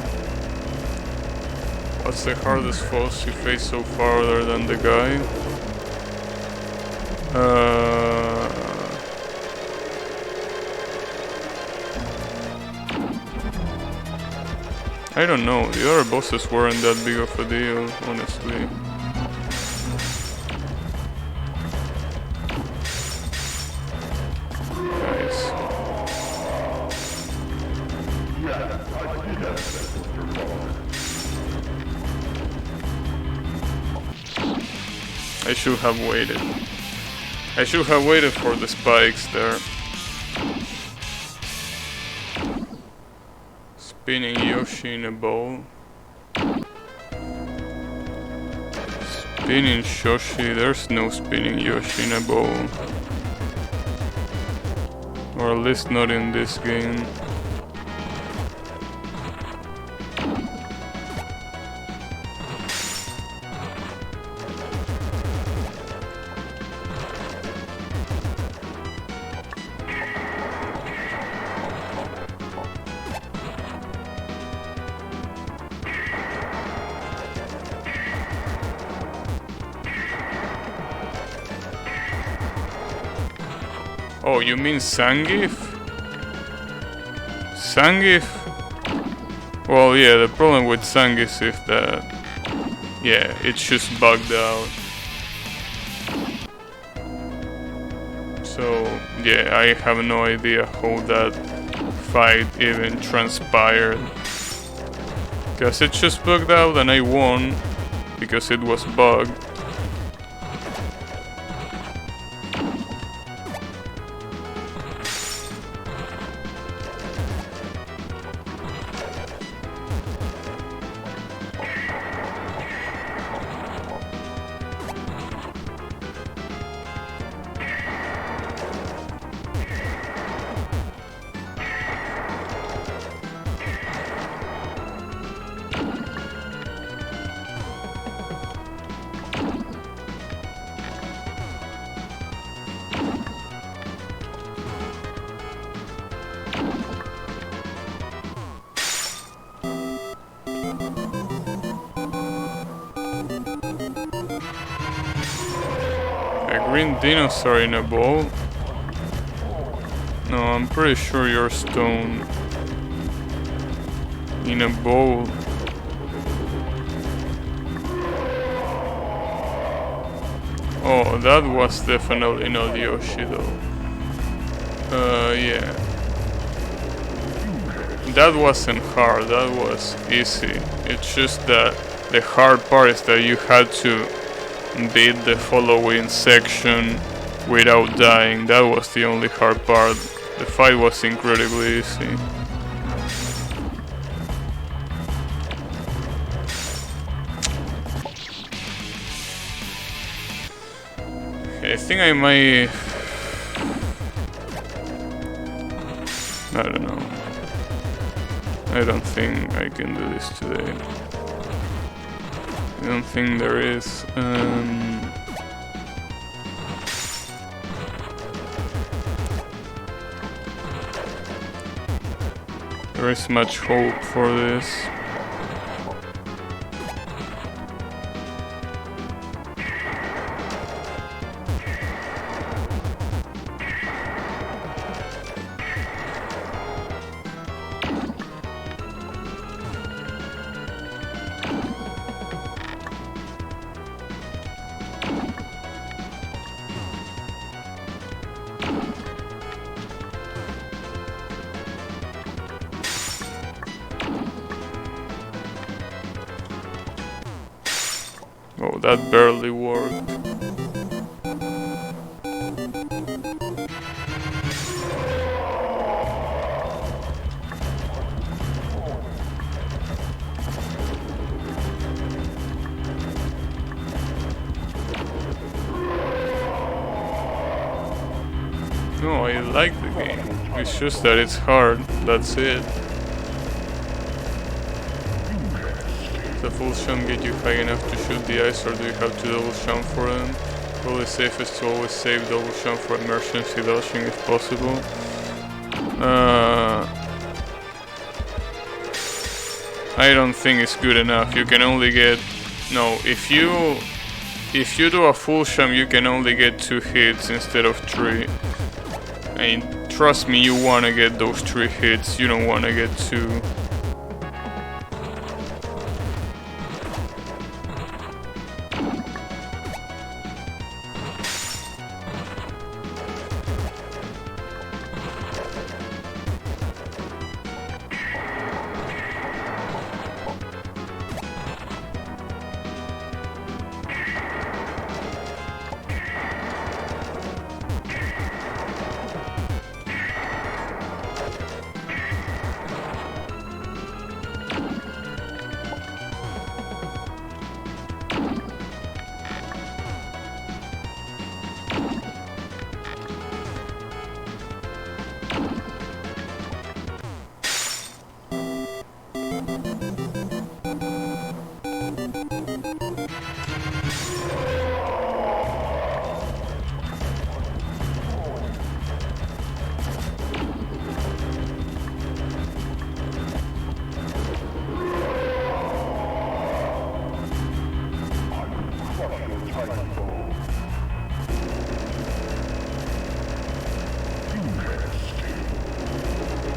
What's the hardest foes you face so far other than the guy? I don't know, the other bosses weren't that big of a deal, honestly. Nice. I should have waited. I should have waited for the spikes there. Spinning Yoshi in a bowl. Spinning Shoshi, there's no spinning Yoshi in a bowl. Or at least not in this game. Oh, you mean Zangief? Zangief? Well, yeah, the problem with Zangief is that... yeah, it's just bugged out. So, yeah, I have no idea how that fight even transpired. Because it just bugged out and I won because it was bugged. A green dinosaur in a bowl? No, I'm pretty sure you're stoned. In a bowl. Oh, that was definitely not Yoshi though. Yeah. That wasn't hard, that was easy. It's just that the hard part is that you had to beat the following section without dying. That was the only hard part. The fight was incredibly easy. I think I might... I don't know. I don't think I can do this today. I don't think there is. There is much hope for this. Oh, that barely worked. No, I like the game. It's just that it's hard. That's it. The full jump get you high enough to shoot the ice, or do you have to double jump for them? Probably safest to always save double jump for emergency dodging if possible. I don't think it's good enough. You can only get... No, if you do a full jump, you can only get 2 hits instead of 3. And trust me, you wanna get those 3 hits, you don't wanna get 2.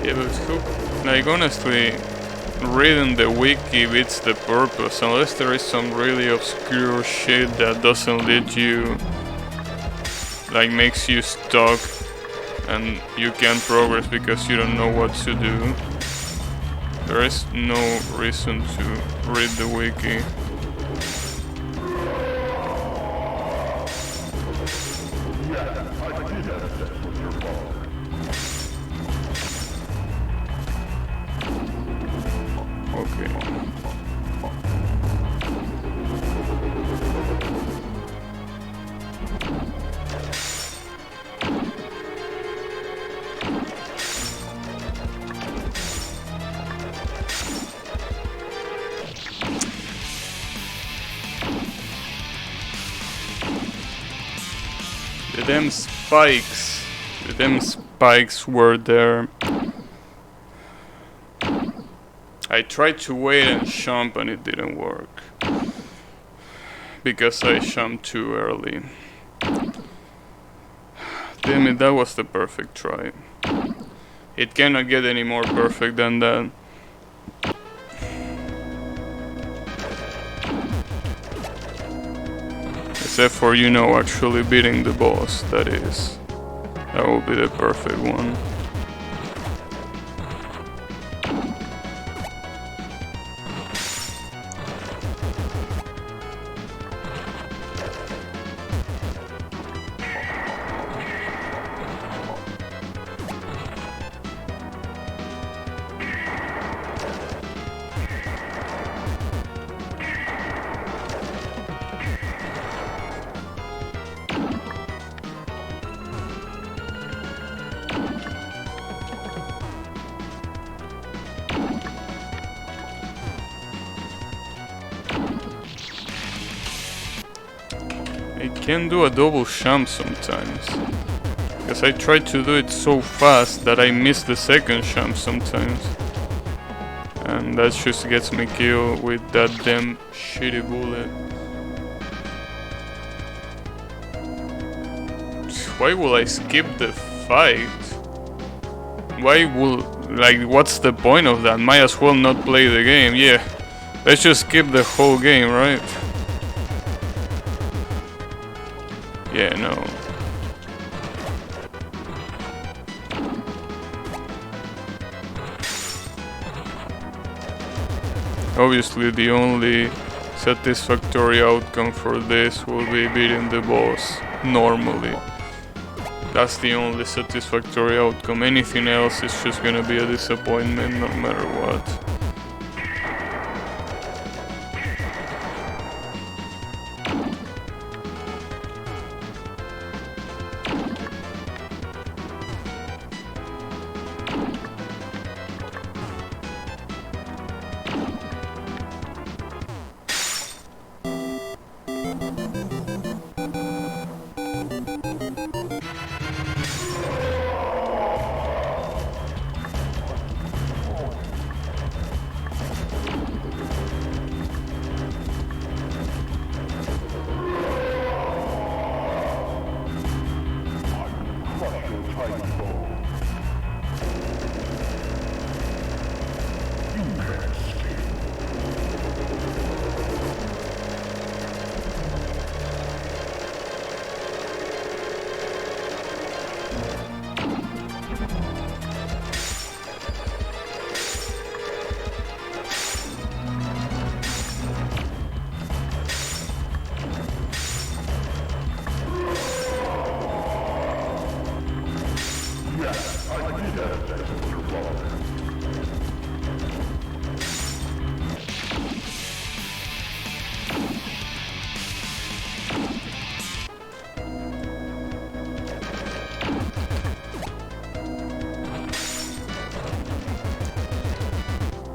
Yeah, but who, like honestly, reading the wiki beats the purpose, unless there is some really obscure shit that doesn't let you, like makes you stuck and you can't progress because you don't know what to do. There is no reason to read the wiki. Them spikes were there. I tried to wait and jump and it didn't work. Because I jumped too early. Damn it, that was the perfect try. It cannot get any more perfect than that. Except for, you know, actually beating the boss, that is. That will be the perfect one. I can do a double jump sometimes. Because I try to do it so fast that I miss the second jump sometimes. And that just gets me killed with that damn shitty bullet. Why will I skip the fight? Why will... like, what's the point of that? Might as well not play the game, yeah. Let's just skip the whole game, right? Yeah, no. Obviously the only satisfactory outcome for this will be beating the boss normally. That's the only satisfactory outcome. Anything else is just gonna be a disappointment no matter what.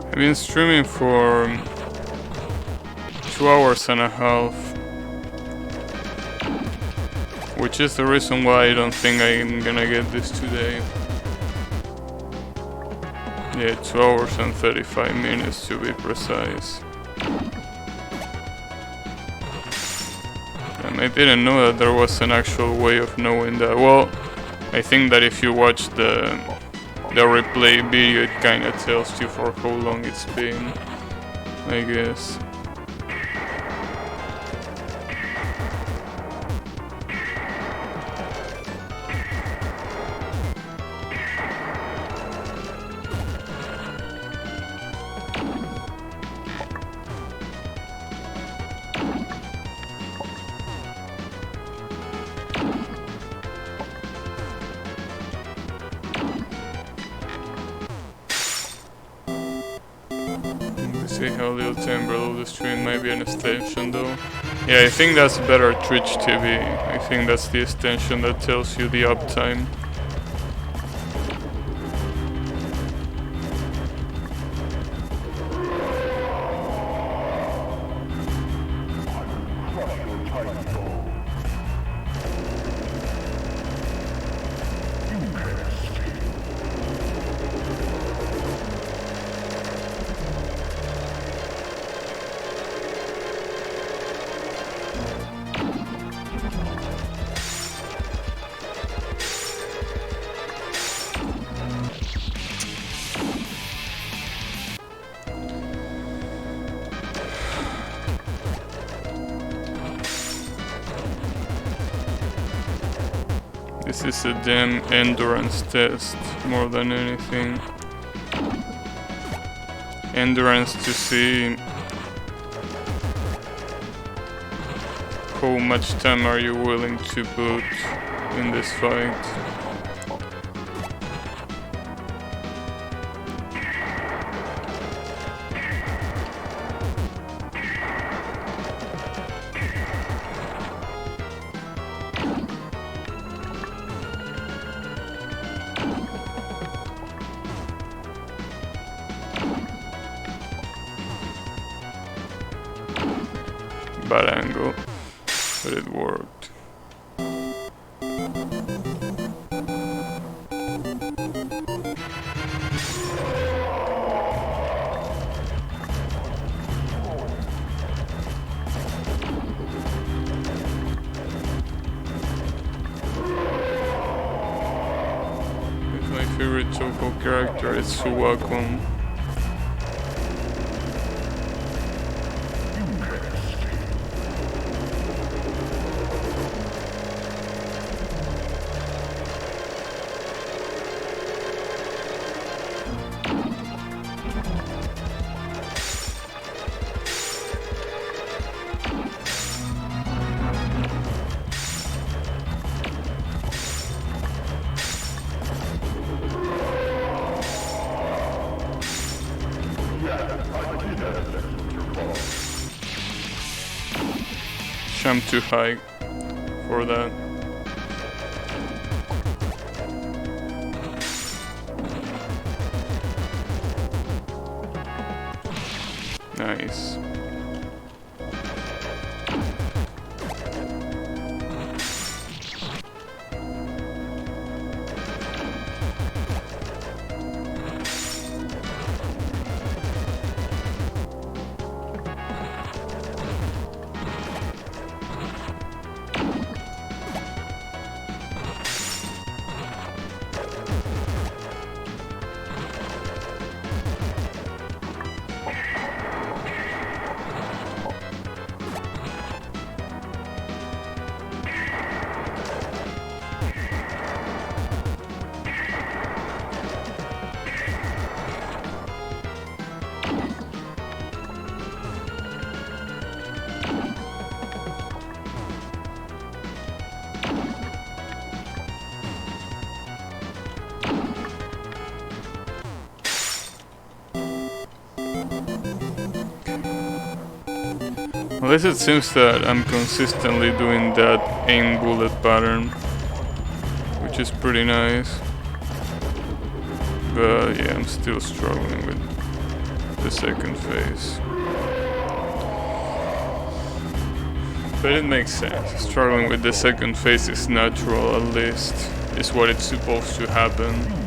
I've been streaming for 2 hours and a half, which is the reason why I don't think I'm gonna get this today. Yeah, 2 hours and 35 minutes to be precise. And I didn't know that there was an actual way of knowing that. Well, I think that if you watch the replay video, it kinda tells you for how long it's been, I guess. See how little time below the stream might be an extension though. Yeah, I think that's better Twitch TV. I think that's the extension that tells you the uptime. This is a damn endurance test more than anything. Endurance to see how much time are you willing to put in this fight. Bad angle, but it worked. My favorite Choco character is Suwakon. Gosh, I'm too high for that. Nice. At least it seems that I'm consistently doing that aim bullet pattern, which is pretty nice. But yeah, I'm still struggling with the second phase. But it makes sense. Struggling with the second phase is natural, at least. It's what it's supposed to happen.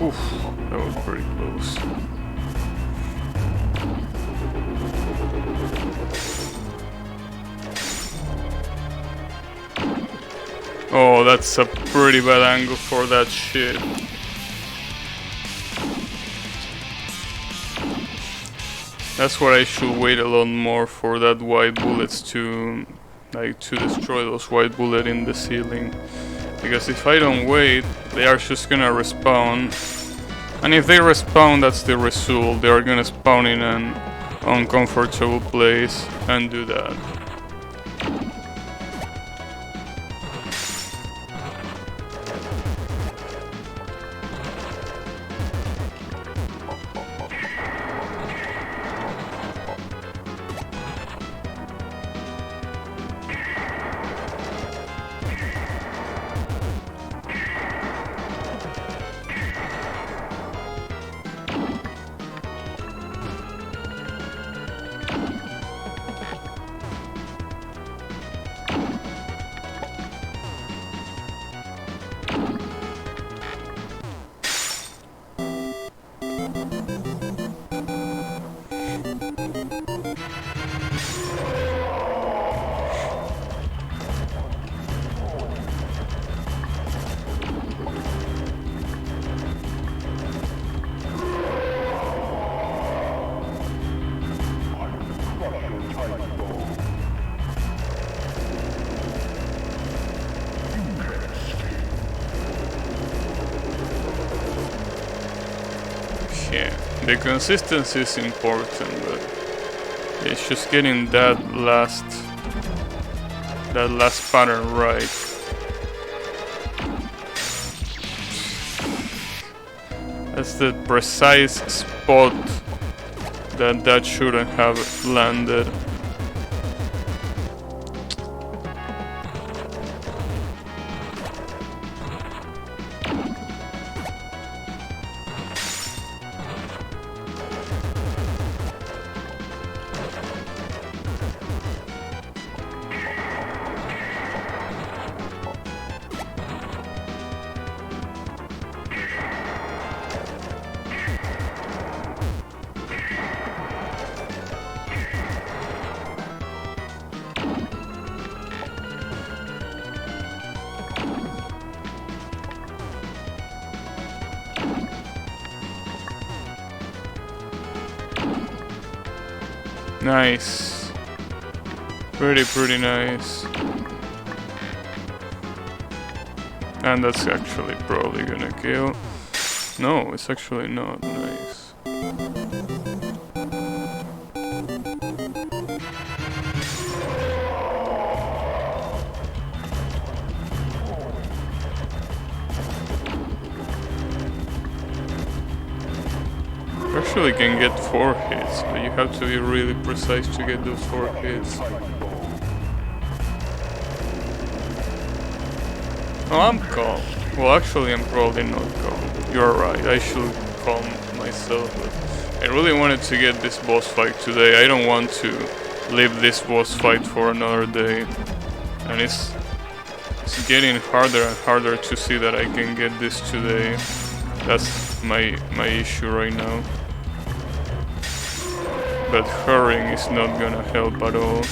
Oof, that was pretty close. Oh, that's a pretty bad angle for that shit. That's what I should wait a lot more for, that white bullets to destroy those white bullets in the ceiling. Because if I don't wait, they are just gonna respawn. And if they respawn, that's the result. They are gonna spawn in an uncomfortable place and do that. Yeah, the consistency is important, but it's just getting that last pattern right. That's the precise spot that shouldn't have landed. Nice. Pretty nice. And that's actually probably gonna kill. No, it's actually not nice. You actually can get 4 hits, but you have to be really precise to get those 4 hits. Oh, I'm calm. Well, actually, I'm probably not calm. You're right, I should calm myself, but I really wanted to get this boss fight today. I don't want to leave this boss fight for another day. And it's getting harder and harder to see that I can get this today. That's my issue right now. But hurrying is not gonna help at all.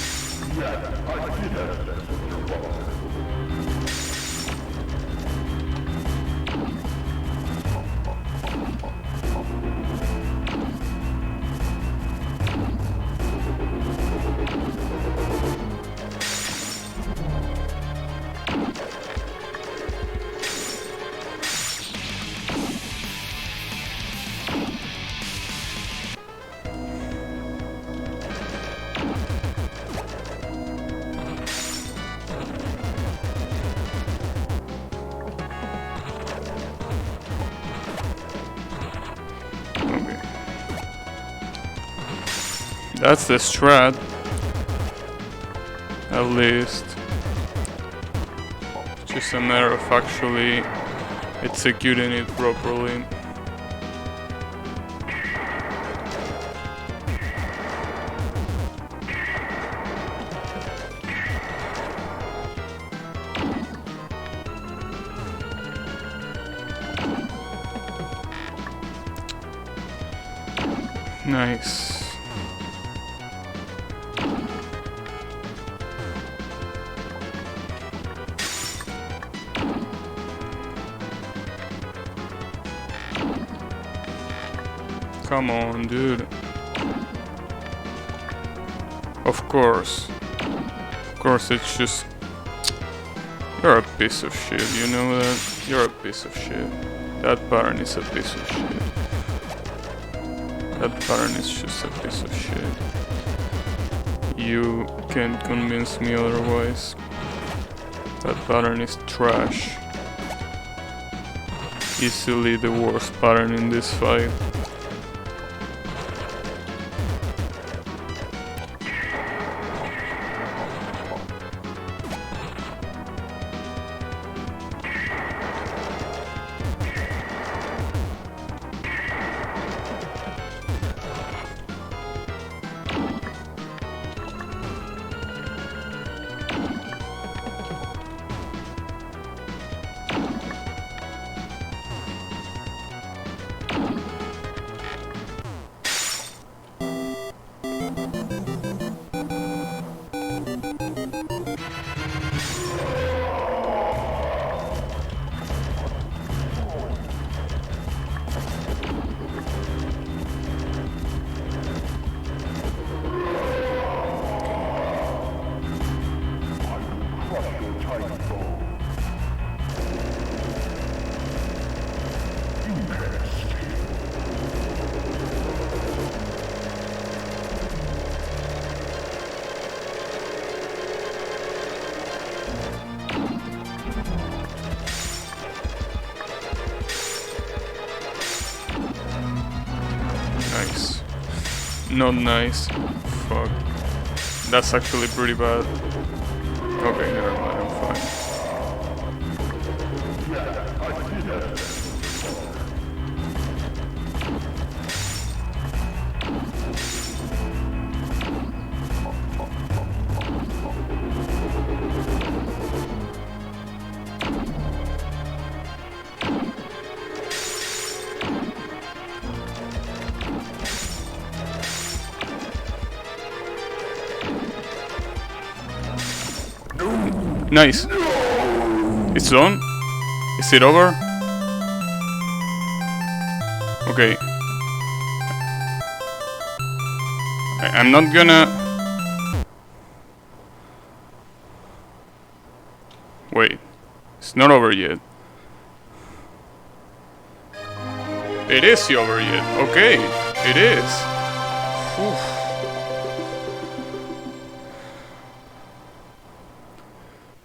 That's the strat, at least. It's just a matter of actually executing it properly. Nice. Come on, dude. Of course. Of course, it's just... You're a piece of shit, you know that? You're a piece of shit. That pattern is a piece of shit. That pattern is just a piece of shit. You can't convince me otherwise. That pattern is trash. Easily the worst pattern in this fight. Nice. Not nice. Fuck. That's actually pretty bad. Okay, never mind, I'm fine. Nice. It's done? Is it over? Okay. I'm not gonna... Wait, it's not over yet. It is over yet. Okay, it is. Oof.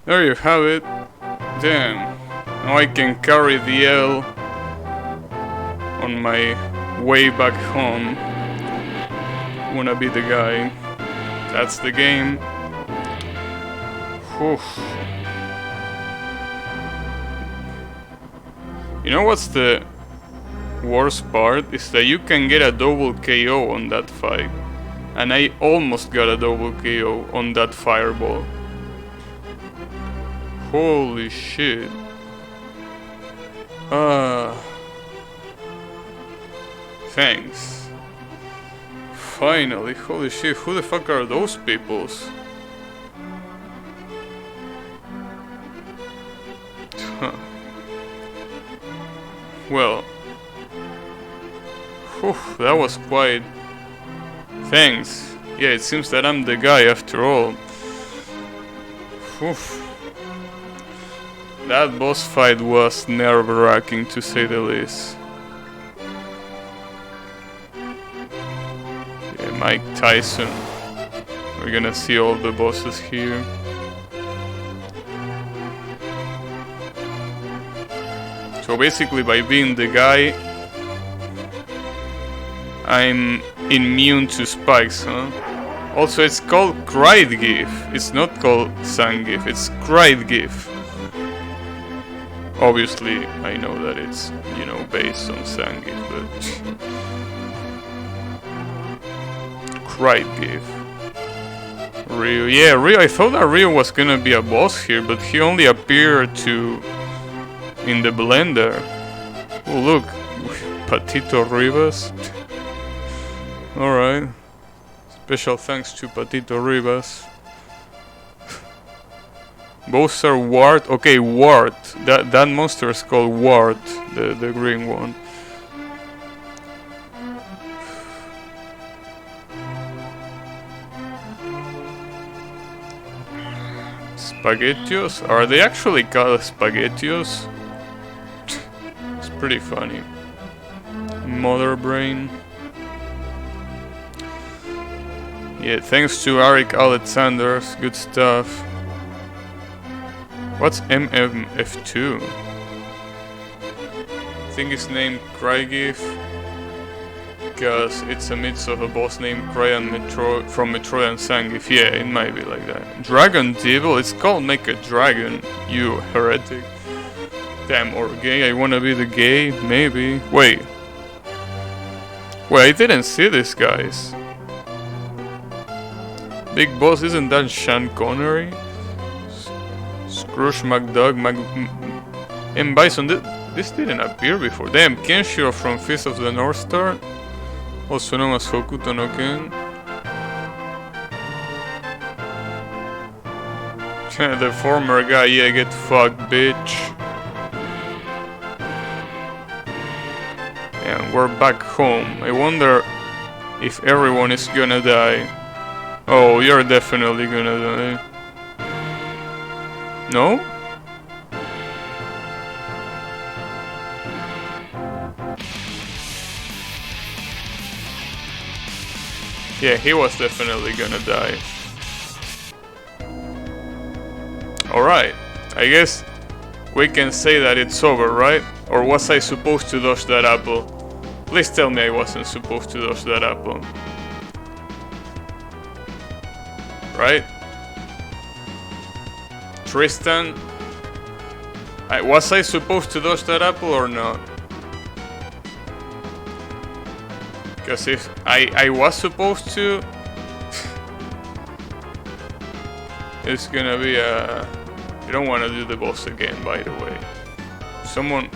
There you have it. Damn. Now I can carry the L on my way back home. Wanna be the guy. That's the game. Oof. You know what's the worst part? Is that you can get a double KO on that fight. And I almost got a double KO on that fireball. Holy shit. Thanks. Finally, holy shit, who the fuck are those peoples? Huh. Well. Whew, that was quite... Thanks. Yeah, it seems that I'm the guy after all. Whew. That boss fight was nerve-wracking to say the least. Yeah, Mike Tyson. We're gonna see all the bosses here. So basically by being the guy, I'm immune to spikes, huh? Also it's called Kreidgif. It's not called Zangief, it's Kreidgif. Obviously, I know that it's, you know, based on Zangief, but... Kreidgif. Ryu. Yeah, Ryu. I thought that Ryu was gonna be a boss here, but he only appeared in the blender. Oh, look. Patito Rivas. Alright. Special thanks to Patito Rivas. Both are Wart. Okay, Wart. That monster is called Wart, the green one. Spaghettios? Are they actually called Spaghettios? It's pretty funny. Mother Brain. Yeah, thanks to Arik Alexanders. Good stuff. What's MMF2? I think it's named Kreidgif because it's a mix of a boss named Krei and from Metroid and Zangief. Yeah, it might be like that. Dragon Devil? It's called Make a Dragon, you heretic. Damn, or gay? I wanna be the gay? Maybe. Wait, I didn't see this, guys. Big Boss, isn't that Sean Connery? Scrooge McDuck, M. Bison, this didn't appear before. Damn, Kenshiro from Fist of the North Star, also known as Hokuto no Ken. The former guy, yeah, get fucked, bitch. And we're back home. I wonder if everyone is gonna die. Oh, you're definitely gonna die. No? Yeah, he was definitely gonna die. Alright, I guess we can say that it's over, right? Or was I supposed to dodge that apple? Please tell me I wasn't supposed to dodge that apple. Right? Tristan, was I supposed to dodge that apple or not? Because if I was supposed to, it's gonna be a... You don't want to do the boss again, by the way. Someone...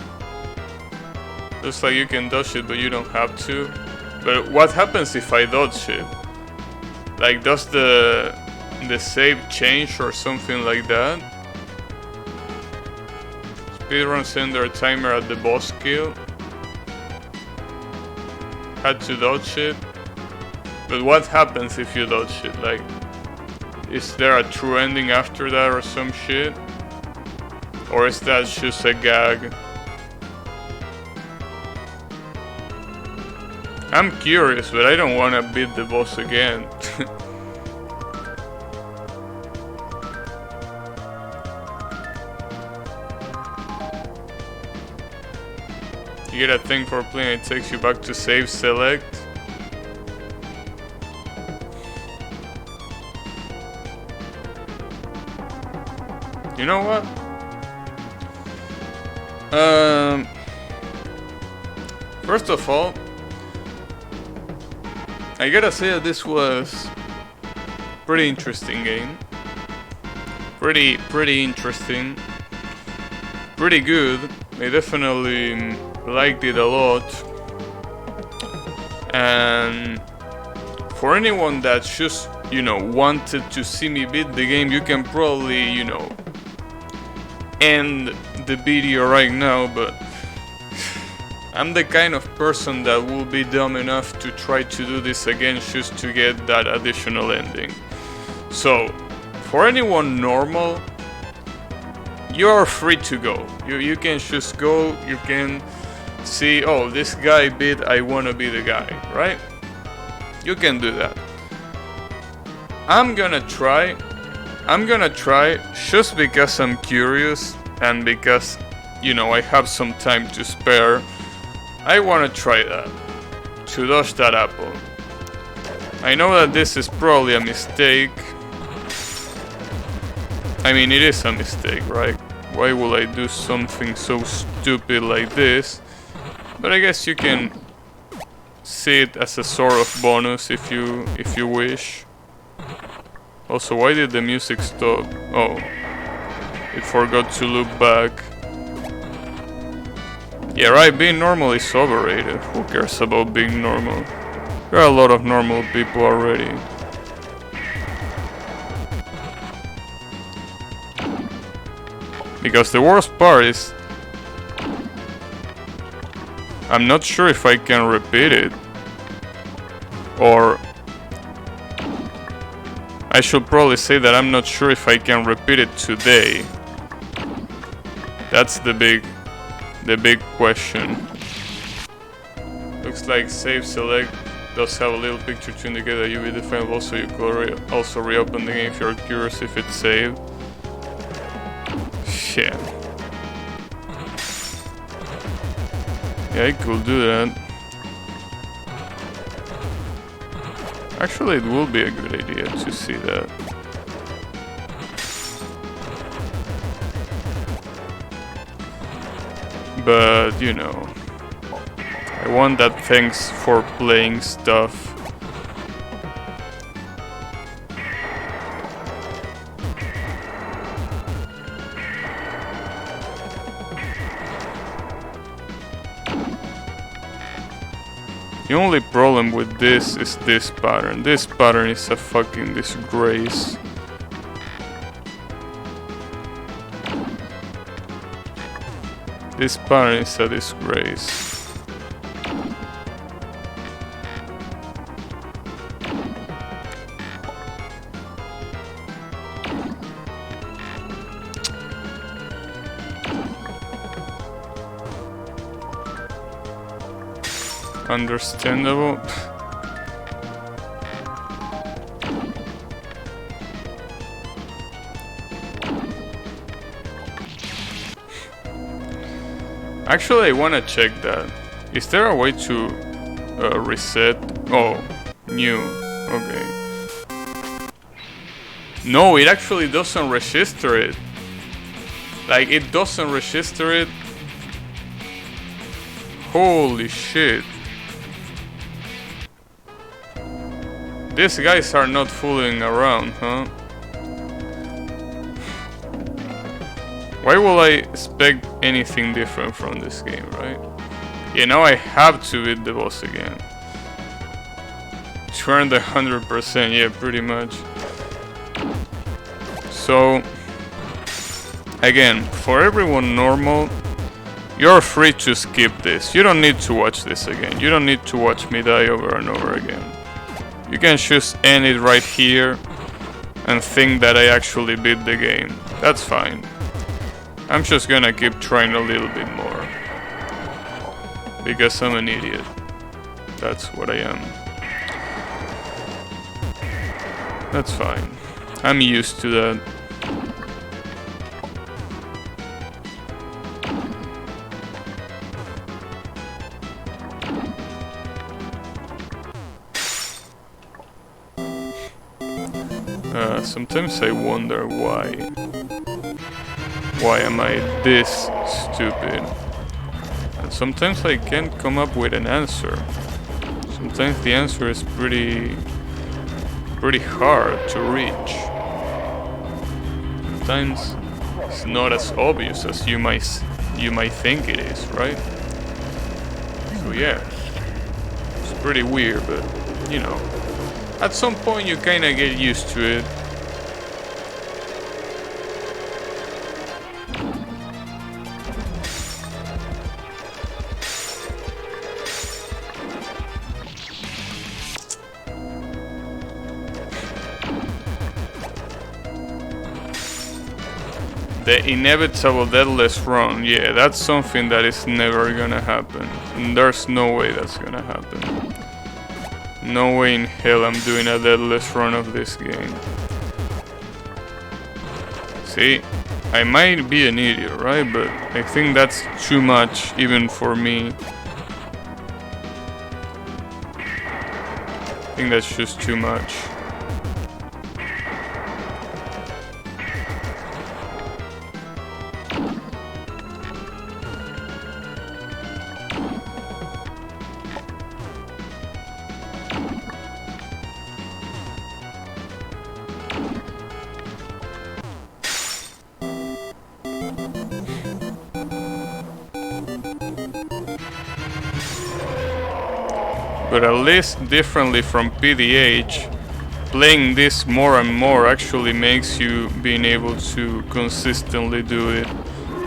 Looks like you can dodge it, but you don't have to. But what happens if I dodge it? Like, does the save change or something like that? Speedrun send their timer at the boss kill. Had to dodge it. But what happens if you dodge it? Like, is there a true ending after that or some shit? Or is that just a gag? I'm curious, but I don't want to beat the boss again. You get a thing for playing, it takes you back to save select. You know what? First of all, I gotta say that this was pretty interesting game. Pretty interesting. Pretty good. I definitely liked it a lot. And for anyone that just, wanted to see me beat the game, you can probably, end the video right now, but I'm the kind of person that will be dumb enough to try to do this again just to get that additional ending. So, for anyone normal, you're free to go. You can just go, you can see, oh, this guy beat, I wanna be the guy, right? You can do that. I'm gonna try just because I'm curious and because, I have some time to spare. I wanna try that, to dodge that apple. I know that this is probably a mistake. I mean, it is a mistake, right? Why would I do something so stupid like this? But I guess you can see it as a sort of bonus if you wish. Also, why did the music stop? Oh, it forgot to loop back. Yeah, right, being normal is overrated. Who cares about being normal? There are a lot of normal people already. Because the worst part is, I'm not sure if I can repeat it. Or I should probably say that I'm not sure if I can repeat it today. That's the big question. Looks like save select does have a little picture to indicate that you beat the final boss, so you could also reopen the game if you're curious if it's saved. Shit. Yeah, I could do that. Actually, it will be a good idea to see that. But, I want that thanks for playing stuff. The only problem with this is this pattern. This pattern is a fucking disgrace. This pattern is a disgrace. Understandable. Actually, I wanna check that. Is there a way to reset? Oh, new. Okay. No, it actually doesn't register it. Like, it doesn't register it. Holy shit. These guys are not fooling around, huh? Why will I expect anything different from this game, right? Yeah, now I have to beat the boss again. To earn the 100%, yeah, pretty much. So, again, for everyone normal, you're free to skip this. You don't need to watch this again. You don't need to watch me die over and over again. You can just end it right here and think that I actually beat the game. That's fine. I'm just gonna keep trying a little bit more. Because I'm an idiot. That's what I am. That's fine. I'm used to that. Sometimes I wonder why. Why am I this stupid? And sometimes I can't come up with an answer. Sometimes the answer is pretty hard to reach. Sometimes it's not as obvious as you might think it is, right? So yeah, it's pretty weird, but you know, at some point you kinda get used to it. The inevitable deathless run, yeah, that's something that is never gonna happen. And there's no way that's gonna happen. No way in hell I'm doing a deathless run of this game. See, I might be an idiot, right? But I think that's too much even for me. I think that's just too much. But at least differently from PDH, playing this more and more actually makes you being able to consistently do it.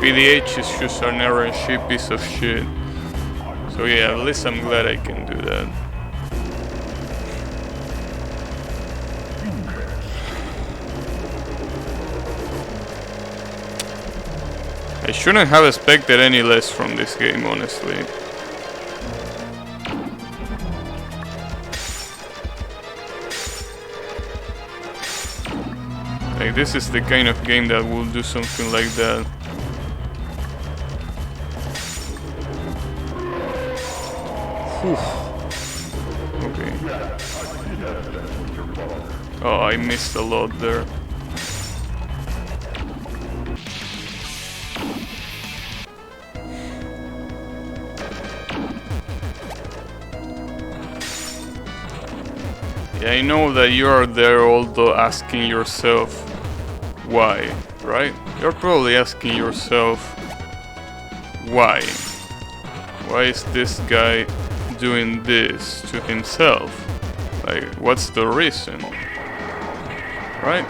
PDH is just an RNG piece of shit. So yeah, at least I'm glad I can do that. I shouldn't have expected any less from this game, honestly. Like, this is the kind of game that will do something like that. Whew. Okay. Oh, I missed a lot there. Yeah, I know that you are there although asking yourself why, right? You're probably asking yourself why? Why is this guy doing this to himself? Like, what's the reason? Right?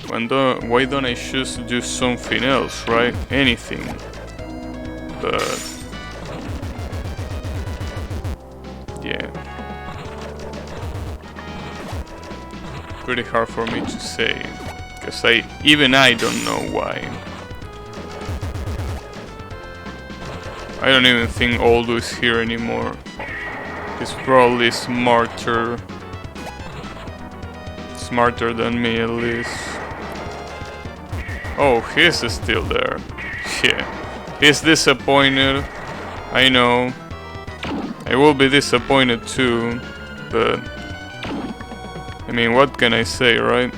Why don't I just do something else, right? Anything. But yeah. Pretty hard for me to say, because even I don't know why. I don't even think Aldo is here anymore. He's probably smarter than me at least. Oh, he's still there. Yeah, he's disappointed. I know. I will be disappointed too, but I mean, what can I say, right?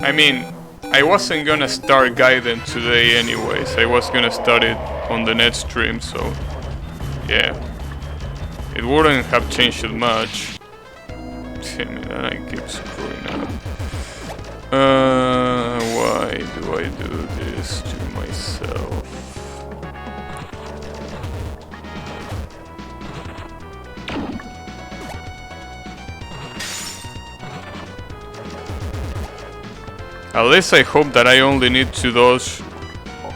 I mean, I wasn't gonna start Gaiden today anyways. I was gonna start it on the net stream, so yeah. It wouldn't have changed it much. Damn it, and I keep screwing up. Why do I do this to myself? At least I hope that I only need to dodge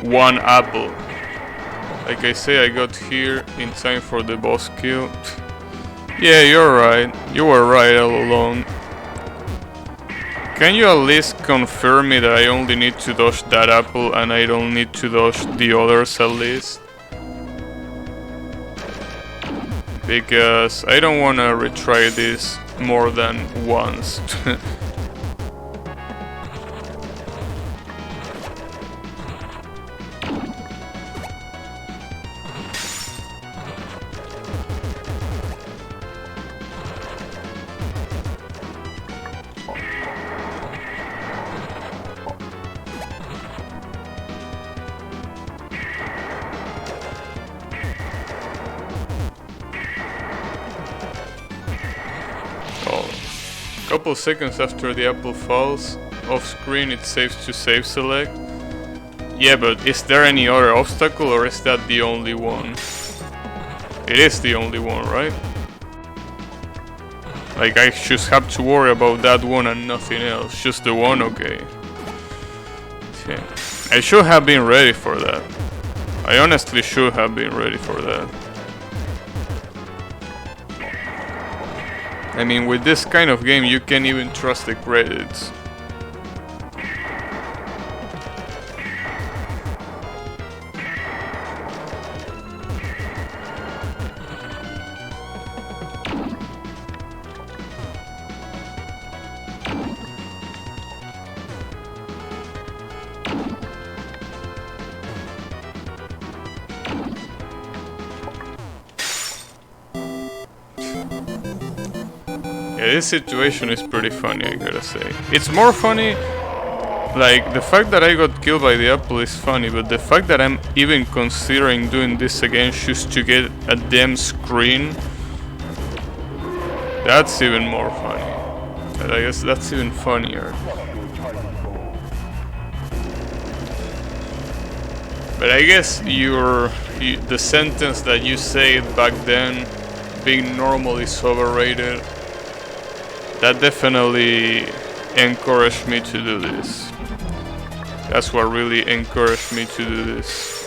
one apple. Like I say, I got here in time for the boss kill. Yeah, you're right. You were right all along. Can you at least confirm me that I only need to dodge that apple and I don't need to dodge the others at least? Because I don't want to retry this more than once. Couple seconds after the apple falls off screen, it saves to save select. Yeah, but is there any other obstacle or is that the only one? It is the only one, right? Like I just have to worry about that one and nothing else. Just the one, okay. Yeah. I should have been ready for that. I honestly should have been ready for that. I mean, with this kind of game, you can't even trust the credits. Yeah, this situation is pretty funny, I gotta say. It's more funny, like, the fact that I got killed by the apple is funny, but the fact that I'm even considering doing this again just to get a damn screen, that's even more funny. And I guess that's even funnier. But I guess the sentence that you said back then, being normal is overrated, that definitely encouraged me to do this. That's what really encouraged me to do this.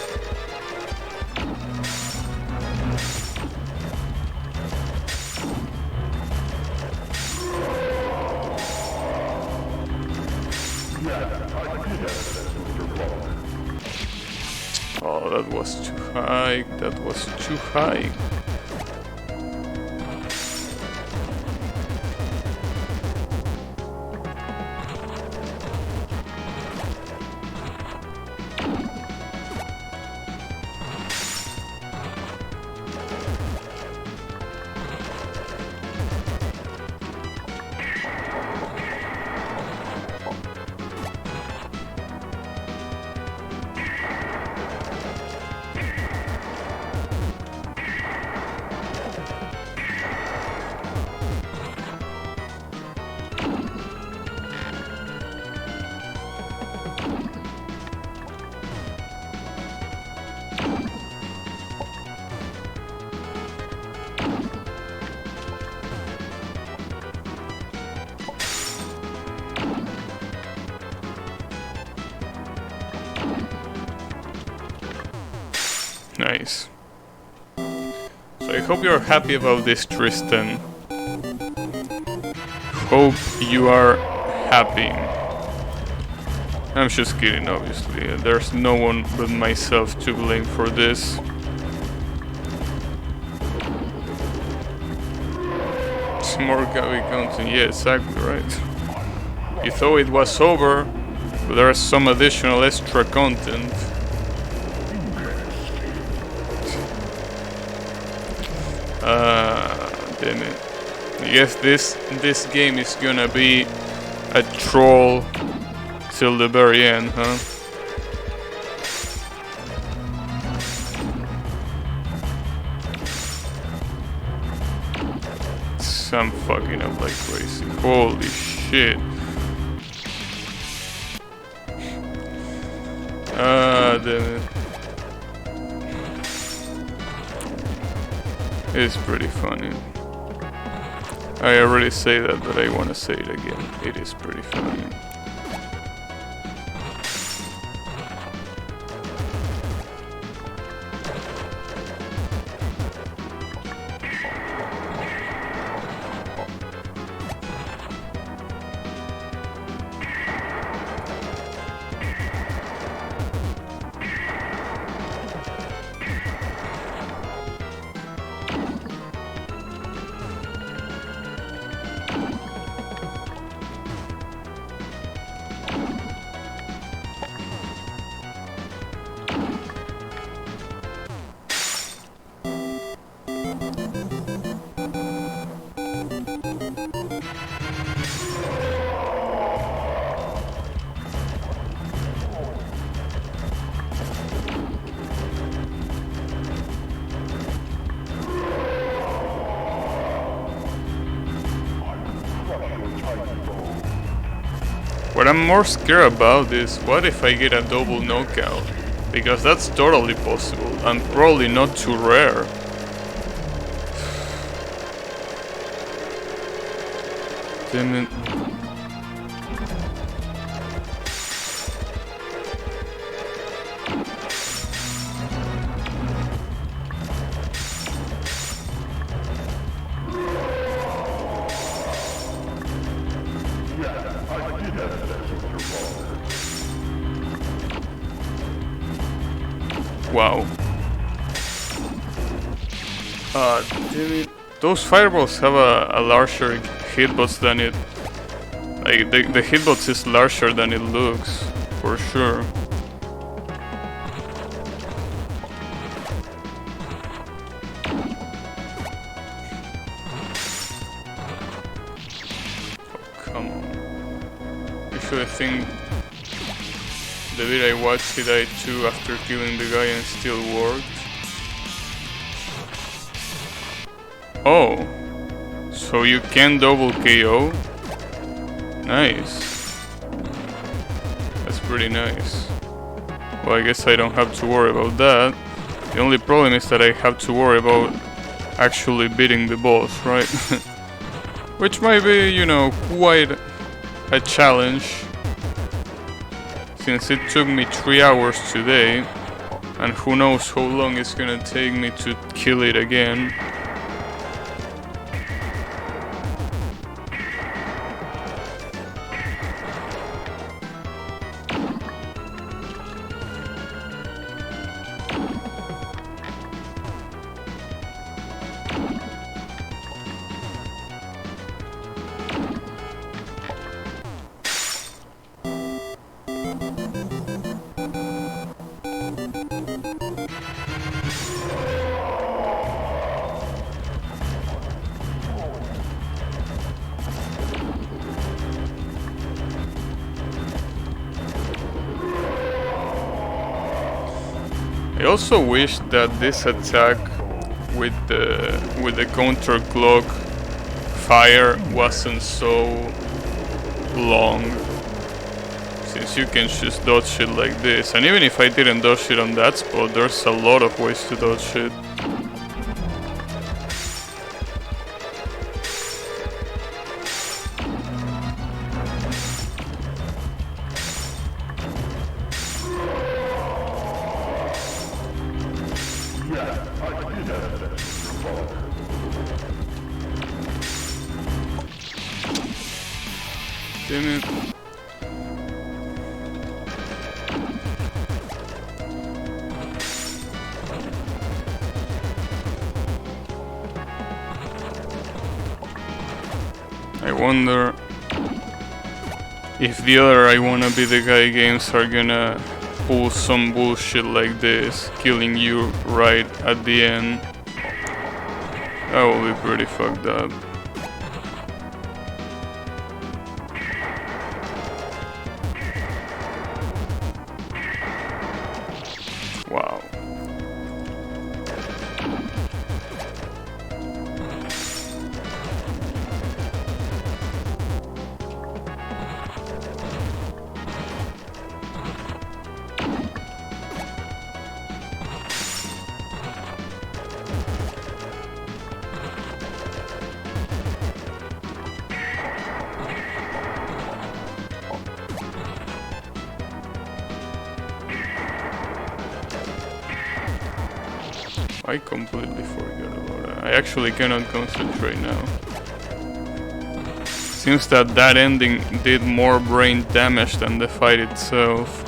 Oh, that was too high. That was too high. Nice. So I hope you're happy about this, Tristan. Hope you are happy. I'm just kidding, obviously. There's no one but myself to blame for this. It's more Gabby content. Yeah, exactly right. You thought it was over, but there's some additional extra content. Damn it. I guess this game is gonna be a troll till the very end, huh? I'm fucking up like crazy. Holy shit. Damn it. It's pretty funny. I already say that, but I want to say it again. It is pretty funny. What I'm more scared about is what if I get a double knockout? Because that's totally possible and probably not too rare. Damn it. Wow. Damn it. Those fireballs have a larger hitbox than it... Like, the hitbox is larger than it looks, for sure. Oh, come on. Actually, I think the bit I watched he died too after killing the guy and still worked. Oh, so you can double KO? Nice. That's pretty nice. Well, I guess I don't have to worry about that. The only problem is that I have to worry about actually beating the boss, right? Which might be, you know, quite a challenge. Since it took me 3 hours today, and who knows how long it's gonna take me to kill it again. I also wish that this attack with the counter clock fire wasn't so long, since you can just dodge it like this. And even if I didn't dodge it on that spot, there's a lot of ways to dodge it. Damn it. I wonder if the other I Wanna Be The Guy games are gonna pull some bullshit like this, killing you right at the end. That will be pretty fucked up. Wow. I completely forgot about it. I actually cannot concentrate now. Seems that that ending did more brain damage than the fight itself.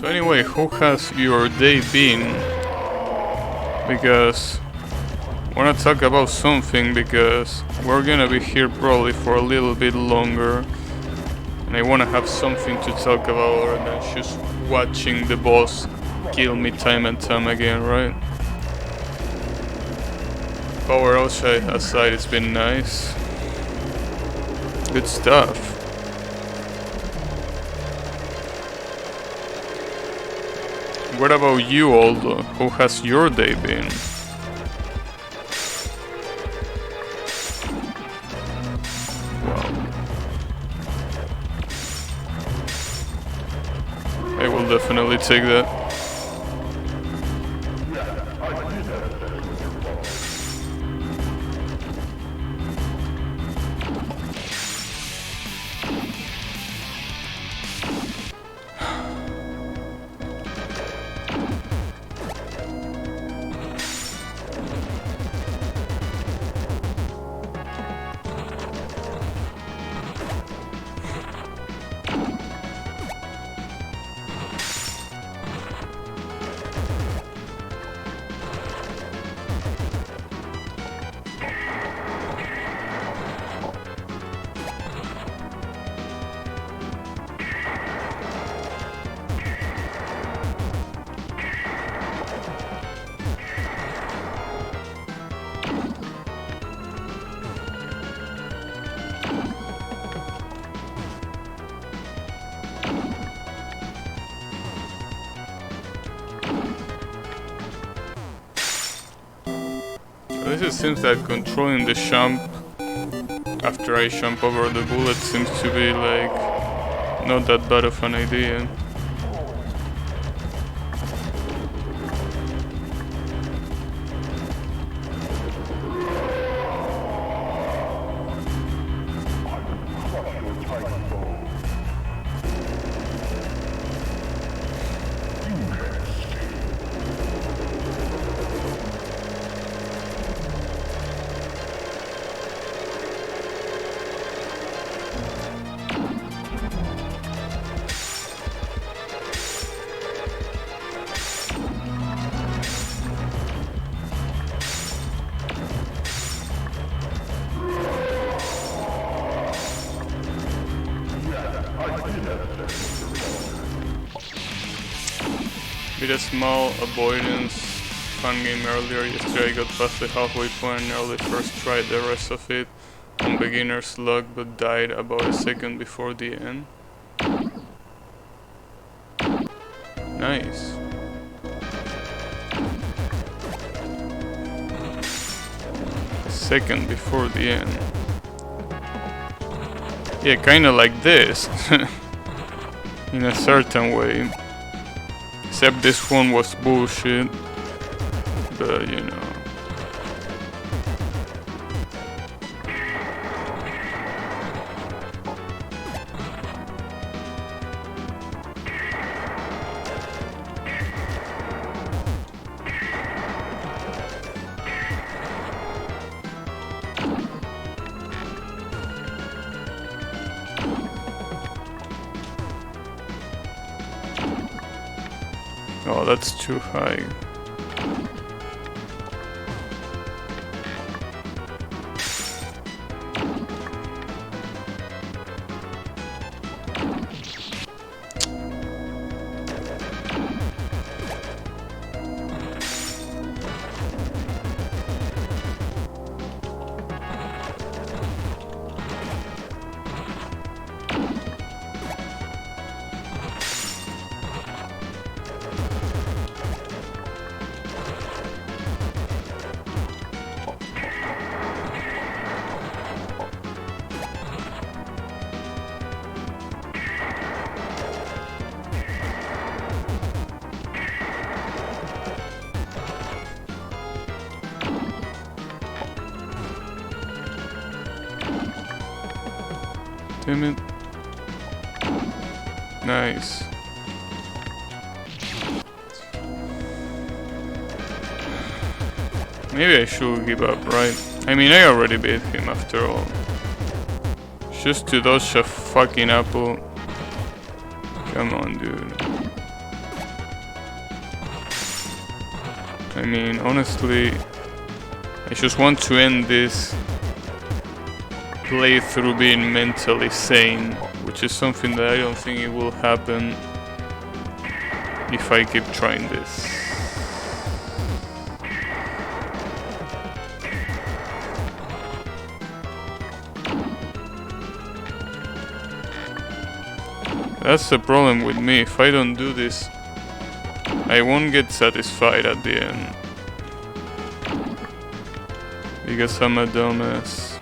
So anyway, how has your day been? Because I wanna talk about something, because we're gonna be here probably for a little bit longer. And I wanna have something to talk about other than just watching the boss kill me time and time again, right? Power aside, it's been nice. Good stuff. What about you, Aldo? How has your day been? Wow. I will definitely take that. It seems that controlling the jump after I jump over the bullet seems to be like not that bad of an idea. With a small avoidance fun game earlier yesterday, I got past the halfway point and nearly first tried the rest of it on beginner's luck, but died about a second before the end. Nice. A second before the end. Yeah, kinda like this. In a certain way. Except this one was bullshit. But you know. Oh, that's too high. Damn it. Nice. Maybe I should give up, right? I mean, I already beat him after all. Just to dodge a fucking apple. Come on, dude. I mean, honestly, I just want to end this playthrough being mentally sane, which is something that I don't think it will happen if I keep trying this. That's the problem with me. If I don't do this, I won't get satisfied at the end. Because I'm a dumbass.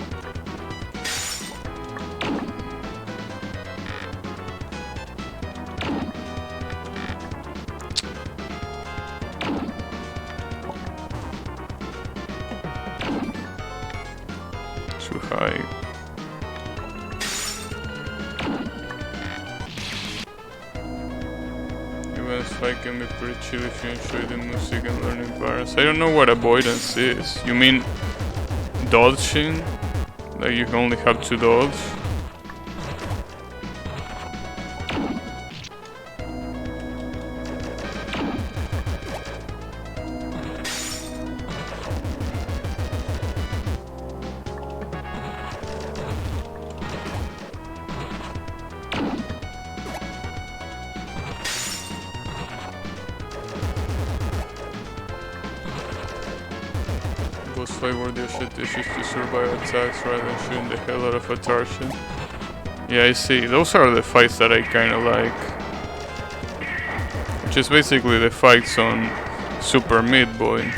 Too high. Fight can be pretty chill if you enjoy the music and learning patterns. I don't know what avoidance is. You mean dodging? Like you only have to dodge? Boss fight where their shit dishes to survive attacks rather than shooting the hell out of a target. Yeah, I see. Those are the fights that I kinda like. Which is basically the fights on Super Meat Boy.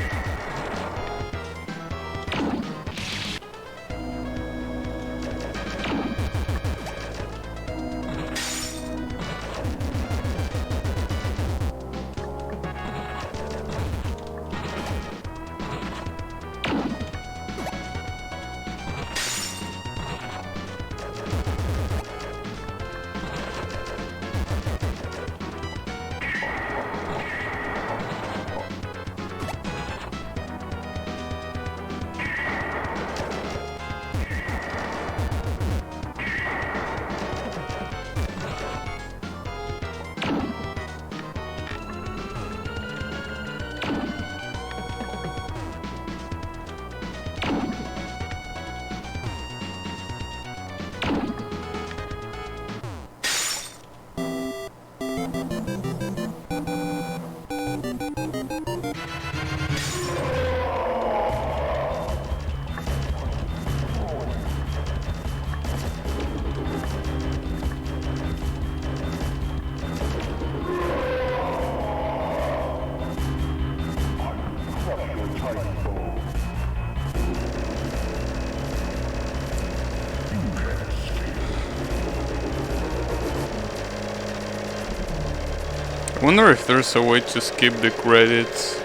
I wonder if there's a way to skip the credits.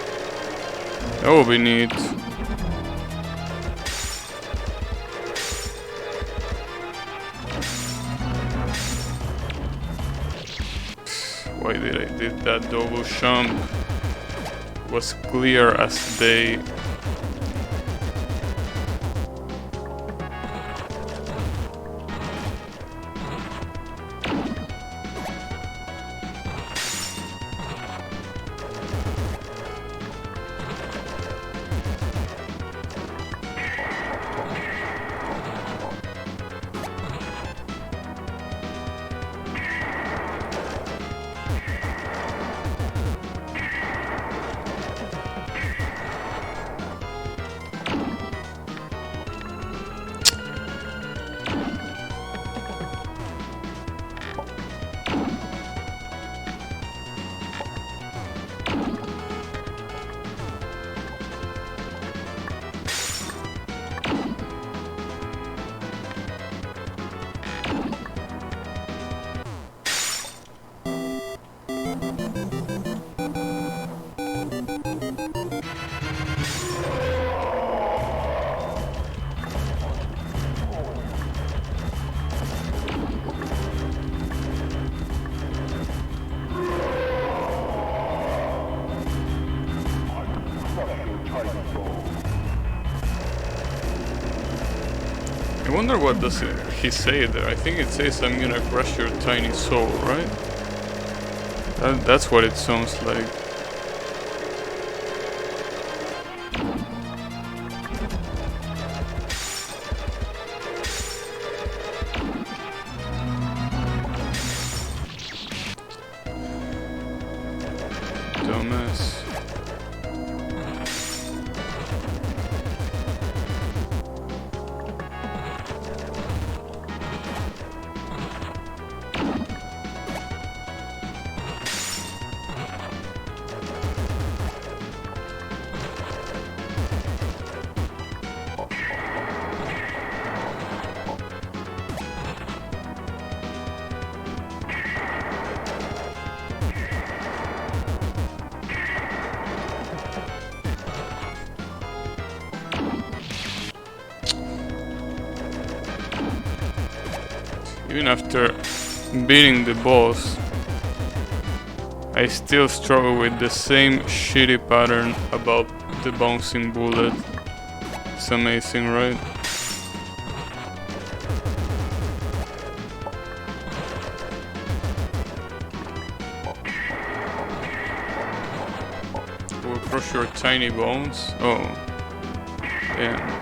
That would be neat. Why did I did that double jump? It was clear as day. I wonder what does he say there. I think it says I'm gonna crush your tiny soul, right? That's what it sounds like. Even after beating the boss, I still struggle with the same shitty pattern about the bouncing bullet. It's amazing, right? We'll crush your tiny bones. Oh, damn.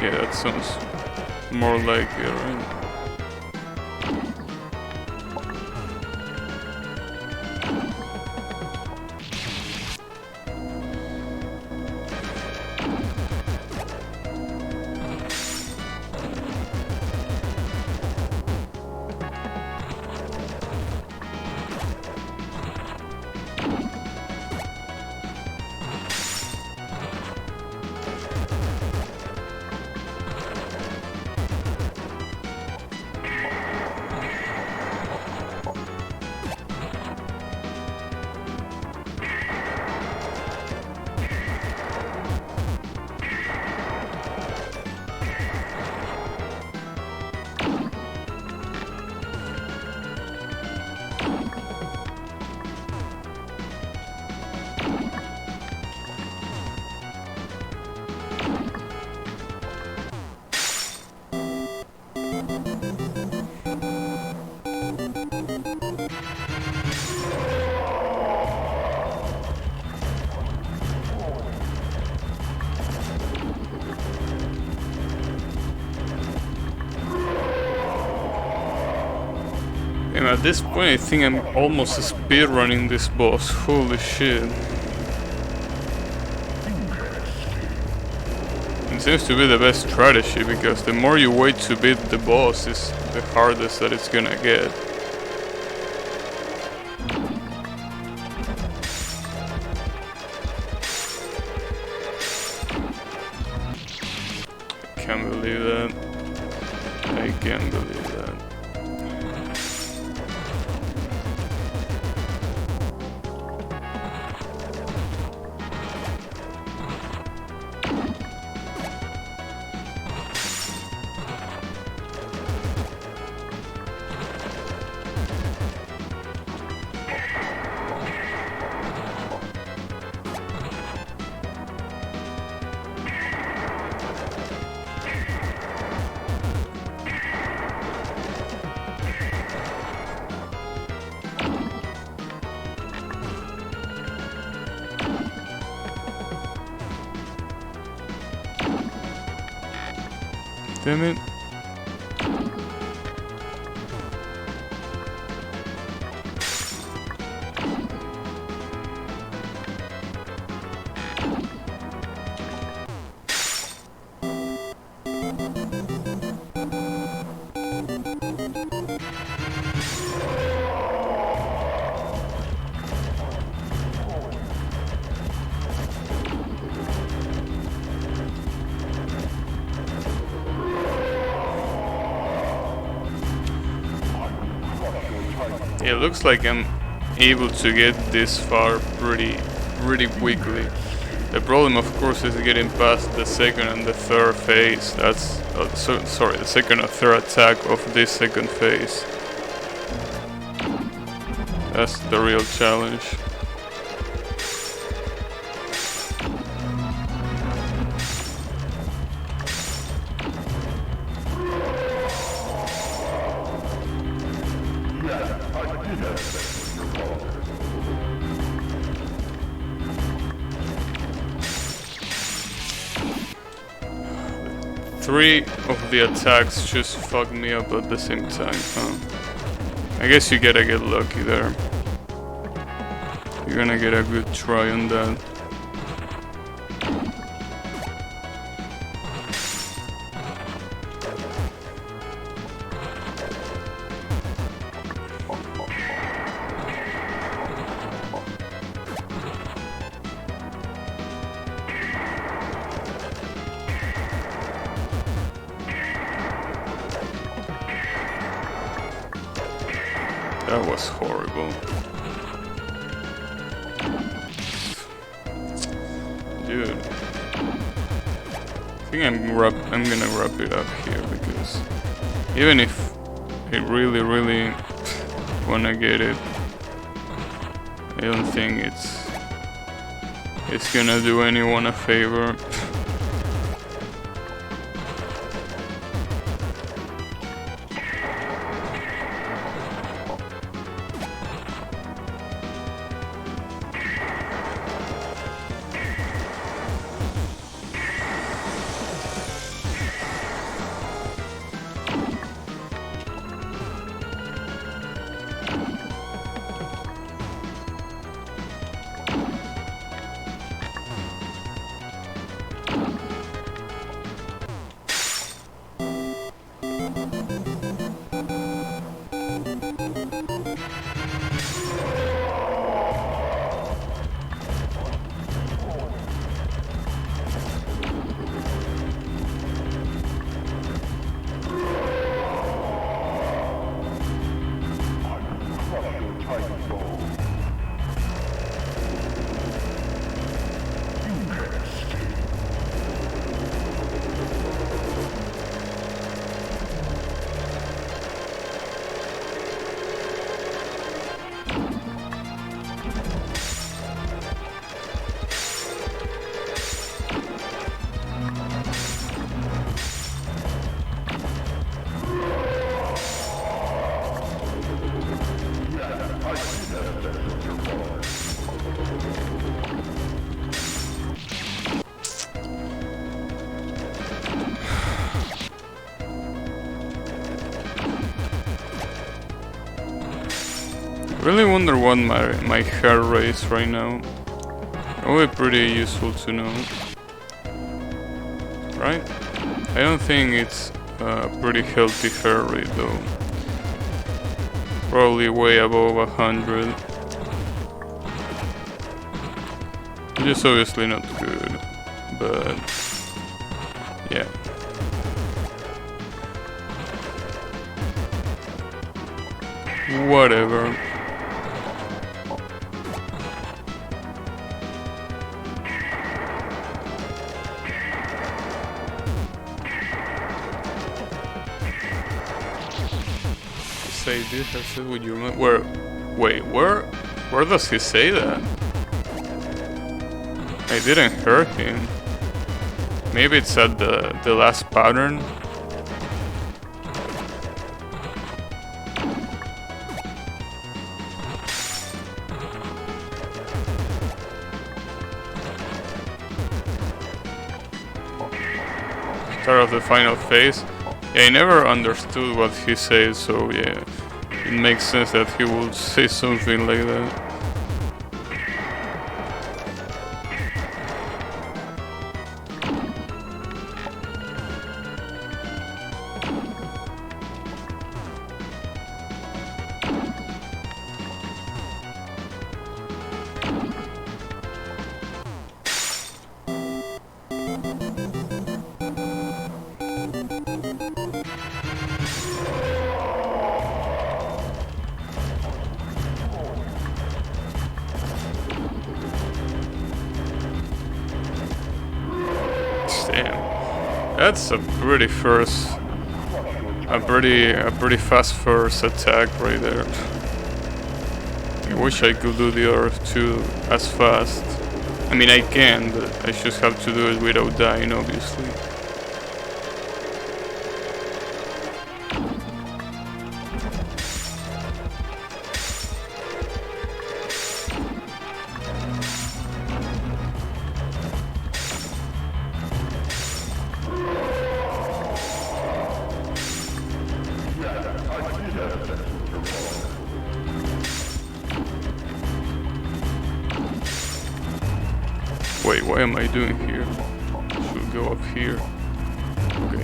Yeah, that sounds more like it, right? And at this point I think I'm almost speedrunning this boss, holy shit. It seems to be the best strategy, because the more you wait to beat the boss is the hardest that it's gonna get. I can't believe that. I can't believe that. Damn it. It looks like I'm able to get this far pretty quickly. The problem, of course, is getting past the second and the third phase. That's sorry, the second and third attack of this second phase. That's the real challenge. Three of the attacks just fucked me up at the same time, huh? I guess you gotta get lucky there. You're gonna get a good try on that. That was horrible. Dude. think I'm gonna wrap it up here, because even if I really wanna get it, I don't think it's gonna do anyone a favor. Really wonder what my hair rate is right now. That would be pretty useful to know. Right? I don't think it's a pretty healthy hair rate though. Probably way above 100. Which is obviously not good, but yeah. Whatever. Say this, I said with your mind. Where does he say that? I didn't hear him. Maybe it's at the last pattern. Start of the final phase. Yeah, I never understood what he says, so yeah, it makes sense that he would say something like that. Damn, that's a pretty fast first attack right there. I wish I could do the other two as fast. I mean, I can, but I just have to do it without dying, obviously. Wait, what am I doing here? Should go up here. Okay.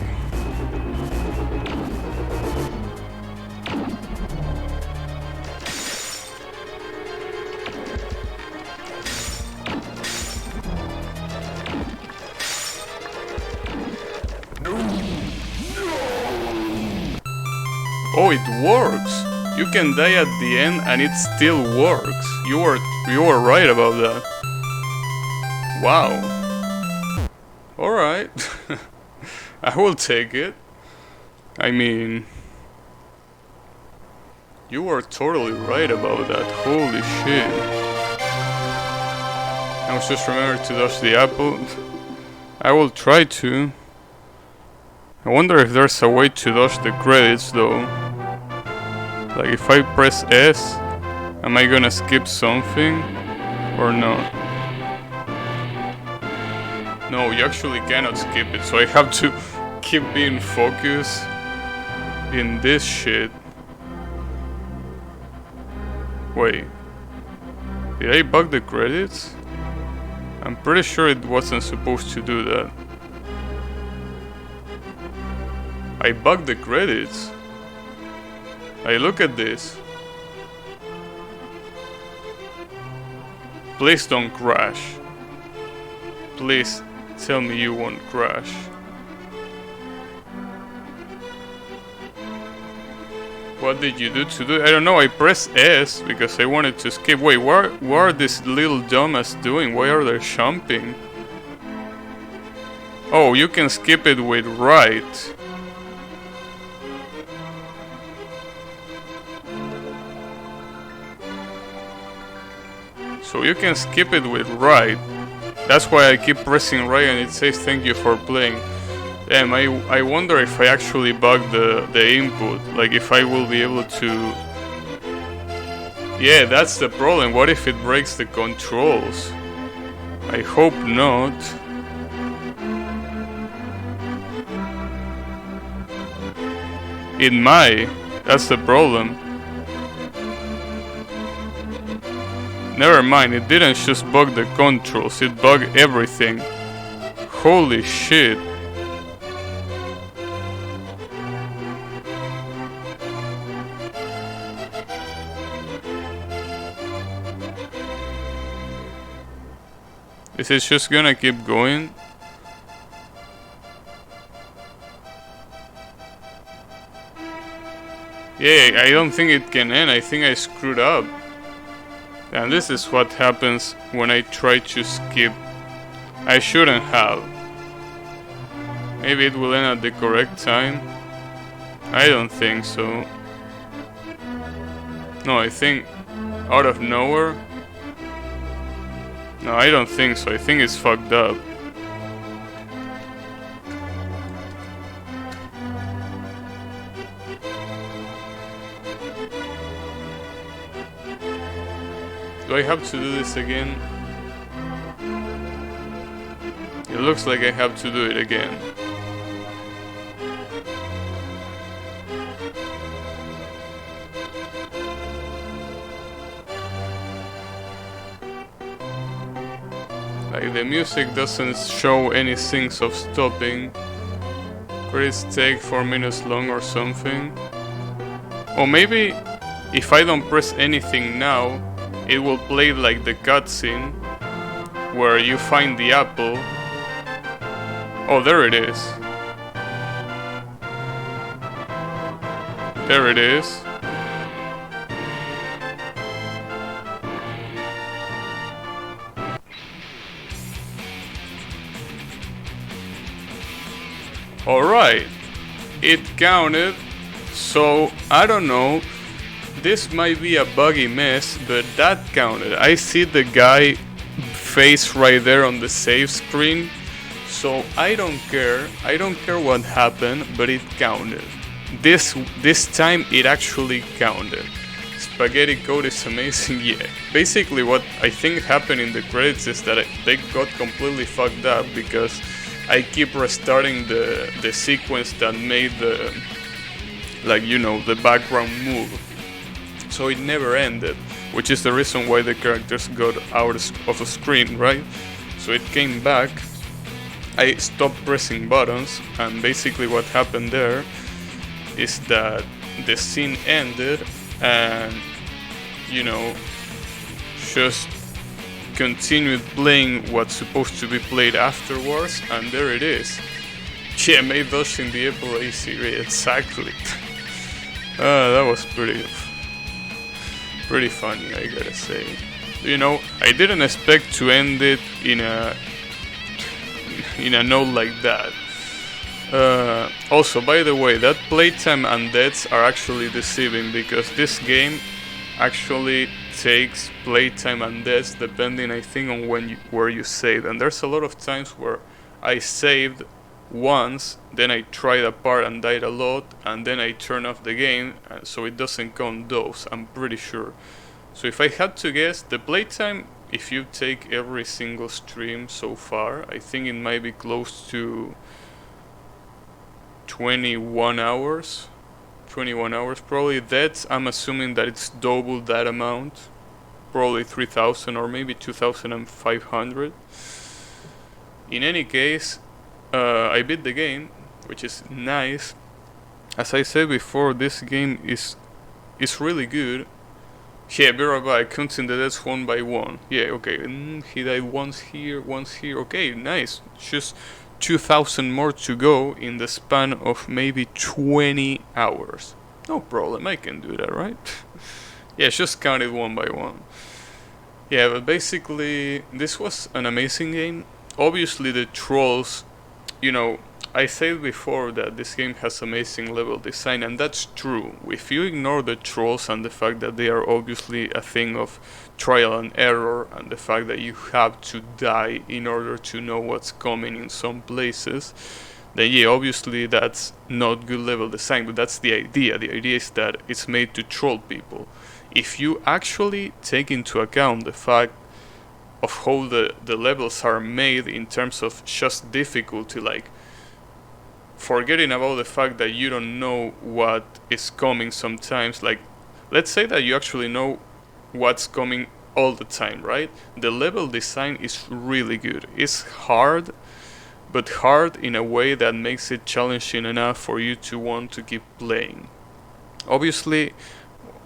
Oh, it works! You can die at the end and it still works. You were right about that. Wow. Alright. I will take it. I mean, you were totally right about that. Holy shit. I was just remember to dodge the apple. I will try to. I wonder if there's a way to dodge the credits though. Like if I press S, am I gonna skip something or not? No, you actually cannot skip it, so I have to keep being focused in this shit. Wait, did I bug the credits? I'm pretty sure it wasn't supposed to do that. I bugged the credits. Hey, look at this. Please don't crash. Please tell me you won't crash. What did you do to do? I don't know, I pressed S because I wanted to skip. Wait, what are these little dumbass doing? Why are they jumping? Oh, you can skip it with right. So you can skip it with right. That's why I keep pressing right and it says thank you for playing. Damn, I wonder if I actually bugged the input. Like if I will be able to... Yeah, that's the problem. What if it breaks the controls? I hope not. It might. That's the problem. Never mind, it didn't just bug the controls, it bugged everything. Holy shit. Is it just gonna keep going? Yeah, I don't think it can end, I think I screwed up. And this is what happens when I try to skip. I shouldn't have. Maybe it will end at the correct time. I don't think so. No, I think out of nowhere. No, I don't think so. I think it's fucked up. Do I have to do this again? It looks like I have to do it again. Like the music doesn't show any things of stopping. Credits take 4 minutes long or something. Or maybe if I don't press anything now, it will play like the cutscene where you find the apple. Oh, there it is. There it is. Alright, it counted, so I don't know. This might be a buggy mess, but that counted. I see the guy face right there on the save screen, so I don't care. I don't care what happened, but it counted. This time it actually counted. Spaghetti code is amazing, yeah. Basically what I think happened in the credits is that they got completely fucked up because I keep restarting the sequence that made the, like, you know, the background move. So it never ended, which is the reason why the characters got out of a screen, right? So it came back, I stopped pressing buttons, and basically what happened there is that the scene ended and, you know, just continued playing what's supposed to be played afterwards, and there it is. Yeah, made those in the Apple A series, exactly. That was pretty funny, I gotta say. You know, I didn't expect to end it in a note like that. Also, by the way, that playtime and deaths are actually deceiving because this game actually takes playtime and deaths depending, I think, on where you saved. And there's a lot of times where I saved once, then I tried a part and died a lot, and then I turn off the game, so it doesn't count those. I'm pretty sure. So if I had to guess, the playtime, if you take every single stream so far, I think it might be close to 21 hours. 21 hours probably. That's, I'm assuming that it's double that amount. Probably 3,000 or maybe 2,500. In any case, I beat the game, which is nice. As I said before, this game is really good. Yeah, be right back. Counting the deaths one by one. Yeah, okay. He died once here, once here. Okay, nice. Just 2,000 more to go in the span of maybe 20 hours. No problem, I can do that, right? Yeah, just count it one by one. Yeah, but basically, this was an amazing game. Obviously, the trolls, you know, I said before that this game has amazing level design, and that's true. If you ignore the trolls and the fact that they are obviously a thing of trial and error, and the fact that you have to die in order to know what's coming in some places, then yeah, obviously that's not good level design, but that's the idea. The idea is that it's made to troll people. If you actually take into account the fact of how the levels are made in terms of just difficulty, like forgetting about the fact that you don't know what is coming sometimes, like let's say that you actually know what's coming all the time, right? The level design is really good. It's hard, but hard in a way that makes it challenging enough for you to want to keep playing. Obviously,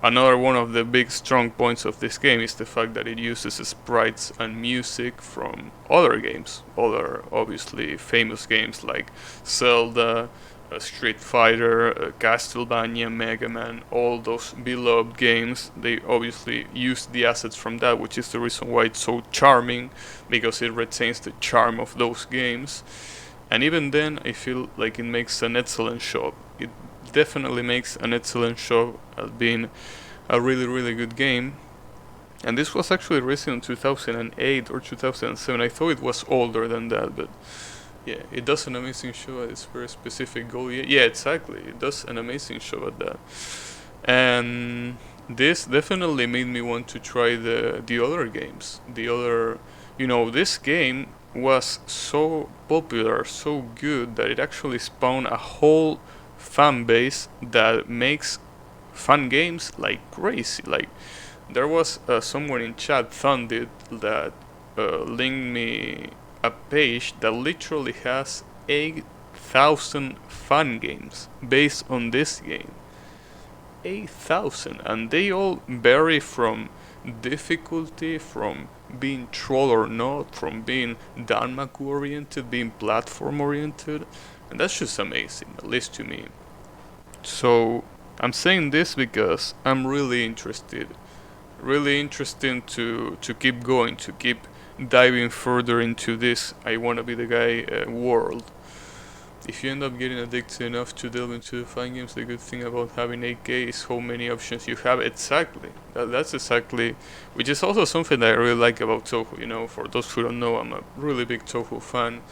another one of the big strong points of this game is the fact that it uses sprites and music from other games, other obviously famous games like Zelda, Street Fighter, Castlevania, Mega Man, all those beloved games. They obviously use the assets from that, which is the reason why it's so charming, because it retains the charm of those games. And even then, I feel like it makes an excellent job. It definitely makes an excellent job at being a really, really good game. And this was actually released in 2008 or 2007. I thought it was older than that, but yeah, it does an amazing job at its very specific goal. Yeah, exactly. It does an amazing job at that. And this definitely made me want to try the other games. This game was so popular, so good, that it actually spawned a whole fan base that makes fun games like crazy. Like, there was someone in chat, Thundit, that linked me a page that literally has 8,000 fun games based on this game. 8,000, and they all vary from difficulty, from being troll or not, from being Danmaku oriented, being platform oriented, and that's just amazing, at least to me. So I'm saying this because I'm really interested to keep going, to keep diving further into this I wanna be the guy world. If you end up getting addicted enough to delve into the fun games, the good thing about having 8K is how many options you have. Exactly. That's exactly, which is also something that I really like about Touhou. For those who don't know, I'm a really big Touhou fan.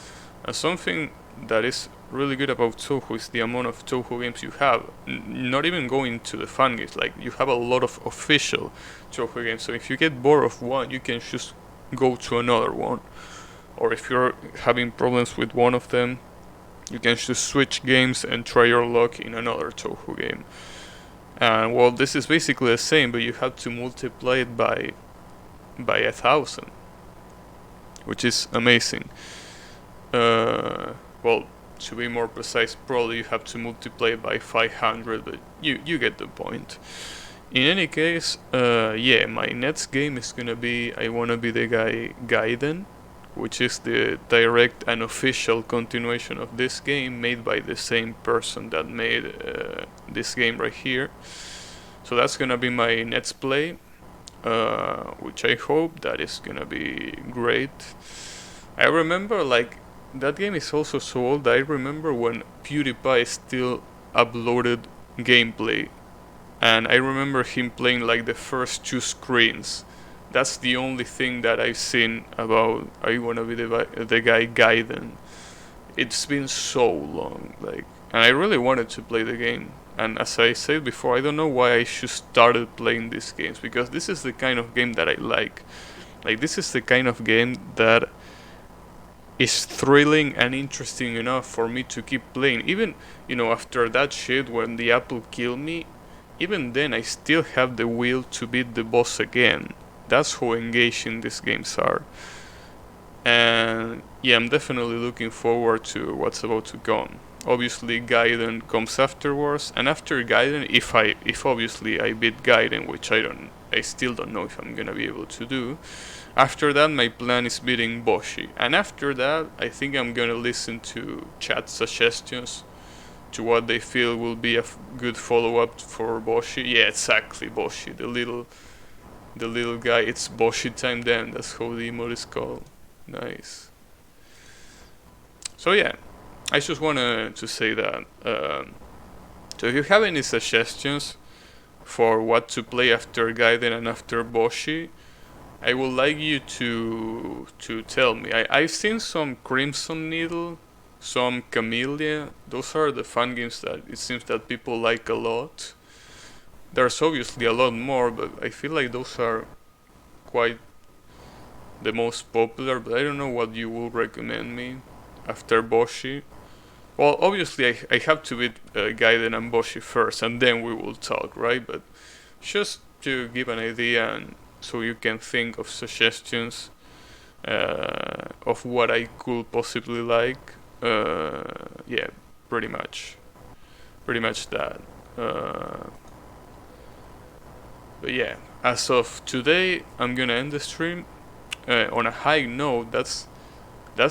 And something that is really good about Touhou is the amount of Touhou games you have. Not even going to the fun games, like you have a lot of official Touhou games. So if you get bored of one, you can just go to another one. Or if you're having problems with one of them, you can just switch games and try your luck in another Touhou game. And well, this is basically the same, but you have to multiply it by 1,000, which is amazing. Well, to be more precise, probably you have to multiply it by 500, but you get the point. In any case, yeah, my next game is gonna be I Wanna Be the Guy Gaiden, which is the direct and official continuation of this game, made by the same person that made this game right here. So that's gonna be my next play, which I hope that is gonna be great. I remember, like, that game is also so old. I remember when PewDiePie still uploaded gameplay, and I remember him playing like the first two screens. That's the only thing that I've seen about I Wanna Be the Guy Gaiden. It's been so long, like, and I really wanted to play the game. And as I said before, I don't know why I should started playing these games, because this is the kind of game that I like. Like, this is the kind of game that is thrilling and interesting enough for me to keep playing. Even, after that shit when the apple killed me, even then I still have the will to beat the boss again. That's how engaging these games are. And yeah, I'm definitely looking forward to what's about to come. Obviously, Gaiden comes afterwards, and after Gaiden, if obviously I beat Gaiden, which I still don't know if I'm gonna be able to do. After that, my plan is beating Boshi, and after that, I think I'm gonna listen to chat suggestions to what they feel will be a good follow-up for Boshi. Yeah, exactly, Boshi, the little guy. It's Boshi time then. That's how the emote is called. Nice. So yeah, I just wanted to say that. So if you have any suggestions for what to play after Gaiden and after Boshi, I would like you to tell me. I've seen some Crimson Needle, some Camellia. Those are the fun games that it seems that people like a lot. There's obviously a lot more, but I feel like those are quite the most popular. But I don't know what you will recommend me after Boshi. Well, obviously I have to beat Gaiden and Boshi first, and then we will talk, right? But just to give an idea, and so you can think of suggestions of what I could possibly like. Yeah, pretty much that. But yeah, as of today, I'm gonna end the stream on a high note. That's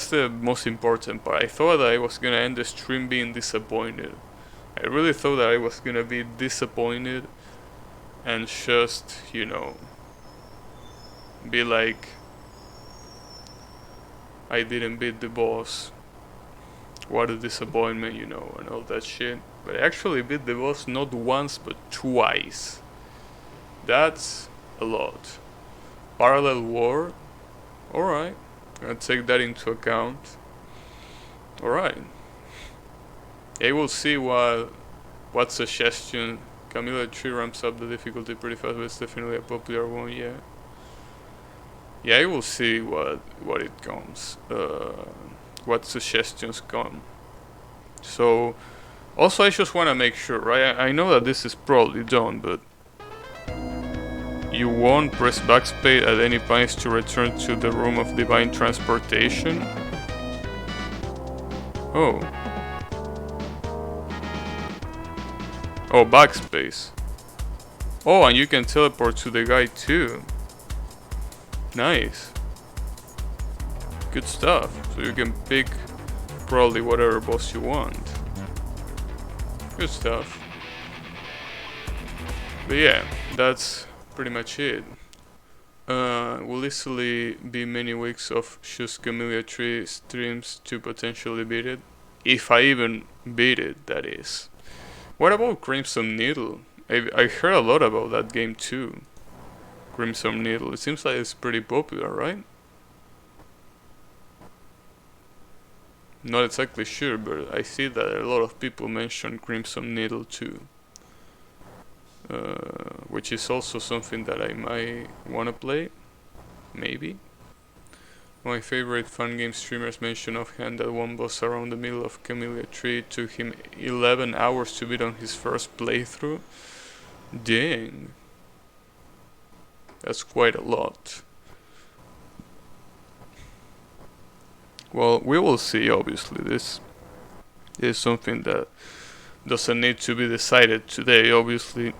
the most important part. I thought that I was gonna end the stream being disappointed. I really thought that I was gonna be disappointed and just, be like, I didn't beat the boss. What a disappointment, and all that shit. But I actually beat the boss not once but twice. That's a lot. Parallel War? Alright. Gonna take that into account. Alright. I will see what suggestion. Camilla Tree ramps up the difficulty pretty fast, but it's definitely a popular one, yeah. Yeah, I will see what it comes. What suggestions come. So, also I just want to make sure, right? I know that this is probably done, but you won't press backspace at any point to return to the room of divine transportation. Oh. Oh, backspace. Oh, and you can teleport to the guy too. Nice. Good stuff. So you can pick probably whatever boss you want. Good stuff. But yeah, that's pretty much it. Will easily be many weeks of just Camellia Tree streams to potentially beat it. If I even beat it, that is. What about Crimson Needle? I heard a lot about that game too. Crimson Needle. It seems like it's pretty popular, right? Not exactly sure, but I see that a lot of people mention Crimson Needle too. Which is also something that I might wanna play. Maybe. My favorite fun game streamers mention offhand that one boss around the middle of Camellia Tree took him 11 hours to beat on his first playthrough. Dang. That's quite a lot. Well, we will see, obviously. This is something that doesn't need to be decided today, obviously.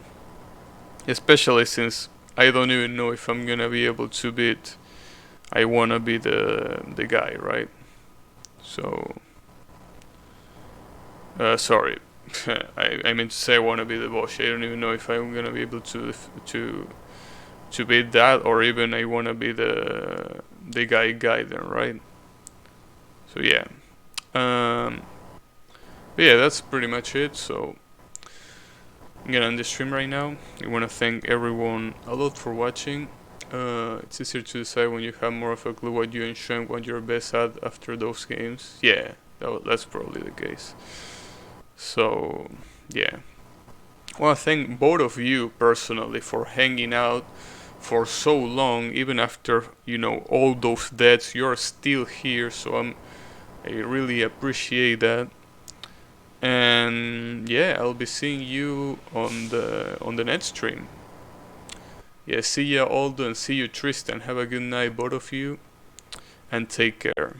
Especially since I don't even know if I'm gonna be able to beat I Wanna Be the Guy, right? So... sorry. I meant to say I wanna be the boss. I don't even know if I'm gonna be able to beat that, or even I wanna be the guy Gaiden, right? So yeah, Um, but yeah, that's pretty much it. So I'm gonna end the stream right now. I want to thank everyone a lot for watching. It's easier to decide when you have more of a clue what you enjoy and what you're best at after those games. Yeah, that's probably the case. So yeah, I want to thank both of you personally for hanging out for so long. Even after all those deaths, you're still here. So I really appreciate that. And yeah, I'll be seeing you on the next stream. Yeah, see ya Aldo and see you Tristan. Have a good night both of you and take care.